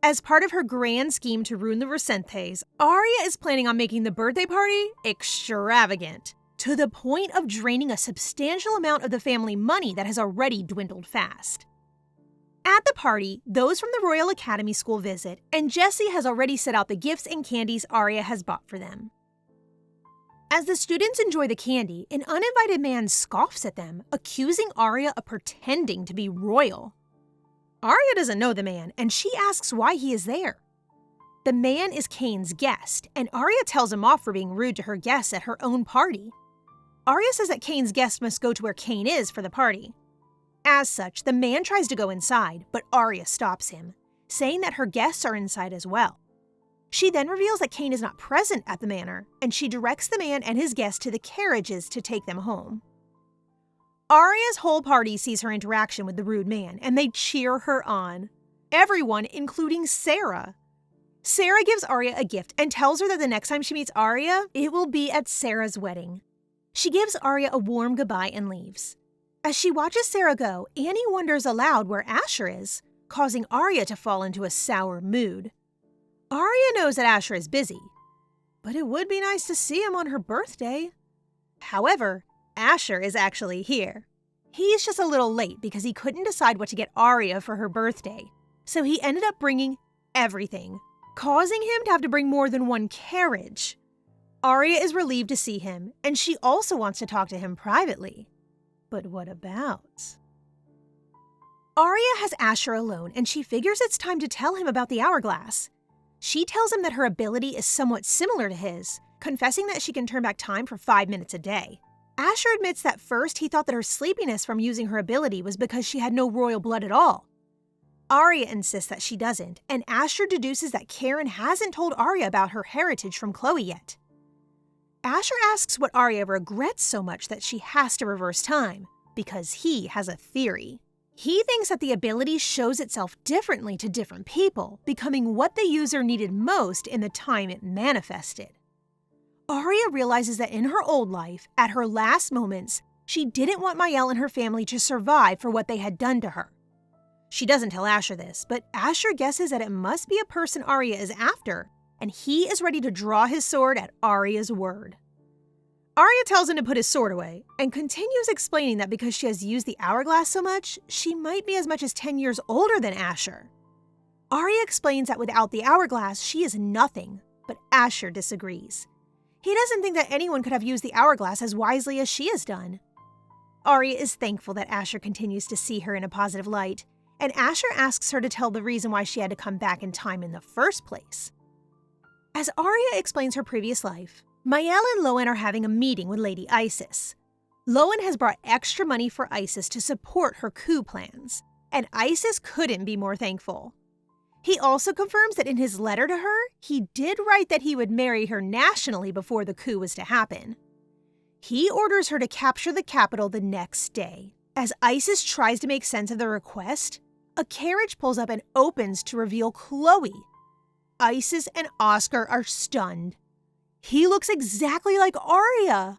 As part of her grand scheme to ruin the Recentes, Aria is planning on making the birthday party extravagant, to the point of draining a substantial amount of the family money that has already dwindled fast. At the party, those from the Royal Academy School visit, and Jessie has already set out the gifts and candies Aria has bought for them. As the students enjoy the candy, an uninvited man scoffs at them, accusing Aria of pretending to be royal. Aria doesn't know the man, and she asks why he is there. The man is Kane's guest, and Aria tells him off for being rude to her guests at her own party. Aria says that Kane's guest must go to where Kane is for the party. As such, the man tries to go inside, but Aria stops him, saying that her guests are inside as well. She then reveals that Kane is not present at the manor, and she directs the man and his guests to the carriages to take them home. Aria's whole party sees her interaction with the rude man, and they cheer her on. Everyone, including Sarah. Sarah gives Aria a gift and tells her that the next time she meets Aria, it will be at Sarah's wedding. She gives Aria a warm goodbye and leaves. As she watches Sarah go, Annie wonders aloud where Asher is, causing Aria to fall into a sour mood. Aria knows that Asher is busy, but it would be nice to see him on her birthday. However, Asher is actually here. He's just a little late because he couldn't decide what to get Aria for her birthday, so he ended up bringing everything, causing him to have to bring more than one carriage. Aria is relieved to see him, and she also wants to talk to him privately. But what about? Aria has Asher alone, and she figures it's time to tell him about the hourglass. She tells him that her ability is somewhat similar to his, confessing that she can turn back time for 5 minutes a day. Asher admits that first he thought that her sleepiness from using her ability was because she had no royal blood at all. Aria insists that she doesn't, and Asher deduces that Karen hasn't told Aria about her heritage from Chloe yet. Asher asks what Aria regrets so much that she has to reverse time, because he has a theory. He thinks that the ability shows itself differently to different people, becoming what the user needed most in the time it manifested. Aria realizes that in her old life, at her last moments, she didn't want Mielle and her family to survive for what they had done to her. She doesn't tell Asher this, but Asher guesses that it must be a person Aria is after, and he is ready to draw his sword at Aria's word. Aria tells him to put his sword away, and continues explaining that because she has used the hourglass so much, she might be as much as 10 years older than Asher. Aria explains that without the hourglass, she is nothing, but Asher disagrees. He doesn't think that anyone could have used the hourglass as wisely as she has done. Aria is thankful that Asher continues to see her in a positive light, and Asher asks her to tell the reason why she had to come back in time in the first place. As Aria explains her previous life, Mielle and Lowen are having a meeting with Lady Isis. Lowen has brought extra money for Isis to support her coup plans, and Isis couldn't be more thankful. He also confirms that in his letter to her, he did write that he would marry her nationally before the coup was to happen. He orders her to capture the capital the next day. As Isis tries to make sense of the request, a carriage pulls up and opens to reveal Chloe. Isis and Oscar are stunned. He looks exactly like Aria.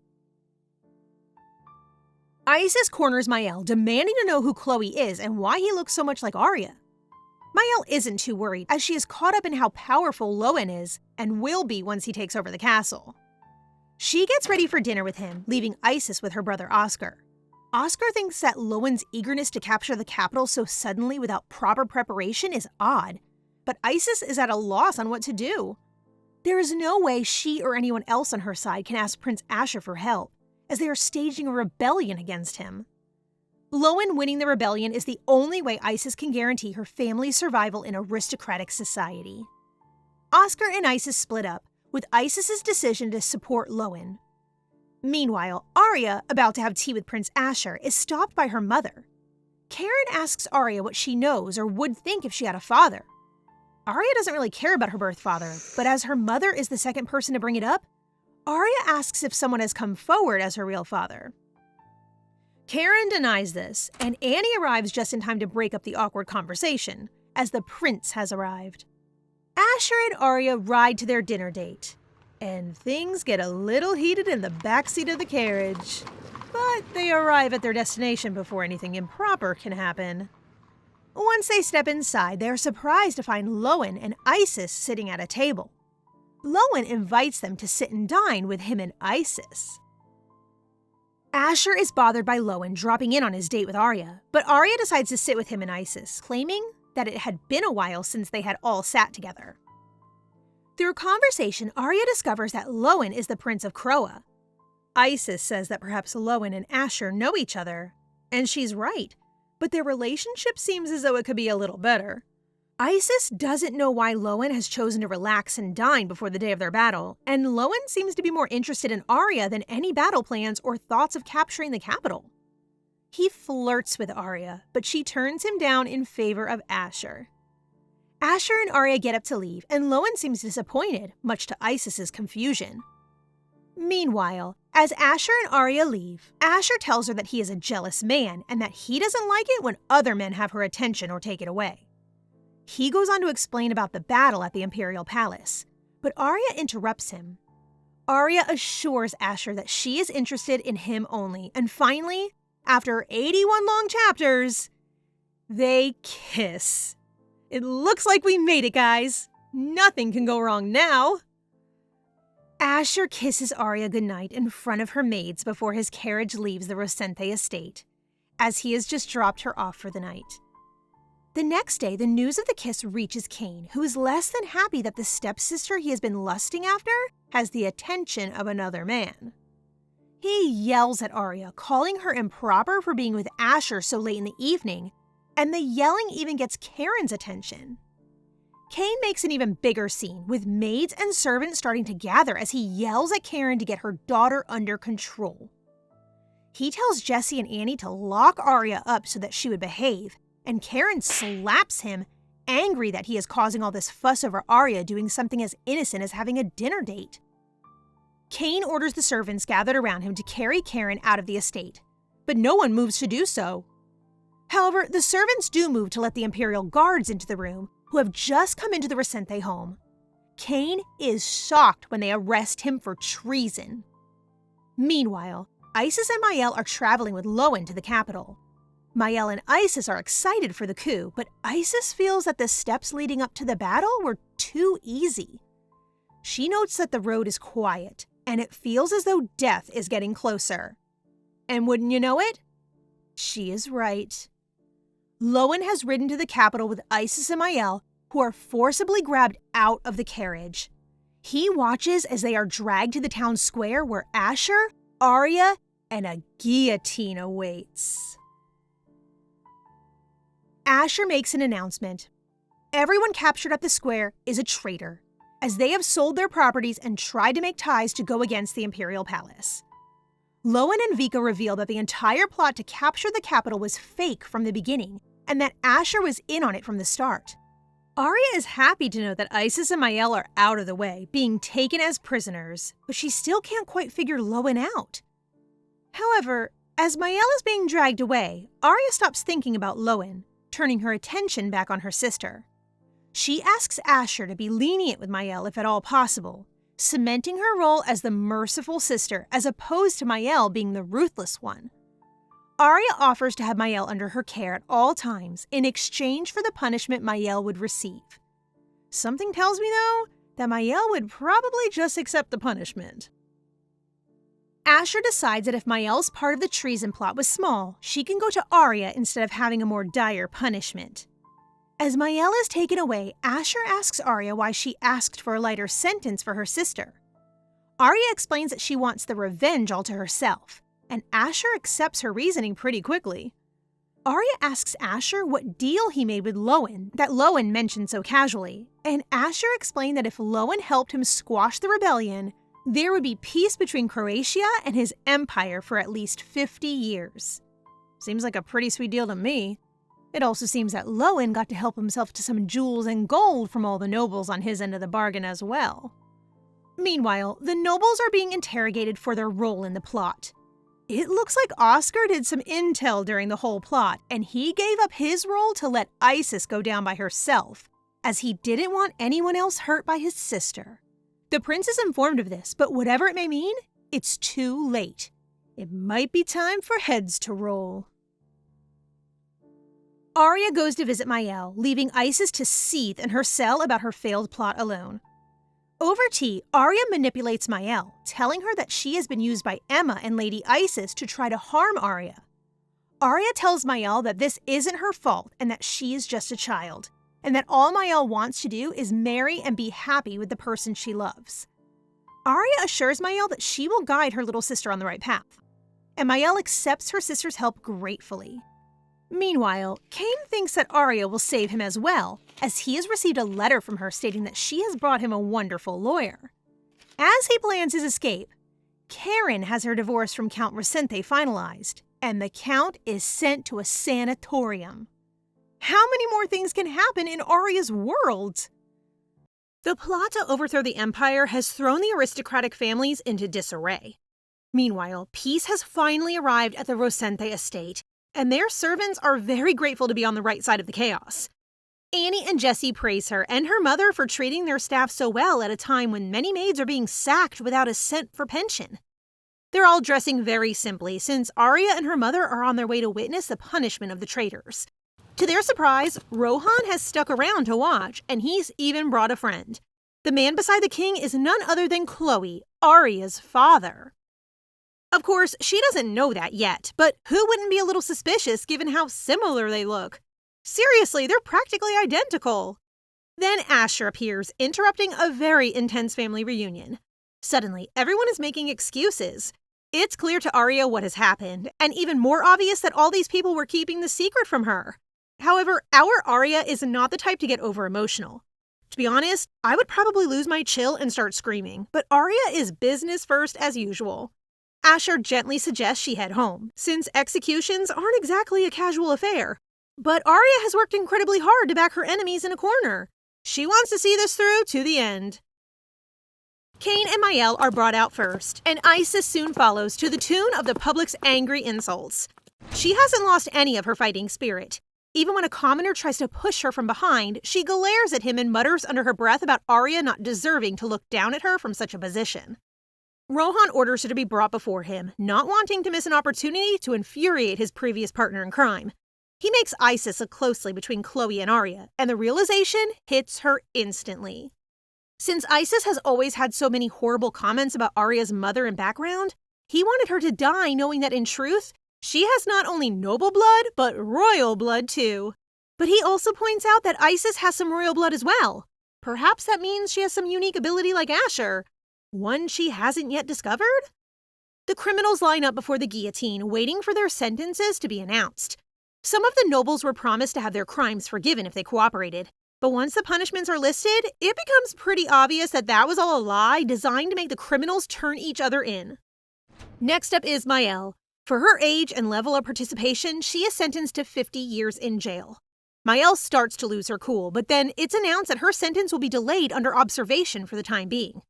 Isis corners Mielle, demanding to know who Chloe is and why he looks so much like Aria. Mielle isn't too worried, as she is caught up in how powerful Lowen is, and will be once he takes over the castle. She gets ready for dinner with him, leaving Isis with her brother Oscar. Oscar thinks that Lowen's eagerness to capture the capital so suddenly without proper preparation is odd, but Isis is at a loss on what to do. There is no way she or anyone else on her side can ask Prince Asher for help, as they are staging a rebellion against him. Lowen winning the rebellion is the only way Isis can guarantee her family's survival in aristocratic society. Oscar and Isis split up, with Isis's decision to support Lowen. Meanwhile, Aria, about to have tea with Prince Asher, is stopped by her mother. Karen asks Aria what she knows or would think if she had a father. Aria doesn't really care about her birth father, but as her mother is the second person to bring it up, Aria asks if someone has come forward as her real father. Karen denies this, and Annie arrives just in time to break up the awkward conversation, as the prince has arrived. Asher and Aria ride to their dinner date, and things get a little heated in the backseat of the carriage. But but they arrive at their destination before anything improper can happen. Once they step inside, they are surprised to find Lowen and Isis sitting at a table. Lowen invites them to sit and dine with him and Isis. Asher is bothered by Lowen dropping in on his date with Aria, but Aria decides to sit with him and Isis, claiming that it had been a while since they had all sat together. Through conversation, Aria discovers that Lowen is the Prince of Kroa. Isis says that perhaps Lowen and Asher know each other, and she's right, but their relationship seems as though it could be a little better. Isis doesn't know why Lowen has chosen to relax and dine before the day of their battle, and Lowen seems to be more interested in Aria than any battle plans or thoughts of capturing the capital. He flirts with Aria, but she turns him down in favor of Asher. Asher and Aria get up to leave, and Lowen seems disappointed, much to Isis's confusion. Meanwhile, as Asher and Aria leave, Asher tells her that he is a jealous man and that he doesn't like it when other men have her attention or take it away. He goes on to explain about the battle at the Imperial Palace, but Aria interrupts him. Aria assures Asher that she is interested in him only, and finally, after 81 long chapters, they kiss. It looks like we made it, guys. Nothing can go wrong now. Asher kisses Aria goodnight in front of her maids before his carriage leaves the Rosente estate, as he has just dropped her off for the night. The next day, the news of the kiss reaches Cain, who is less than happy that the stepsister he has been lusting after has the attention of another man. He yells at Aria, calling her improper for being with Asher so late in the evening, and the yelling even gets Karen's attention. Cain makes an even bigger scene, with maids and servants starting to gather as he yells at Karen to get her daughter under control. He tells Jesse and Annie to lock Aria up so that she would behave, and Karen slaps him, angry that he is causing all this fuss over Aria doing something as innocent as having a dinner date. Cain orders the servants gathered around him to carry Karen out of the estate, but no one moves to do so. However, the servants do move to let the Imperial guards into the room, who have just come into the Rosente home. Cain is shocked when they arrest him for treason. Meanwhile, Isis and Mielle are traveling with Lowen to the capital. Mielle and Isis are excited for the coup, but Isis feels that the steps leading up to the battle were too easy. She notes that the road is quiet, and it feels as though death is getting closer. And wouldn't you know it? She is right. Lowen has ridden to the capital with Isis and Mielle, who are forcibly grabbed out of the carriage. He watches as they are dragged to the town square where Asher, Aria, and a guillotine awaits. Asher makes an announcement. Everyone captured at the square is a traitor, as they have sold their properties and tried to make ties to go against the Imperial Palace. Lowen and Vika reveal that the entire plot to capture the capital was fake from the beginning, and that Asher was in on it from the start. Aria is happy to know that Isis and Mielle are out of the way, being taken as prisoners, but she still can't quite figure Lowen out. However, as Mielle is being dragged away, Aria stops thinking about Lowen, turning her attention back on her sister. She asks Asher to be lenient with Mielle if at all possible, cementing her role as the merciful sister as opposed to Mielle being the ruthless one. Aria offers to have Mielle under her care at all times in exchange for the punishment Mielle would receive. Something tells me, though, that Mielle would probably just accept the punishment. Asher decides that if Mielle's part of the treason plot was small, she can go to Aria instead of having a more dire punishment. As Mielle is taken away, Asher asks Aria why she asked for a lighter sentence for her sister. Aria explains that she wants the revenge all to herself, and Asher accepts her reasoning pretty quickly. Aria asks Asher what deal he made with Lowen that Lowen mentioned so casually, and Asher explained that if Lowen helped him squash the rebellion, there would be peace between Croatia and his empire for at least 50 years. Seems like a pretty sweet deal to me. It also seems that Lowen got to help himself to some jewels and gold from all the nobles on his end of the bargain as well. Meanwhile, the nobles are being interrogated for their role in the plot. It looks like Oscar did some intel during the whole plot, and he gave up his role to let Isis go down by herself, as he didn't want anyone else hurt by his sister. The prince is informed of this, but whatever it may mean, it's too late. It might be time for heads to roll. Aria goes to visit Mielle, leaving Isis to seethe in her cell about her failed plot alone. Over tea, Aria manipulates Mielle, telling her that she has been used by Emma and Lady Isis to try to harm Aria. Aria tells Mielle that this isn't her fault and that she is just a child, and that all Mielle wants to do is marry and be happy with the person she loves. Aria assures Mielle that she will guide her little sister on the right path, and Mielle accepts her sister's help gratefully. Meanwhile, Cain thinks that Aria will save him as well, as he has received a letter from her stating that she has brought him a wonderful lawyer. As he plans his escape, Karen has her divorce from Count Rosente finalized, and the Count is sent to a sanatorium. How many more things can happen in Aria's world? The plot to overthrow the Empire has thrown the aristocratic families into disarray. Meanwhile, peace has finally arrived at the Rosente estate, and their servants are very grateful to be on the right side of the chaos. Annie and Jessie praise her and her mother for treating their staff so well at a time when many maids are being sacked without a cent for pension. They're all dressing very simply since Aria and her mother are on their way to witness the punishment of the traitors. To their surprise, Rohan has stuck around to watch, and he's even brought a friend. The man beside the king is none other than Chloe, Aria's father. Of course, she doesn't know that yet, but who wouldn't be a little suspicious given how similar they look? Seriously, they're practically identical. Then Asher appears, interrupting a very intense family reunion. Suddenly, everyone is making excuses. It's clear to Aria what has happened, and even more obvious that all these people were keeping the secret from her. However, our Aria is not the type to get over-emotional. To be honest, I would probably lose my chill and start screaming, but Aria is business first as usual. Asher gently suggests she head home, since executions aren't exactly a casual affair. But Aria has worked incredibly hard to back her enemies in a corner. She wants to see this through to the end. Cain and Mielle are brought out first, and Isis soon follows to the tune of the public's angry insults. She hasn't lost any of her fighting spirit. Even when a commoner tries to push her from behind, she glares at him and mutters under her breath about Aria not deserving to look down at her from such a position. Rohan orders her to be brought before him, not wanting to miss an opportunity to infuriate his previous partner in crime. He makes Isis look closely between Chloe and Aria, and the realization hits her instantly. Since Isis has always had so many horrible comments about Aria's mother and background, he wanted her to die knowing that in truth, she has not only noble blood, but royal blood too. But he also points out that Isis has some royal blood as well. Perhaps that means she has some unique ability like Asher. One she hasn't yet discovered? The criminals line up before the guillotine, waiting for their sentences to be announced. Some of the nobles were promised to have their crimes forgiven if they cooperated. But once the punishments are listed, it becomes pretty obvious that that was all a lie designed to make the criminals turn each other in. Next up is Mielle. For her age and level of participation, she is sentenced to 50 years in jail. Mielle starts to lose her cool, but then it's announced that her sentence will be delayed under observation for the time being.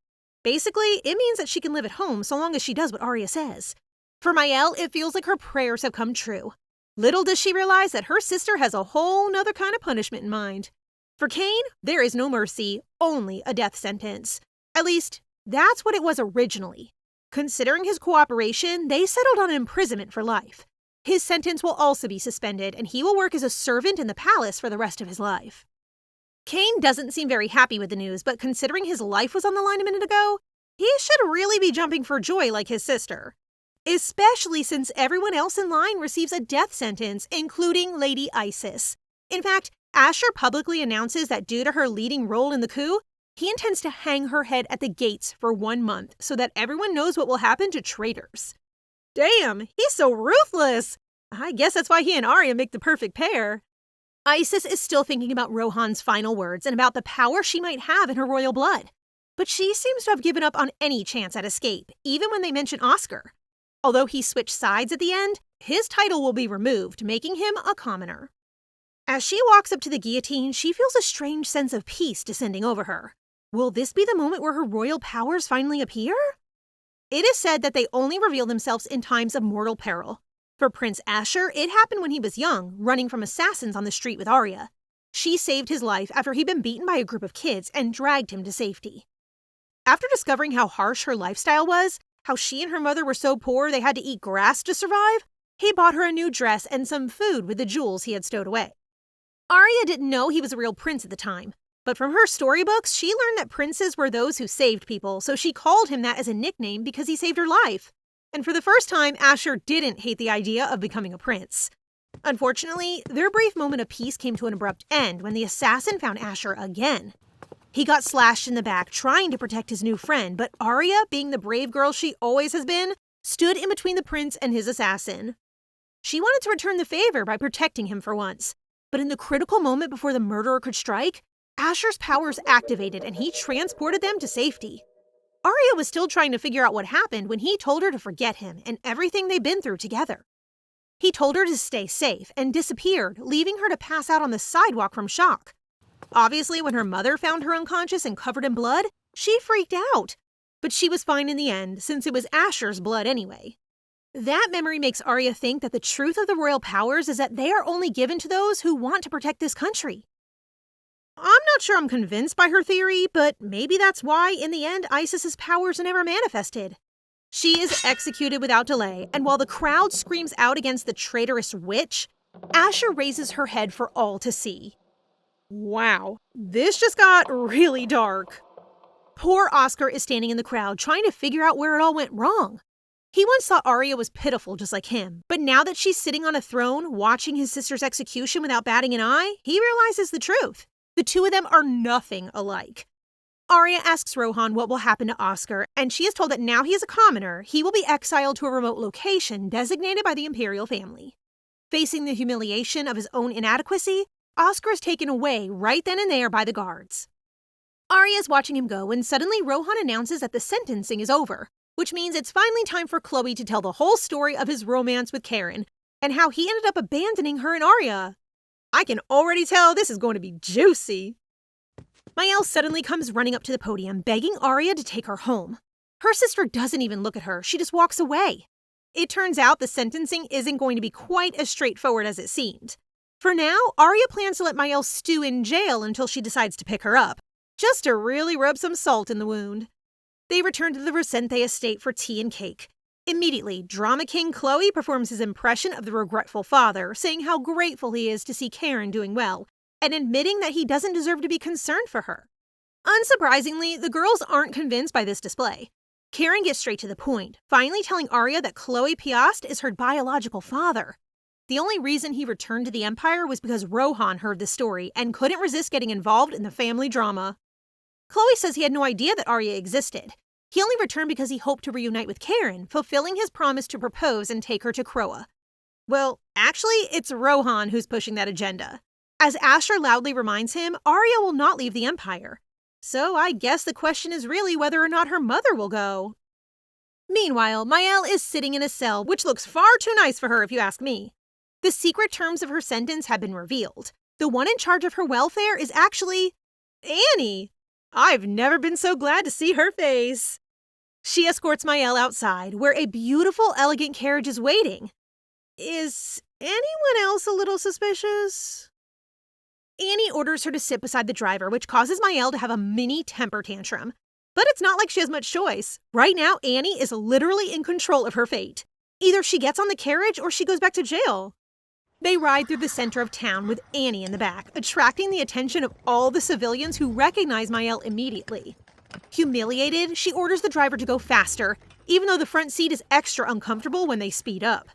Basically, it means that she can live at home so long as she does what Aria says. For Mielle, it feels like her prayers have come true. Little does she realize that her sister has a whole nother kind of punishment in mind. For Cain, there is no mercy, only a death sentence. At least, that's what it was originally. Considering his cooperation, they settled on imprisonment for life. His sentence will also be suspended, and he will work as a servant in the palace for the rest of his life. Cain doesn't seem very happy with the news, but considering his life was on the line a minute ago, he should really be jumping for joy like his sister. Especially since everyone else in line receives a death sentence, including Lady Isis. In fact, Asher publicly announces that due to her leading role in the coup, he intends to hang her head at the gates for 1 month so that everyone knows what will happen to traitors. Damn, he's so ruthless! I guess that's why he and Aria make the perfect pair. Isis is still thinking about Rohan's final words and about the power she might have in her royal blood. But she seems to have given up on any chance at escape, even when they mention Oscar. Although he switched sides at the end, his title will be removed, making him a commoner. As she walks up to the guillotine, she feels a strange sense of peace descending over her. Will this be the moment where her royal powers finally appear? It is said that they only reveal themselves in times of mortal peril. For Prince Asher, it happened when he was young, running from assassins on the street with Aria. She saved his life after he'd been beaten by a group of kids and dragged him to safety. After discovering how harsh her lifestyle was, how she and her mother were so poor they had to eat grass to survive, he bought her a new dress and some food with the jewels he had stowed away. Aria didn't know he was a real prince at the time, but from her storybooks, she learned that princes were those who saved people, so she called him that as a nickname because he saved her life. And for the first time, Asher didn't hate the idea of becoming a prince. Unfortunately, their brief moment of peace came to an abrupt end when the assassin found Asher again. He got slashed in the back trying to protect his new friend, but Aria, being the brave girl she always has been, stood in between the prince and his assassin. She wanted to return the favor by protecting him for once, but in the critical moment before the murderer could strike, Asher's powers activated and he transported them to safety. Aria was still trying to figure out what happened when he told her to forget him and everything they'd been through together. He told her to stay safe and disappeared, leaving her to pass out on the sidewalk from shock. Obviously, when her mother found her unconscious and covered in blood, she freaked out. But she was fine in the end, since it was Asher's blood anyway. That memory makes Aria think that the truth of the royal powers is that they are only given to those who want to protect this country. I'm not sure I'm convinced by her theory, but maybe that's why, in the end, Isis's powers never manifested. She is executed without delay, and while the crowd screams out against the traitorous witch, Asher raises her head for all to see. Wow, this just got really dark. Poor Oscar is standing in the crowd trying to figure out where it all went wrong. He once thought Aria was pitiful just like him, but now that she's sitting on a throne watching his sister's execution without batting an eye, he realizes the truth. The two of them are nothing alike. Aria asks Rohan what will happen to Oscar, and she is told that now he is a commoner, he will be exiled to a remote location designated by the imperial family. Facing the humiliation of his own inadequacy, Oscar is taken away right then and there by the guards. Aria is watching him go when suddenly Rohan announces that the sentencing is over, which means it's finally time for Chloe to tell the whole story of his romance with Karen and how he ended up abandoning her and Aria. I can already tell this is going to be juicy. Mielle suddenly comes running up to the podium, begging Aria to take her home. Her sister doesn't even look at her, she just walks away. It turns out the sentencing isn't going to be quite as straightforward as it seemed. For now, Aria plans to let Mielle stew in jail until she decides to pick her up, just to really rub some salt in the wound. They return to the Rosente estate for tea and cake. Immediately, Drama King Chloe performs his impression of the regretful father, saying how grateful he is to see Karen doing well, and admitting that he doesn't deserve to be concerned for her. Unsurprisingly, the girls aren't convinced by this display. Karen gets straight to the point, finally telling Aria that Chloe Piast is her biological father. The only reason he returned to the Empire was because Rohan heard the story and couldn't resist getting involved in the family drama. Chloe says he had no idea that Aria existed. He only returned because he hoped to reunite with Karen, fulfilling his promise to propose and take her to Croa. Well, actually, it's Rohan who's pushing that agenda. As Asher loudly reminds him, Aria will not leave the Empire. So I guess the question is really whether or not her mother will go. Meanwhile, Mielle is sitting in a cell, which looks far too nice for her if you ask me. The secret terms of her sentence have been revealed. The one in charge of her welfare is actually Annie. I've never been so glad to see her face. She escorts Mielle outside, where a beautiful, elegant carriage is waiting. Is anyone else a little suspicious? Annie orders her to sit beside the driver, which causes Mielle to have a mini temper tantrum. But it's not like she has much choice. Right now, Annie is literally in control of her fate. Either she gets on the carriage or she goes back to jail. They ride through the center of town with Annie in the back, attracting the attention of all the civilians who recognize Mielle immediately. Humiliated, she orders the driver to go faster, even though the front seat is extra uncomfortable when they speed up.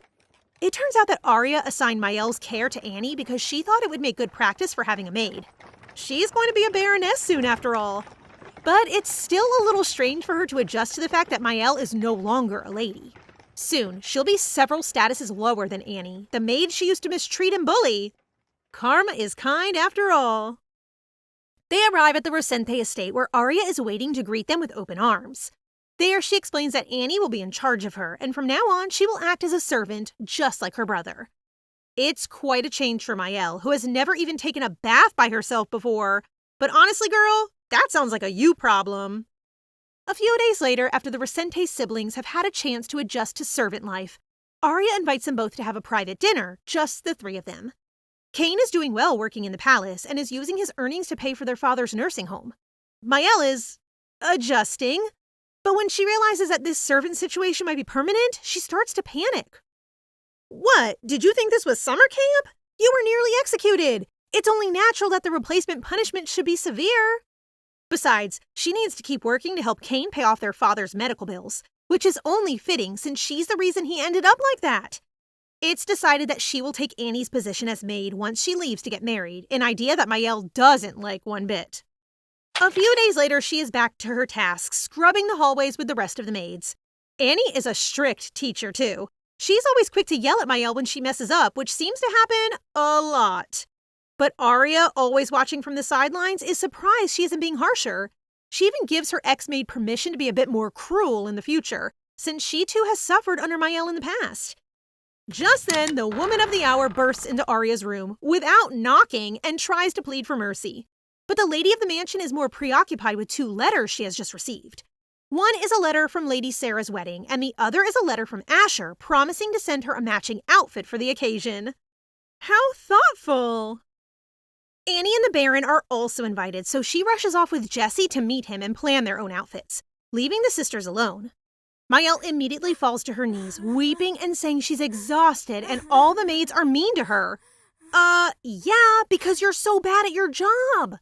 It turns out that Aria assigned Mielle's care to Annie because she thought it would make good practice for having a maid. She's going to be a baroness soon after all. But it's still a little strange for her to adjust to the fact that Mielle is no longer a lady. Soon, she'll be several statuses lower than Annie, the maid she used to mistreat and bully. Karma is kind after all. They arrive at the Rosente estate where Aria is waiting to greet them with open arms. There, she explains that Annie will be in charge of her, and from now on, she will act as a servant, just like her brother. It's quite a change for Mielle, who has never even taken a bath by herself before. But honestly, girl, that sounds like a you problem. A few days later, after the Rosente siblings have had a chance to adjust to servant life, Aria invites them both to have a private dinner, just the three of them. Cain is doing well working in the palace and is using his earnings to pay for their father's nursing home. Mielle is adjusting. But when she realizes that this servant situation might be permanent, she starts to panic. What? Did you think this was summer camp? You were nearly executed. It's only natural that the replacement punishment should be severe. Besides, she needs to keep working to help Kane pay off their father's medical bills, which is only fitting since she's the reason he ended up like that. It's decided that she will take Annie's position as maid once she leaves to get married, an idea that Mielle doesn't like one bit. A few days later, she is back to her task, scrubbing the hallways with the rest of the maids. Annie is a strict teacher, too. She's always quick to yell at Mielle when she messes up, which seems to happen a lot. But Aria, always watching from the sidelines, is surprised she isn't being harsher. She even gives her ex-maid permission to be a bit more cruel in the future, since she too has suffered under Mielle in the past. Just then, the woman of the hour bursts into Aria's room without knocking and tries to plead for mercy. But the lady of the mansion is more preoccupied with 2 letters she has just received. One is a letter from Lady Sarah's wedding, and the other is a letter from Asher promising to send her a matching outfit for the occasion. How thoughtful! Annie and the Baron are also invited, so she rushes off with Jessie to meet him and plan their own outfits, leaving the sisters alone. Mielle immediately falls to her knees, weeping and saying she's exhausted and all the maids are mean to her. Yeah, because you're so bad at your job.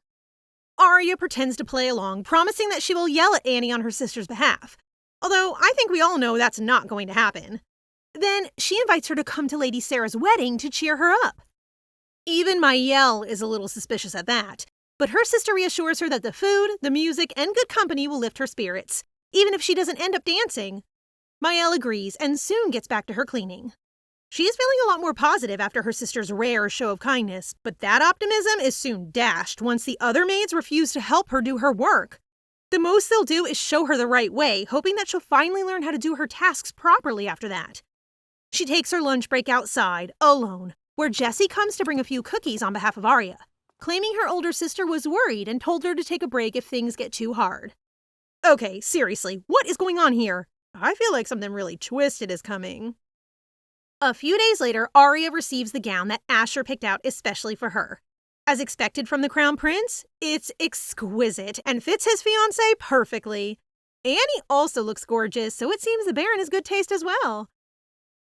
Aria pretends to play along, promising that she will yell at Annie on her sister's behalf, although I think we all know that's not going to happen. Then she invites her to come to Lady Sarah's wedding to cheer her up. Even Mielle is a little suspicious at that, but her sister reassures her that the food, the music, and good company will lift her spirits, even if she doesn't end up dancing. Mielle agrees and soon gets back to her cleaning. She is feeling a lot more positive after her sister's rare show of kindness, but that optimism is soon dashed once the other maids refuse to help her do her work. The most they'll do is show her the right way, hoping that she'll finally learn how to do her tasks properly after that. She takes her lunch break outside, alone, where Jessie comes to bring a few cookies on behalf of Aria, claiming her older sister was worried and told her to take a break if things get too hard. Okay, seriously, what is going on here? I feel like something really twisted is coming. A few days later, Aria receives the gown that Asher picked out especially for her. As expected from the Crown Prince, it's exquisite and fits his fiancée perfectly. Annie also looks gorgeous, so it seems the Baron has good taste as well.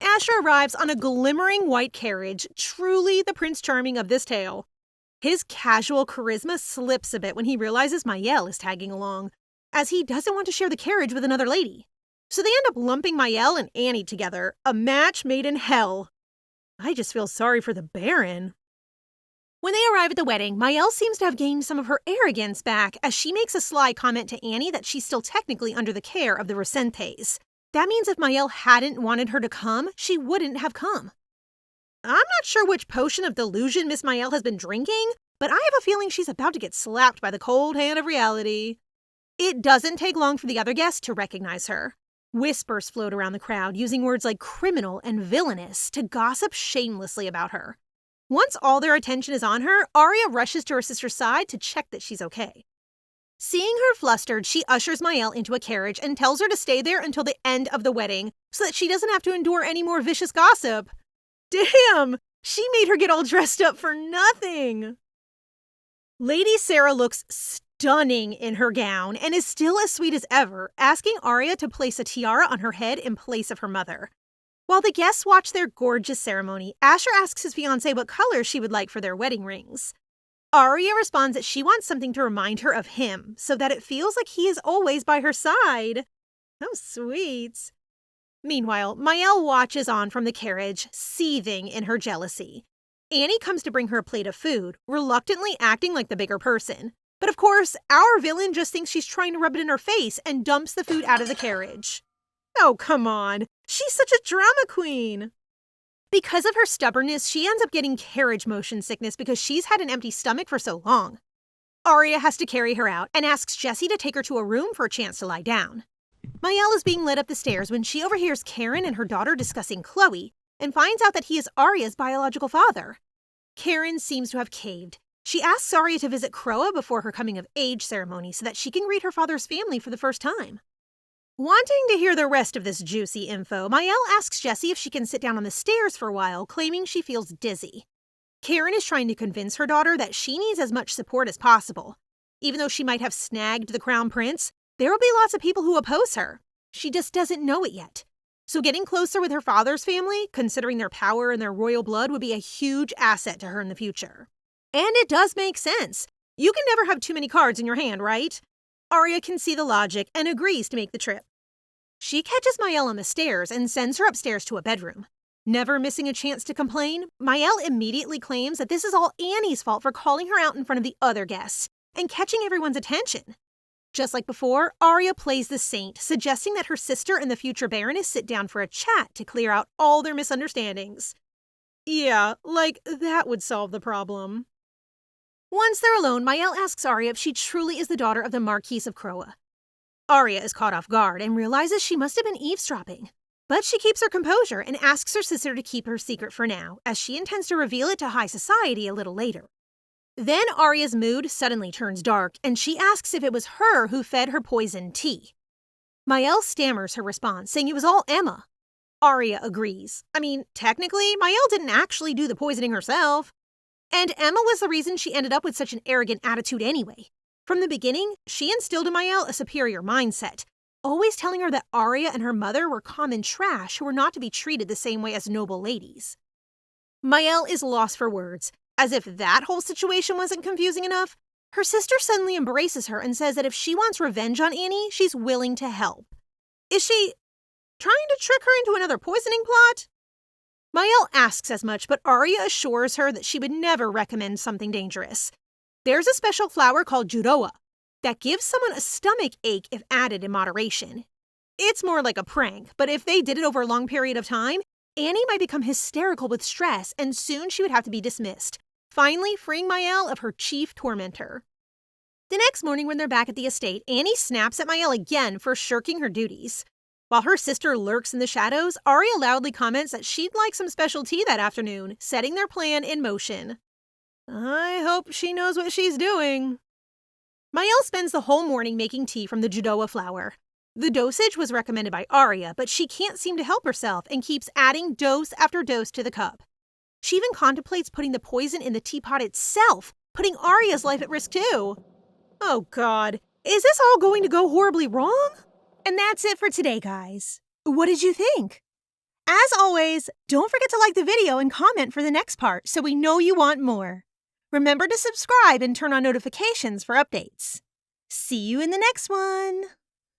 Asher arrives on a glimmering white carriage, truly the Prince Charming of this tale. His casual charisma slips a bit when he realizes Mielle is tagging along, as he doesn't want to share the carriage with another lady. So they end up lumping Mielle and Annie together, a match made in hell. I just feel sorry for the Baron. When they arrive at the wedding, Mielle seems to have gained some of her arrogance back as she makes a sly comment to Annie that she's still technically under the care of the Recentes. That means if Mielle hadn't wanted her to come, she wouldn't have come. I'm not sure which potion of delusion Miss Mielle has been drinking, but I have a feeling she's about to get slapped by the cold hand of reality. It doesn't take long for the other guests to recognize her. Whispers float around the crowd using words like criminal and villainous to gossip shamelessly about her. Once all their attention is on her, Aria rushes to her sister's side to check that she's okay. Seeing her flustered, she ushers Mielle into a carriage and tells her to stay there until the end of the wedding so that she doesn't have to endure any more vicious gossip. Damn! She made her get all dressed up for nothing! Lady Sarah looks stunning in her gown and is still as sweet as ever, asking Aria to place a tiara on her head in place of her mother. While the guests watch their gorgeous ceremony, Asher asks his fiancée what color she would like for their wedding rings. Aria responds that she wants something to remind her of him, so that it feels like he is always by her side. How sweet. Meanwhile, Mielle watches on from the carriage, seething in her jealousy. Annie comes to bring her a plate of food, reluctantly acting like the bigger person. But of course, our villain just thinks she's trying to rub it in her face and dumps the food out of the carriage. Oh, come on. She's such a drama queen. Because of her stubbornness, she ends up getting carriage motion sickness because she's had an empty stomach for so long. Aria has to carry her out and asks Jessie to take her to a room for a chance to lie down. Mielle is being led up the stairs when she overhears Karen and her daughter discussing Chloe and finds out that he is Aria's biological father. Karen seems to have caved. She asks Aria to visit Croa before her coming-of-age ceremony so that she can greet her father's family for the first time. Wanting to hear the rest of this juicy info, Mielle asks Jessie if she can sit down on the stairs for a while, claiming she feels dizzy. Karen is trying to convince her daughter that she needs as much support as possible. Even though she might have snagged the Crown Prince, There will be lots of people who oppose her. She just doesn't know it yet. So getting closer with her father's family, considering their power and their royal blood, would be a huge asset to her in the future. And it does make sense. You can never have too many cards in your hand, right? Aria can see the logic and agrees to make the trip. She catches Mielle on the stairs and sends her upstairs to a bedroom. Never missing a chance to complain, Mielle immediately claims that this is all Annie's fault for calling her out in front of the other guests and catching everyone's attention. Just like before, Aria plays the saint, suggesting that her sister and the future Baroness sit down for a chat to clear out all their misunderstandings. Yeah, like that would solve the problem. Once they're alone, Mielle asks Aria if she truly is the daughter of the Marquis of Croa. Aria is caught off guard and realizes she must have been eavesdropping. But she keeps her composure and asks her sister to keep her secret for now, as she intends to reveal it to high society a little later. Then Aria's mood suddenly turns dark, and she asks if it was her who fed her poisoned tea. Mielle stammers her response, saying it was all Emma. Aria agrees. I mean, technically, Mielle didn't actually do the poisoning herself. And Emma was the reason she ended up with such an arrogant attitude anyway. From the beginning, she instilled in Mielle a superior mindset, always telling her that Aria and her mother were common trash who were not to be treated the same way as noble ladies. Mielle is lost for words. As if that whole situation wasn't confusing enough, her sister suddenly embraces her and says that if she wants revenge on Annie, she's willing to help. Is she trying to trick her into another poisoning plot? Mielle asks as much, but Aria assures her that she would never recommend something dangerous. There's a special flower called judoa that gives someone a stomach ache if added in moderation. It's more like a prank, but if they did it over a long period of time, Annie might become hysterical with stress and soon she would have to be dismissed, finally freeing Mielle of her chief tormentor. The next morning when they're back at the estate, Annie snaps at Mielle again for shirking her duties. While her sister lurks in the shadows, Aria loudly comments that she'd like some special tea that afternoon, setting their plan in motion. I hope she knows what she's doing. Mielle spends the whole morning making tea from the judoa flower. The dosage was recommended by Aria, but she can't seem to help herself and keeps adding dose after dose to the cup. She even contemplates putting the poison in the teapot itself, putting Aria's life at risk too. Oh God, is this all going to go horribly wrong? And that's it for today, guys. What did you think? As always, don't forget to like the video and comment for the next part so we know you want more. Remember to subscribe and turn on notifications for updates. See you in the next one!